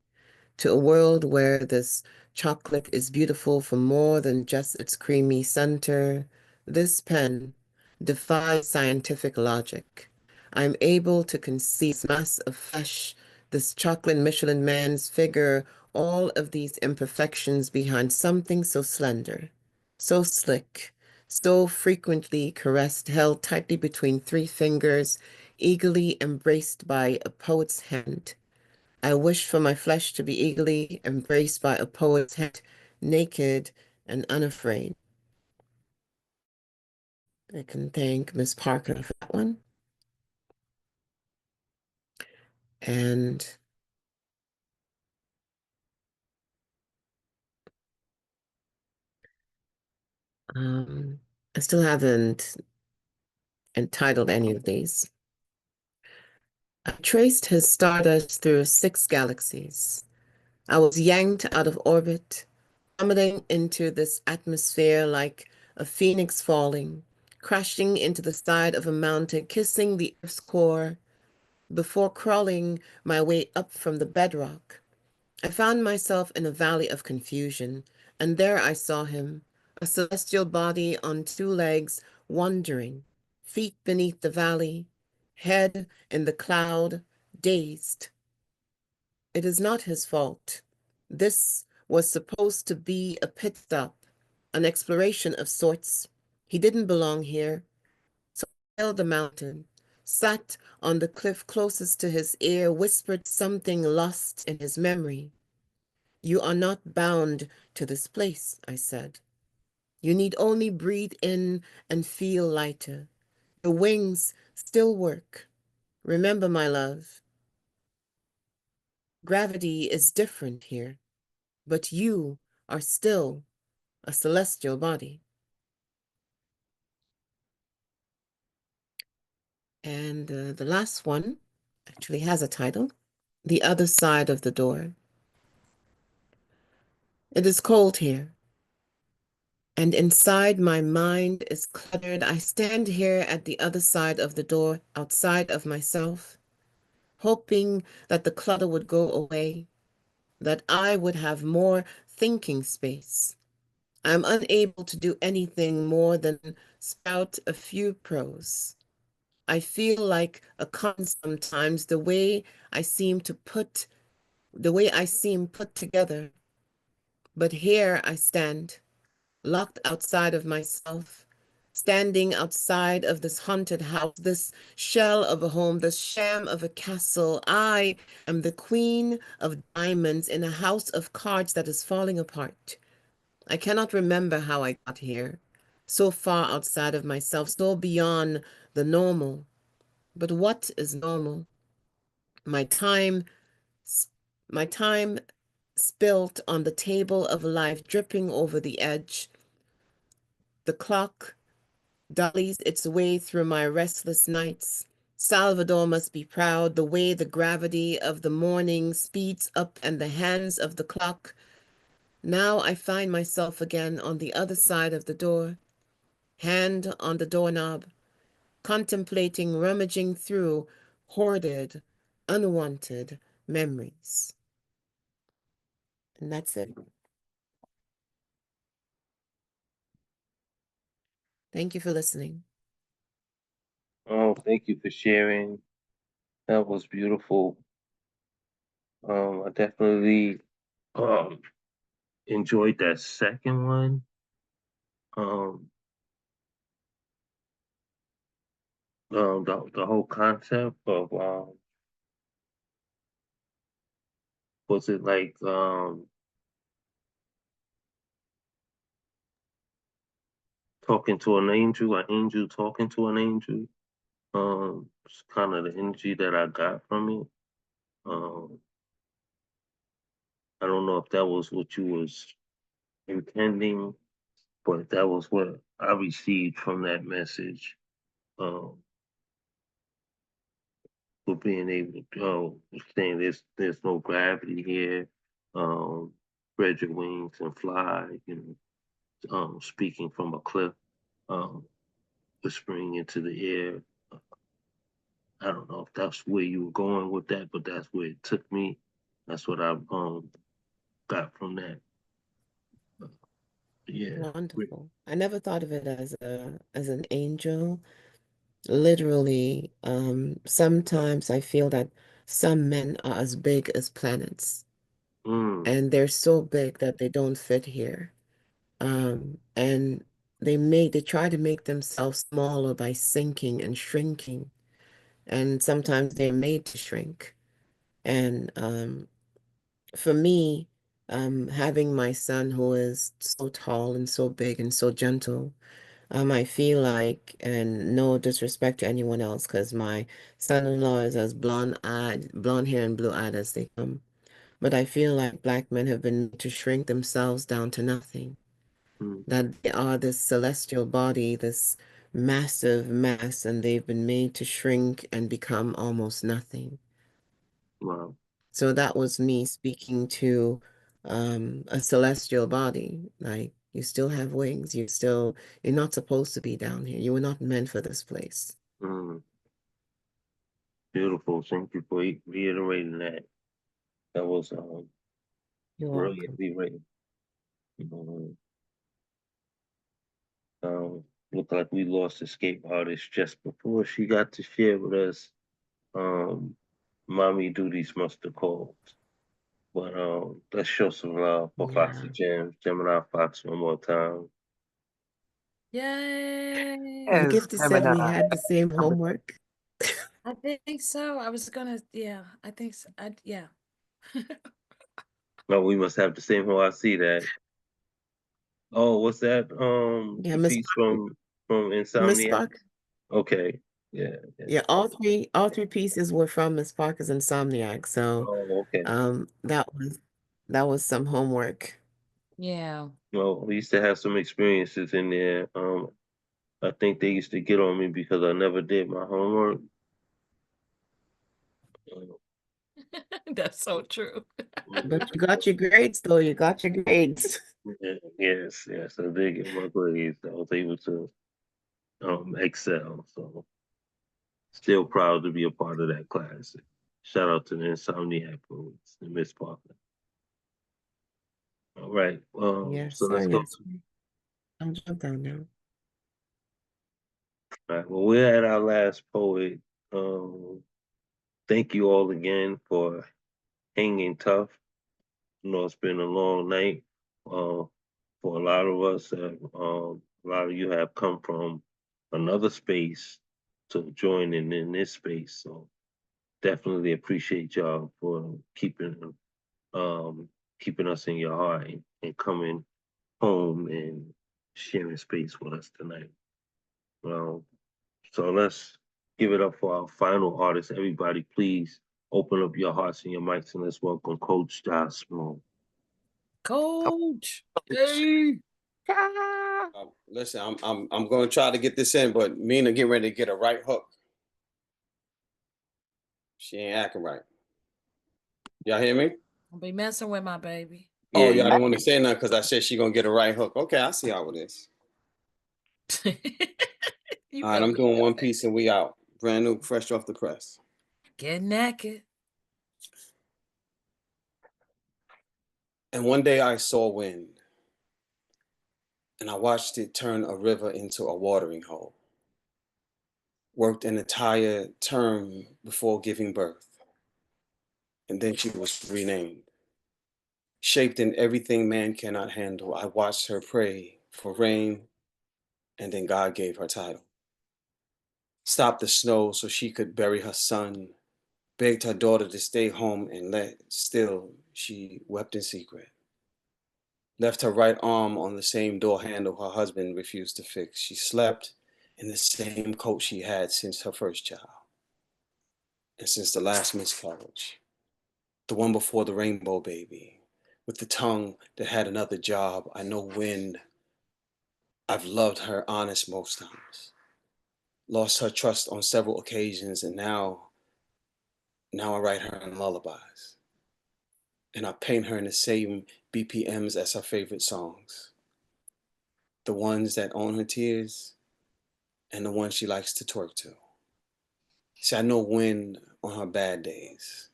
[SPEAKER 19] to a world where this chocolate is beautiful for more than just its creamy center. This pen defies scientific logic. I'm able to conceive this mass of flesh, this chocolate Michelin man's figure, all of these imperfections behind something so slender, so slick, so frequently caressed, held tightly between three fingers, eagerly embraced by a poet's hand. I wish for my flesh to be eagerly embraced by a poet's hand, naked and unafraid. I can thank Miss Parker for that one. And I still haven't entitled any of these. I traced his stardust through 6 galaxies. I was yanked out of orbit, plummeting into this atmosphere like a phoenix falling, crashing into the side of a mountain, kissing the Earth's core. Before crawling my way up from the bedrock, I found myself in a valley of confusion, and there I saw him, a celestial body on 2 legs, wandering, feet beneath the valley, head in the cloud, dazed. It is not his fault. This was supposed to be a pit stop, an exploration of sorts. He didn't belong here. So I scaled the mountain, sat on the cliff closest to his ear, whispered something lost in his memory. You are not bound to this place, I said. You need only breathe in and feel lighter. The wings still work. Remember, my love, gravity is different here, but you are still a celestial body. And the last one actually has a title, The Other Side of the Door. It is cold here, and inside my mind is cluttered. I stand here at the other side of the door, outside of myself, hoping that the clutter would go away, that I would have more thinking space. I'm unable to do anything more than spout a few prose. I feel like a con sometimes, the way I seem put together. But here I stand, locked outside of myself, standing outside of this haunted house, this shell of a home, this sham of a castle. I am the queen of diamonds in a house of cards that is falling apart. I cannot remember how I got here, so far outside of myself, so beyond the normal. But what is normal? My time, my time spilt on the table of life, dripping over the edge. The clock dollies its way through my restless nights. Salvador must be proud the way the gravity of the morning speeds up and the hands of the clock. Now I find myself again on the other side of the door, hand on the doorknob, contemplating, rummaging through hoarded, unwanted memories. And that's it. Thank you for listening.
[SPEAKER 1] Oh, thank you for sharing. That was beautiful. I definitely um enjoyed that second one. Um, the whole concept of was it like talking to an angel talking to an angel. It's kind of the energy that I got from it. I don't know if that was what you was intending, but that was what I received from that message. Um, for being able to saying there's no gravity here. Spread your wings and fly. Speaking from a cliff. Whispering into the air. I don't know if that's where you were going with that, but that's where it took me. That's what I got from that. Yeah.
[SPEAKER 19] Wonderful. I never thought of it as an angel. Literally, sometimes I feel that some men are as big as planets, and they're so big that they don't fit here. And they try to make themselves smaller by sinking and shrinking, and sometimes they're made to shrink. And for me, having my son who is so tall and so big and so gentle, I feel like, and no disrespect to anyone else, because my son-in-law is as blonde hair and blue-eyed as they come. But I feel like Black men have been made to shrink themselves down to nothing. That they are this celestial body, this massive mass, and they've been made to shrink and become almost nothing.
[SPEAKER 1] Wow.
[SPEAKER 19] So that was me speaking to a celestial body. Like, you still have wings. You're not supposed to be down here. You were not meant for this place.
[SPEAKER 1] Beautiful. Thank you for reiterating that. That was
[SPEAKER 19] You're welcome.
[SPEAKER 1] brilliantly written. Looked like we lost escape artist just before she got to share with us. Mommy duties must have called. But let's show some love for Foxy Jam, Gemini Fox one more time.
[SPEAKER 4] Yay.
[SPEAKER 19] The gift said we had the same homework.
[SPEAKER 4] I think so. I was gonna, yeah, I think so. Yeah.
[SPEAKER 1] No, we must have the same home. I see that. Oh, what's that?
[SPEAKER 19] Yeah,
[SPEAKER 1] The
[SPEAKER 19] Miss
[SPEAKER 1] piece from
[SPEAKER 19] Miss
[SPEAKER 1] Insomnia.
[SPEAKER 19] Park.
[SPEAKER 1] Okay. Yeah.
[SPEAKER 19] Yeah, all three pieces were from Miss Parker's Insomniac. So
[SPEAKER 1] Oh, okay.
[SPEAKER 19] that was some homework.
[SPEAKER 4] Yeah.
[SPEAKER 1] Well, we used to have some experiences in there. I think they used to get on me because I never did my homework.
[SPEAKER 4] That's so true.
[SPEAKER 19] But you got your grades, though. You got your grades.
[SPEAKER 1] Yes, I did get my grades. I was able to excel. So still proud to be a part of that class. Shout out to the Insomniac Poets and Miss Parker. All right.
[SPEAKER 19] Yes,
[SPEAKER 1] So
[SPEAKER 19] sir.
[SPEAKER 1] let's go.
[SPEAKER 19] Yes. I'm jump down now.
[SPEAKER 1] All right. Well, we're at our last poet. Thank you all again for hanging tough. It's been a long night. For a lot of us, a lot of you have come from another space to join in this space. So definitely appreciate y'all for keeping us in your heart and coming home and sharing space with us tonight. So let's give it up for our final artist. Everybody, please open up your hearts and your mics and let's welcome Coach Josh Small.
[SPEAKER 4] Coach. Hey.
[SPEAKER 17] Listen, I'm going to try to get this in, but Mina getting ready to get a right hook. She ain't acting right. Y'all hear me?
[SPEAKER 4] I'll be messing with my baby.
[SPEAKER 17] Oh, y'all didn't want to say nothing because I said she gonna get a right hook. Okay, I see how it is. All right, I'm doing one piece and we out. Brand new, fresh off the press.
[SPEAKER 4] Get naked.
[SPEAKER 17] And one day I saw wind, and I watched it turn a river into a watering hole. Worked an entire term before giving birth, and then she was renamed. Shaped in everything man cannot handle, I watched her pray for rain, and then God gave her title. Stopped the snow so she could bury her son, begged her daughter to stay home and still she wept in secret. Left her right arm on the same door handle her husband refused to fix. She slept in the same coat she had since her first child and since the last miscarriage, the one before the rainbow baby, with the tongue that had another job. I know when. I've loved her honest most times, lost her trust on several occasions, and now I write her in lullabies. And I paint her in the same BPMs as her favorite songs. The ones that own her tears and the ones she likes to twerk to. See, I know when on her bad days,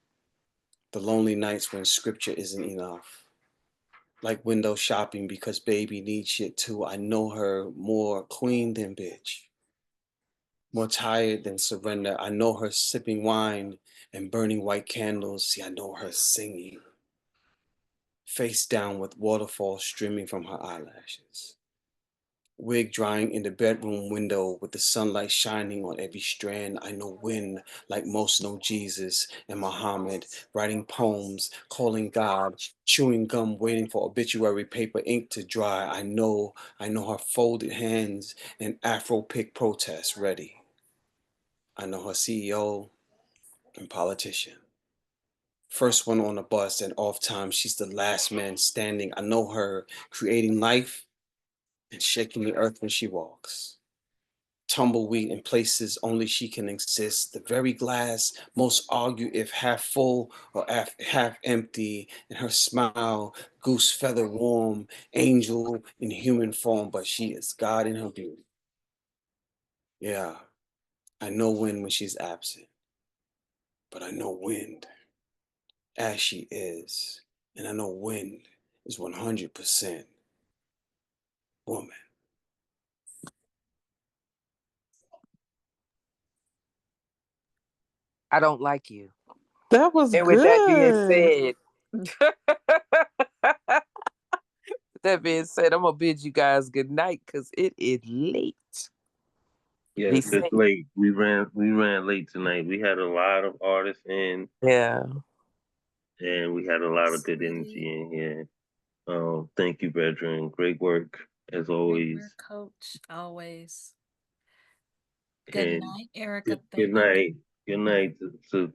[SPEAKER 17] the lonely nights when scripture isn't enough. Like window shopping because baby needs shit too. I know her more queen than bitch. More tired than surrender. I know her sipping wine and burning white candles. See, I know her singing. Face down with waterfalls streaming from her eyelashes. Wig drying in the bedroom window with the sunlight shining on every strand. I know when, like most know Jesus and Muhammad, writing poems, calling God, chewing gum, waiting for obituary paper ink to dry. I know her folded hands and Afro pick protests ready. I know her CEO and politician. First one on the bus and off time, she's the last man standing. I know her creating life and shaking the earth when she walks. Tumbleweed in places only she can exist. The very glass most argue if half full or half empty. And her smile, goose feather warm, angel in human form, but she is God in her beauty. Yeah, I know when she's absent, but I know when as she is. And I know when is 100% woman.
[SPEAKER 8] I don't like you.
[SPEAKER 2] That was
[SPEAKER 8] And with that being
[SPEAKER 2] good.
[SPEAKER 8] said, that being said, I'm gonna bid you guys good night because it is late.
[SPEAKER 1] Yes,
[SPEAKER 8] Be
[SPEAKER 1] it's
[SPEAKER 8] safe.
[SPEAKER 1] late. We ran late tonight. We had a lot of artists in,
[SPEAKER 8] Yeah.
[SPEAKER 1] and we had a lot of good
[SPEAKER 4] Sweetie.
[SPEAKER 1] energy in here. Thank you, brethren. Great work as
[SPEAKER 4] Great
[SPEAKER 1] always.
[SPEAKER 4] work, coach. Always. Good
[SPEAKER 1] And
[SPEAKER 4] night, Erica.
[SPEAKER 1] good
[SPEAKER 4] Thank
[SPEAKER 1] night. Good
[SPEAKER 4] you.
[SPEAKER 1] night to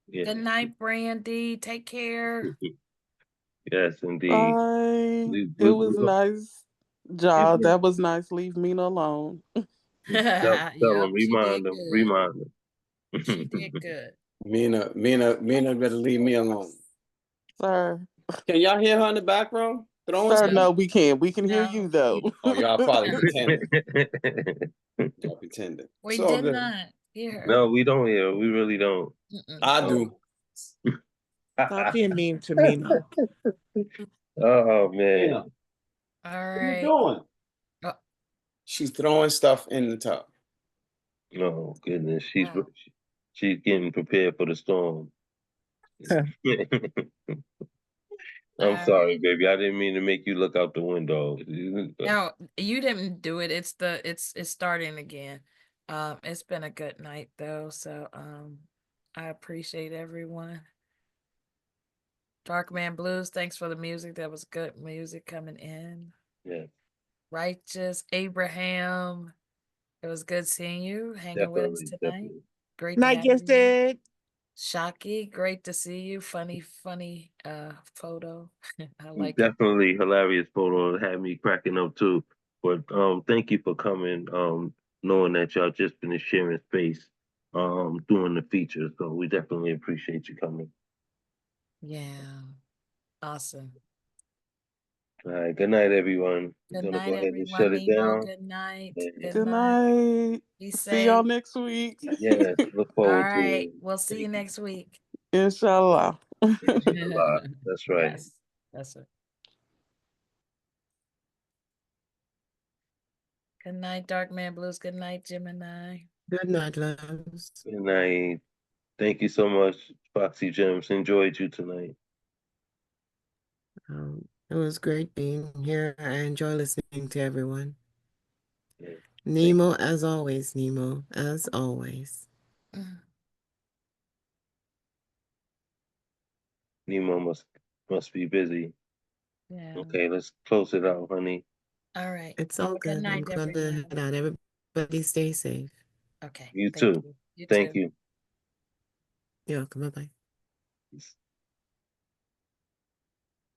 [SPEAKER 1] yeah.
[SPEAKER 4] Good night, Brandy. Take care.
[SPEAKER 1] Yes, indeed.
[SPEAKER 2] Bye.
[SPEAKER 1] We,
[SPEAKER 2] It
[SPEAKER 1] we,
[SPEAKER 2] was
[SPEAKER 1] we,
[SPEAKER 2] nice.
[SPEAKER 1] it
[SPEAKER 2] Ja,
[SPEAKER 1] was-
[SPEAKER 2] that was nice. Leave me alone.
[SPEAKER 1] tell
[SPEAKER 4] Yep,
[SPEAKER 1] them,
[SPEAKER 4] she did
[SPEAKER 1] remind them,
[SPEAKER 4] good.
[SPEAKER 1] remind
[SPEAKER 4] She
[SPEAKER 1] them.
[SPEAKER 4] did good.
[SPEAKER 17] Mina better leave me alone.
[SPEAKER 2] Sir.
[SPEAKER 17] Can y'all hear her in the background? Throwing
[SPEAKER 2] Sir,
[SPEAKER 17] stuff?
[SPEAKER 2] no, we can't. We can hear
[SPEAKER 4] No.
[SPEAKER 2] you though.
[SPEAKER 17] Oh, y'all probably pretending. Y'all pretending.
[SPEAKER 4] We
[SPEAKER 17] It's all
[SPEAKER 4] did
[SPEAKER 17] good.
[SPEAKER 4] not hear her.
[SPEAKER 1] No, we don't hear. We really don't.
[SPEAKER 17] I do.
[SPEAKER 2] Stop being mean to Mina.
[SPEAKER 1] Oh man.
[SPEAKER 17] Mina,
[SPEAKER 4] All
[SPEAKER 17] what are
[SPEAKER 4] right.
[SPEAKER 17] you doing?
[SPEAKER 4] Oh.
[SPEAKER 17] She's throwing stuff in the tub.
[SPEAKER 1] Oh goodness,
[SPEAKER 4] Wow.
[SPEAKER 1] she's getting prepared for the storm. I'm
[SPEAKER 4] All
[SPEAKER 1] sorry,
[SPEAKER 4] right.
[SPEAKER 1] baby. I didn't mean to make you look out the window.
[SPEAKER 4] No, you didn't do it. It's starting again. It's been a good night though, so I appreciate everyone. Dark Man Blues, thanks for the music. That was good music coming in.
[SPEAKER 1] Yeah,
[SPEAKER 4] Righteous Abraham, it was good seeing you, hanging with us tonight.
[SPEAKER 1] definitely.
[SPEAKER 4] Great to
[SPEAKER 2] Night
[SPEAKER 4] have you.
[SPEAKER 2] gifted.
[SPEAKER 4] Shocky, great to see you. Funny photo. I like it.
[SPEAKER 1] Definitely hilarious photo. It had me cracking up too. But thank you for coming. Knowing that y'all just finished sharing space, doing the feature. So we definitely appreciate you coming.
[SPEAKER 4] Yeah. Awesome.
[SPEAKER 1] All right. Good night, everyone. We're
[SPEAKER 4] Good
[SPEAKER 1] gonna
[SPEAKER 4] night,
[SPEAKER 1] go ahead and
[SPEAKER 4] everyone.
[SPEAKER 1] shut it
[SPEAKER 4] Nemo,
[SPEAKER 1] down.
[SPEAKER 4] good night.
[SPEAKER 1] And
[SPEAKER 2] Good
[SPEAKER 4] night.
[SPEAKER 2] night.
[SPEAKER 4] Be
[SPEAKER 2] See y'all
[SPEAKER 4] safe.
[SPEAKER 2] next week.
[SPEAKER 1] yes, look
[SPEAKER 4] All
[SPEAKER 1] forward to
[SPEAKER 4] right.
[SPEAKER 1] it.
[SPEAKER 4] We'll see you next week.
[SPEAKER 2] Inshallah.
[SPEAKER 1] Inshallah. That's right.
[SPEAKER 4] Yes, that's it. Good night, Dark Man Blues. Good night, Gemini.
[SPEAKER 19] Good night, loves.
[SPEAKER 1] Good night. Thank you so much, Foxy Gems. Enjoyed you tonight.
[SPEAKER 19] It was great being here. I enjoy listening to everyone.
[SPEAKER 1] Yeah.
[SPEAKER 19] Nemo, as always, Nemo, as always.
[SPEAKER 1] Nemo must be busy.
[SPEAKER 4] Yeah.
[SPEAKER 1] Okay, let's close it out, honey.
[SPEAKER 4] All right.
[SPEAKER 19] It's
[SPEAKER 4] Have
[SPEAKER 19] all
[SPEAKER 4] a good
[SPEAKER 19] good. I'm
[SPEAKER 4] night,
[SPEAKER 19] gonna
[SPEAKER 4] everyone.
[SPEAKER 19] head out. Everybody stay safe.
[SPEAKER 4] Okay.
[SPEAKER 1] You
[SPEAKER 4] Thank
[SPEAKER 1] too.
[SPEAKER 4] you. You
[SPEAKER 1] Thank
[SPEAKER 4] too.
[SPEAKER 1] you.
[SPEAKER 19] You're welcome. Bye-bye.
[SPEAKER 1] Peace.